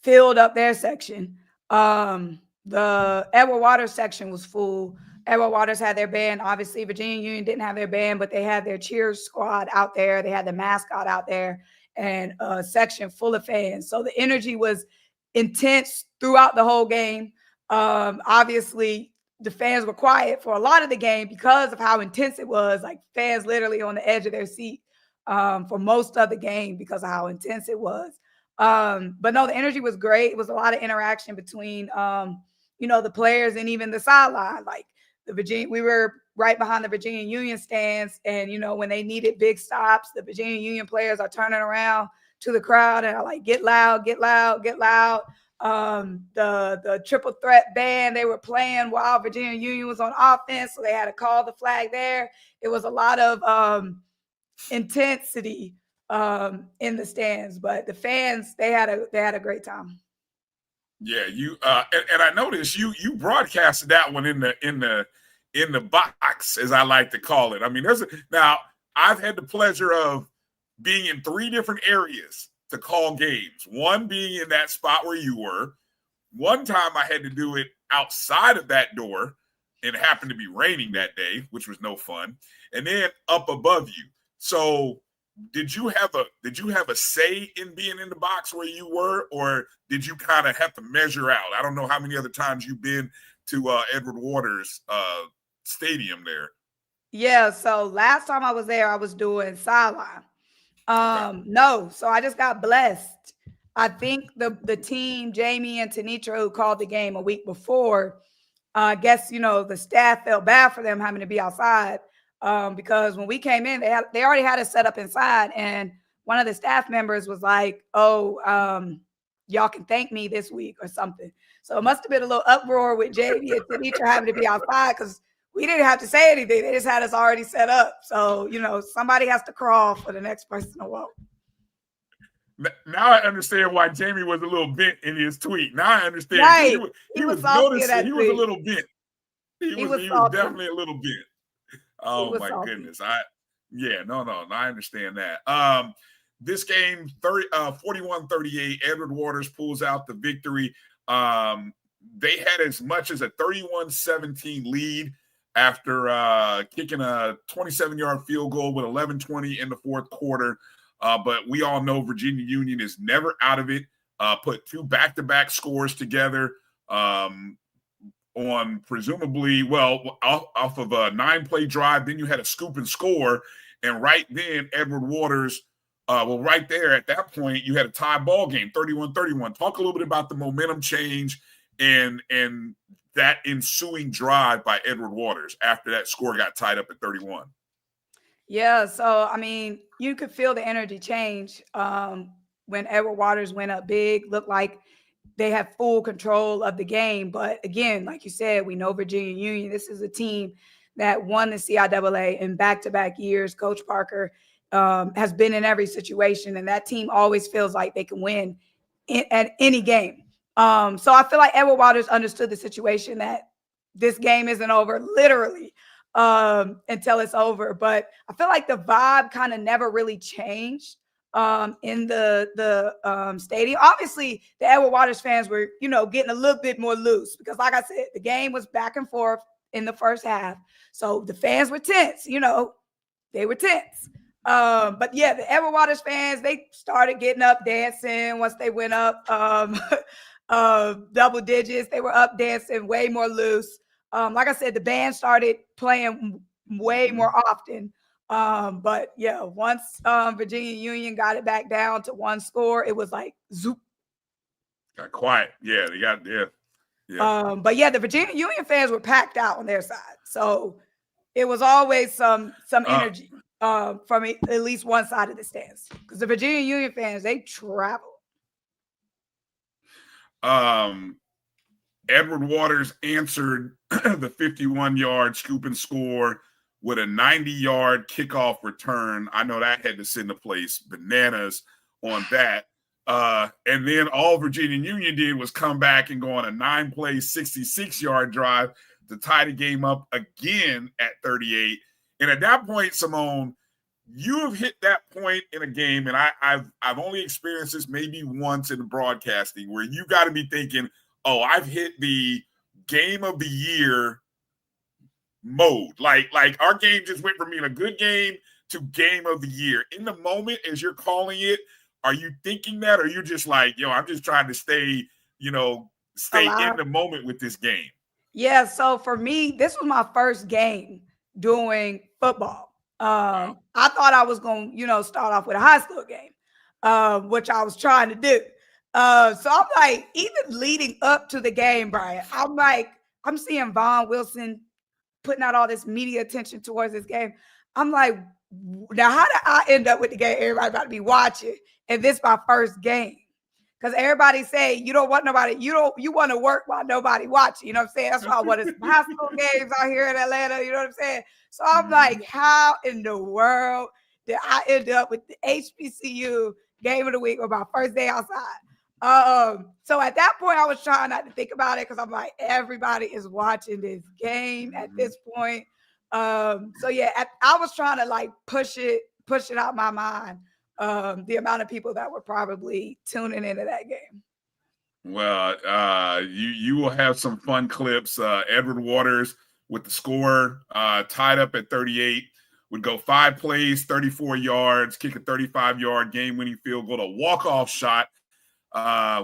filled up their section. The Edward Waters section was full. Edward Waters had their band. Obviously, Virginia Union didn't have their band, but they had their cheer squad out there. They had the mascot out there and a section full of fans. So the energy was intense throughout the whole game. Obviously, the fans were quiet for a lot of the game because of how intense it was. Like fans literally on the edge of their seat for most of the game because of how intense it was. But no, the energy was great. It was a lot of interaction between, the players and even the sideline. Like we were right behind the Virginia Union stands. And, when they needed big stops, the Virginia Union players are turning around to the crowd and are like, get loud, get loud, get loud. The triple threat band, they were playing while Virginia Union was on offense. So they had to call the flag there. It was a lot of intensity in the stands, but the fans, they had a great time. Yeah, you and I noticed you broadcasted that one in the box, as I like to call it. I mean, now I've had the pleasure of being in 3 different areas to call games. One being in that spot where you were. One time I had to do it outside of that door, and it happened to be raining that day, which was no fun. And then up above you. So did you have a say in being in the box where you were, or did you kind of have to measure out? I don't know how many other times you've been to Edward Waters Stadium there. Yeah, so last time I was there, I was doing sideline. No, so I just got blessed. I think the team, Jamie and Tanitra, who called the game a week before, I guess, the staff felt bad for them having to be outside because when we came in, they already had it set up inside. And one of the staff members was like, y'all can thank me this week or something. So it must have been a little uproar with Jamie and Tanitra having to be outside because we didn't have to say anything. They just had us already set up. So, somebody has to crawl for the next person to walk. Now I understand why Jamie was a little bent in his tweet. Now I understand. Right. He was noticing he was a little bent. He was definitely a little bent. Oh my goodness. I understand that. This game, 41-38, Edward Waters pulls out the victory. They had as much as a 31-17 lead after kicking a 27-yard field goal with 11:20 in the fourth quarter. But we all know Virginia Union is never out of it. Put 2 back-to-back scores together on presumably, off of a 9-play drive. Then you had a scoop and score. And right then, Edward Waters, right there at that point, you had a tie ball game, 31-31. Talk a little bit about the momentum change and that ensuing drive by Edward Waters after that score got tied up at 31. Yeah, so, I mean, you could feel the energy change when Edward Waters went up big. Looked like they had full control of the game. But, again, like you said, we know Virginia Union. This is a team that won the CIAA in back-to-back years. Coach Parker has been in every situation, and that team always feels like they can win at any game. So I feel like Edward Waters understood the situation that this game isn't over, literally. Until it's over. But I feel like the vibe kind of never really changed in the stadium. Obviously, the Edward Waters fans were, getting a little bit more loose because, like I said, the game was back and forth in the first half. So the fans were tense, they were tense. But yeah, the Edward Waters fans, they started getting up dancing once they went up double digits. They were up dancing way more loose. Like I said, the band started playing way more often. But yeah, once Virginia Union got it back down to 1 score, it was like zoop. Got quiet. Yeah, they got yeah. But yeah, the Virginia Union fans were packed out on their side. So it was always some energy from at least one side of the stands. Because the Virginia Union fans, they traveled. Edward Waters answered the 51-yard scoop and score with a 90-yard kickoff return. I know that had to send the place bananas on that. And then all Virginia Union did was come back and go on a 9-play, 66-yard drive to tie the game up again at 38. And at that point, Symone, you have hit that point in a game, and I've only experienced this maybe once in broadcasting, where you got to be thinking, oh, I've hit the game of the year mode. Like our game just went from being a good game to game of the year. In the moment, as you're calling it, are you thinking that, or you're just like, yo, I'm just trying to stay in the moment with this game? Yeah, so for me, this was my first game doing football. I thought I was going to, start off with a high school game, which I was trying to do. So I'm like, even leading up to the game, Brian, I'm seeing Vaughn Wilson putting out all this media attention towards this game. I'm like, now how did I end up with the game everybody about to be watching? And this my first game. Because everybody say you don't want nobody, you want to work while nobody watching. You know what I'm saying? That's why I wanted some high school games out here in Atlanta. You know what I'm saying? So I'm like, how in the world did I end up with the HBCU game of the week on my first day outside? So at that point, I was trying not to think about it because I'm like, everybody is watching this game at this point. So yeah, I was trying to like push it out my mind. The amount of people that were probably tuning into that game. Well, you will have some fun clips. Edward Waters with the score tied up at 38 would go 5 plays, 34 yards, kick a 35-yard game-winning field goal, a walk-off shot.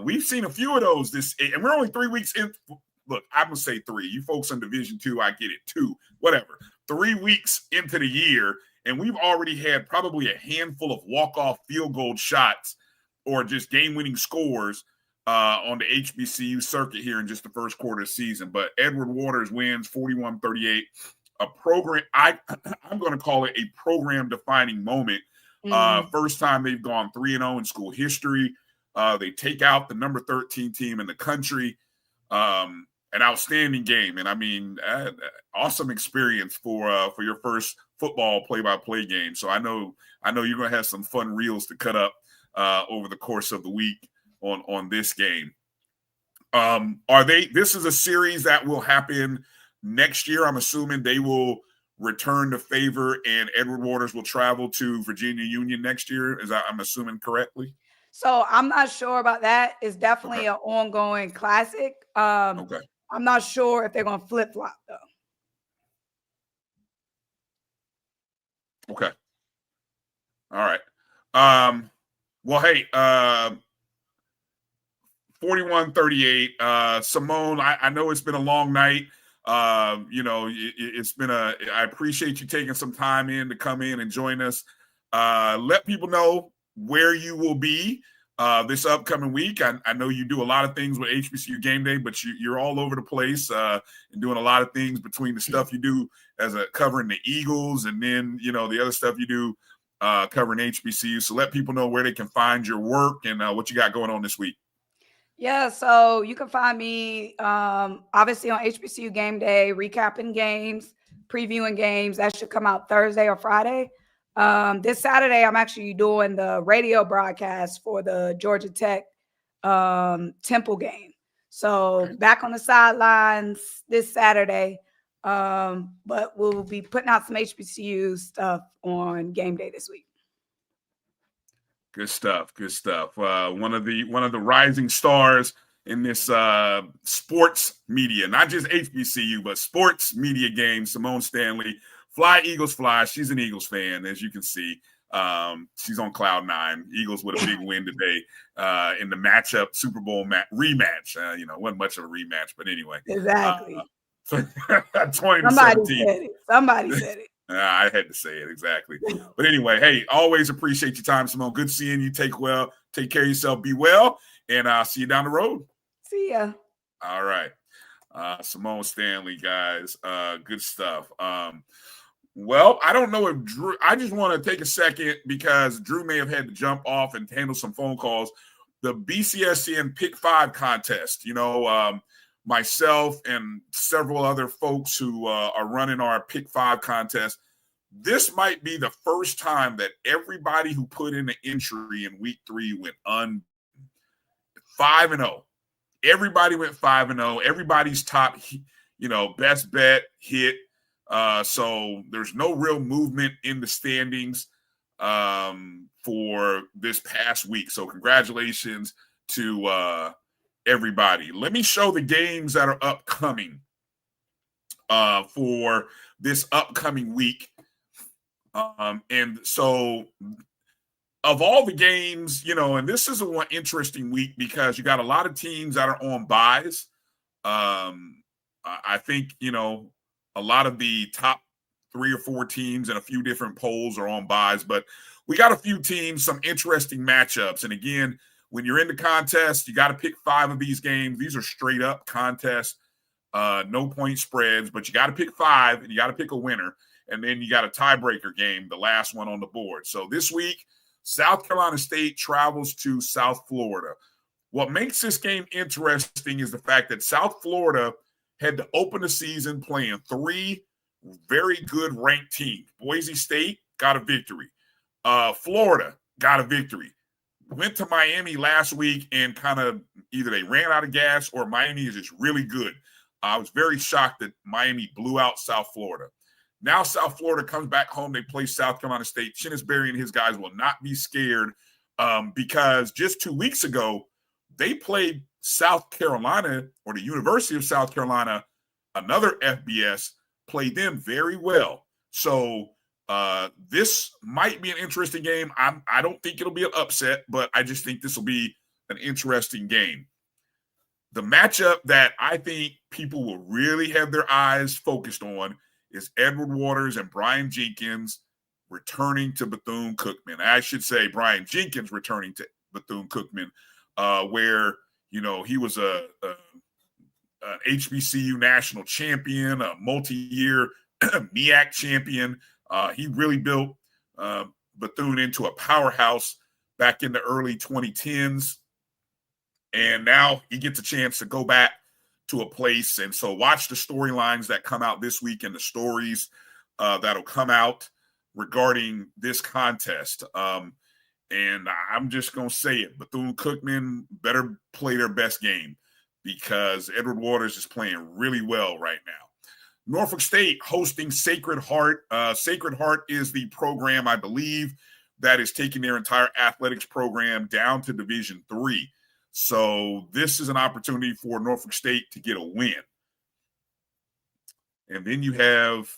We've seen a few of those and we're only 3 weeks in. Look, I'm gonna say 3. You folks in Division-II, I get it, 2, whatever. 3 weeks into the year. And we've already had probably a handful of walk-off field goal shots or just game-winning scores on the HBCU circuit here in just the first quarter of the season. But Edward Waters wins 41-38. A program, I'm going to call it a program-defining moment. First time they've gone 3-0 in school history. They take out the number 13 team in the country. An outstanding game, and I mean, awesome experience for your first football play-by-play game. So I know you're gonna have some fun reels to cut up over the course of the week on this game. This is a series that will happen next year. I'm assuming they will return the favor, and Edward Waters will travel to Virginia Union next year. I'm assuming correctly? So I'm not sure about that. It's definitely an ongoing classic. Okay. I'm not sure if they're going to flip-flop, though. Okay. All right. Well, hey, 41-38. Simone, I know it's been a long night. It's been I appreciate you taking some time to come in and join us. Let people know where you will be this upcoming week. I know you do a lot of things with HBCU Game Day, but you're all over the place and doing a lot of things between the stuff you do as covering the Eagles and then, the other stuff you do covering HBCU. So let people know where they can find your work and what you got going on this week. Yeah, so you can find me obviously on HBCU Game Day, recapping games, previewing games. That should come out Thursday or Friday. This Saturday, I'm actually doing the radio broadcast for the Georgia Tech Temple game. So back on the sidelines this Saturday, but we'll be putting out some HBCU stuff on game day this week. Good stuff. Good stuff. One of the rising stars in this sports media, not just HBCU, but sports media game, Simone Stanley. Fly, Eagles, fly. She's an Eagles fan, as you can see. She's on cloud 9. Eagles with a big win today in the matchup, Super Bowl rematch. Wasn't much of a rematch, but anyway. Exactly. 2017. Somebody said it. I had to say it, exactly. But anyway, hey, always appreciate your time, Simone. Good seeing you. Take care of yourself. Be well, and I'll see you down the road. See ya. All right. Simone Stanley, guys. Good stuff. Well, I don't know if Drew, I just want to take a second because Drew may have had to jump off and handle some phone calls. The BCSN Pick 5 contest, myself and several other folks who are running our Pick 5 contest. This might be the first time that everybody who put in an entry in week 3 went 5-0. Everybody went 5-0. Everybody's top, best bet hit. So there's no real movement in the standings for this past week. So congratulations to everybody. Let me show the games that are upcoming for this upcoming week. And so of all the games, and this is one interesting week because you got a lot of teams that are on buys. I think, a lot of the top 3 or 4 teams and a few different polls are on buys, but we got a few teams, some interesting matchups. And again, when you're in the contest, you got to pick 5 of these games. These are straight up contests, no point spreads, but you got to pick 5 and you got to pick a winner. And then you got a tiebreaker game, the last one on the board. So this week, South Carolina State travels to South Florida. What makes this game interesting is the fact that South Florida had to open the season playing 3 very good ranked teams. Boise State got a victory. Florida got a victory. Went to Miami last week and kind of either they ran out of gas or Miami is just really good. I was very shocked that Miami blew out South Florida. Now South Florida comes back home. They play South Carolina State. Chinnisberry and his guys will not be scared because just 2 weeks ago, they played South Carolina, or the University of South Carolina, another FBS, played them very well. So this might be an interesting game. I don't think it'll be an upset, but I just think this will be an interesting game. The matchup that I think people will really have their eyes focused on is Edward Waters and Brian Jenkins returning to Bethune-Cookman. I should say Brian Jenkins returning to Bethune-Cookman, where, he was an HBCU national champion, a multi-year MEAC champion. He really built Bethune into a powerhouse back in the early 2010s. And now he gets a chance to go back to a place. And so watch the storylines that come out this week and the stories that'll come out regarding this contest. And I'm just going to say it. Bethune-Cookman better play their best game because Edward Waters is playing really well right now. Norfolk State hosting Sacred Heart. Sacred Heart is the program, I believe, that is taking their entire athletics program down to Division III. So this is an opportunity for Norfolk State to get a win. And then you have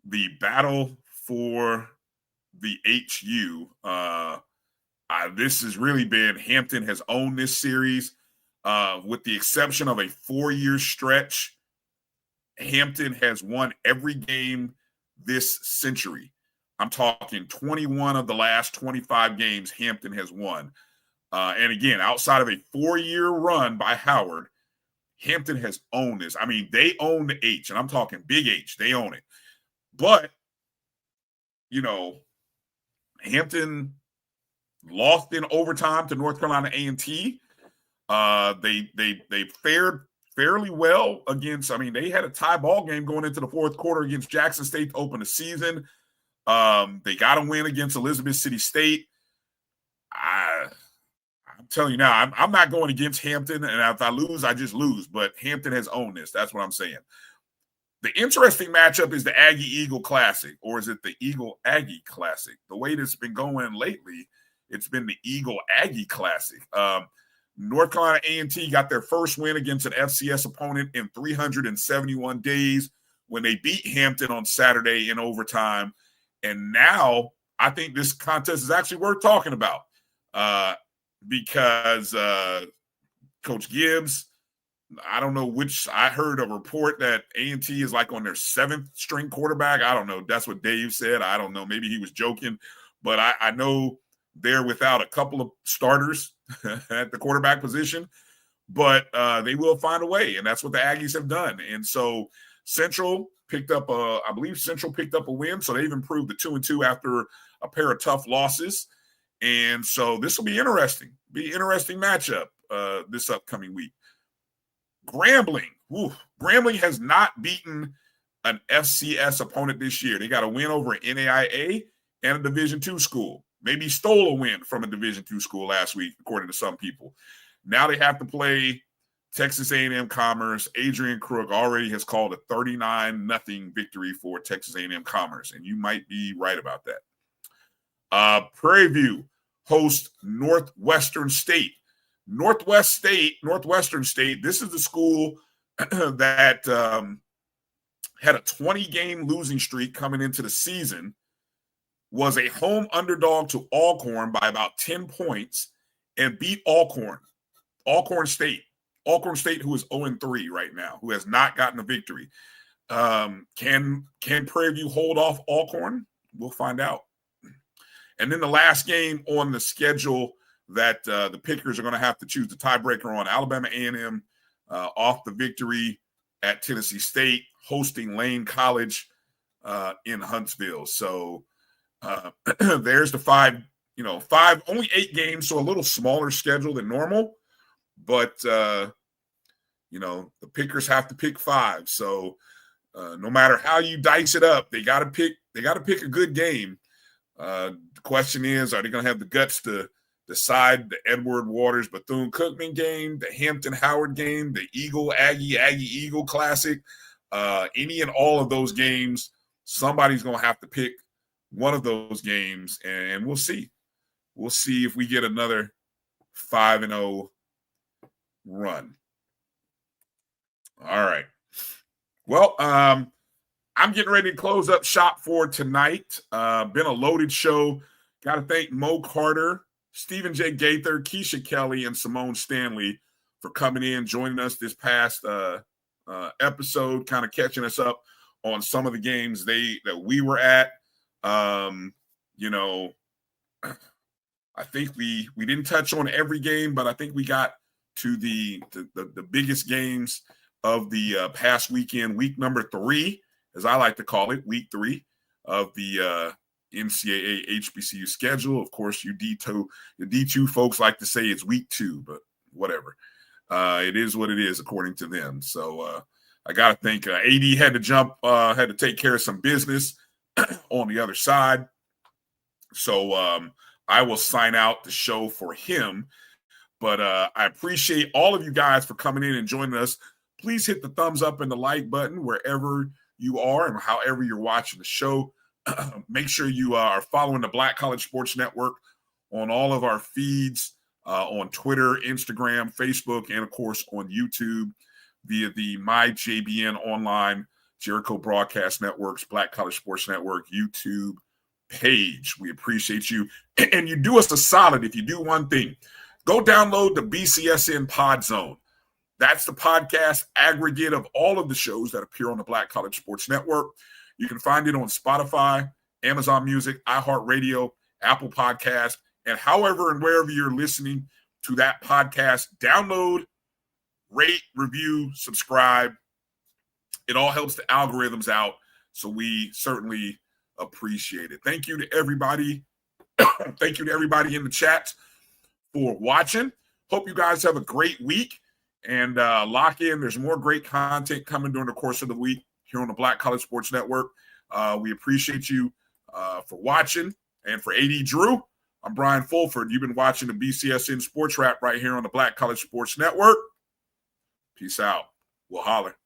the battle for the HU. This has really been, Hampton has owned this series with the exception of a 4-year stretch. Hampton has won every game this century. I'm talking 21 of the last 25 games Hampton has won. And again, outside of a 4-year run by Howard, Hampton has owned this. I mean, they own the H, and I'm talking big H. They own it. But, Hampton lost in overtime to North Carolina A&T. They fared fairly well against, they had a tie ball game going into the fourth quarter against Jackson State to open the season. They got a win against Elizabeth City State. I'm telling you now, I'm not going against Hampton, and if I lose, I just lose. But Hampton has owned this. That's what I'm saying. The interesting matchup is the Aggie-Eagle Classic, or is it the Eagle-Aggie Classic? The way that's been going lately, it's been the Eagle-Aggie Classic. North Carolina A&T got their first win against an FCS opponent in 371 days when they beat Hampton on Saturday in overtime. And now I think this contest is actually worth talking about because Coach Gibbs, I don't know which, I heard a report that A&T is like on their 7th string quarterback. I don't know. That's what Dave said. I don't know. Maybe he was joking, but I know they're without a couple of starters at the quarterback position, but they will find a way. And that's what the Aggies have done. And so Central picked up a win. So they've improved to 2-2 after a pair of tough losses. And so this will be interesting. Interesting matchup this upcoming week. Grambling. Grambling has not beaten an FCS opponent this year. They got a win over an NAIA and a Division II school. Maybe stole a win from a Division II school last week, according to some people. Now they have to play Texas A&M Commerce. Adrian Crook already has called a 39-0 victory for Texas A&M Commerce, and you might be right about that. Prairie View hosts Northwestern State. Northwestern State, this is the school that had a 20-game losing streak coming into the season, was a home underdog to Alcorn by about 10 points, and beat Alcorn State, who is 0-3 right now, who has not gotten a victory. Can Prairie View hold off Alcorn? We'll find out. And then the last game on the schedule that the Pickers are going to have to choose the tiebreaker on, Alabama A&M off the victory at Tennessee State, hosting Lane College in Huntsville. So there's the only 8 games, so a little smaller schedule than normal. But, the Pickers have to pick 5. So no matter how you dice it up, they got to pick a good game. The question is, are they going to have the guts to decide the Edward Waters Bethune-Cookman game, the Hampton-Howard game, the Aggie-Eagle Classic, any and all of those games? Somebody's going to have to pick one of those games, and we'll see. We'll see if we get another 5-0 run. All right. Well, I'm getting ready to close up shop for tonight. Been a loaded show. Got to thank Mo Carter, Stephen J. Gaither, Keisha Kelly, and Simone Stanley for coming in, joining us this past episode, kind of catching us up on some of the games that we were at. I think we didn't touch on every game, but I think we got to the biggest games of the past weekend, week number 3, as I like to call it, week 3 of the NCAA HBCU schedule. Of course, you D2 folks like to say it's week 2, but whatever. It is what it is according to them. So I got to think AD had to take care of some business on the other side. So I will sign out the show for him. But I appreciate all of you guys for coming in and joining us. Please hit the thumbs up and the like button wherever you are and however you're watching the show. Make sure you are following the Black College Sports Network on all of our feeds on Twitter, Instagram, Facebook, and, of course, on YouTube via the MyJBN Online Jericho Broadcast Network's Black College Sports Network YouTube page. We appreciate you. And you do us a solid if you do one thing. Go download the BCSN Pod Zone. That's the podcast aggregate of all of the shows that appear on the Black College Sports Network. You can find it on Spotify, Amazon Music, iHeartRadio, Apple Podcast, and however and wherever you're listening to that podcast. Download, rate, review, subscribe. It all helps the algorithms out, so we certainly appreciate it. Thank you to everybody. Thank you to everybody in the chat for watching. Hope you guys have a great week. And lock in. There's more great content coming during the course of the week here on the Black College Sports Network. We appreciate you for watching. And for AD Drew, I'm Brian Fulford. You've been watching the BCSN SportsWrap right here on the Black College Sports Network. Peace out. We'll holler.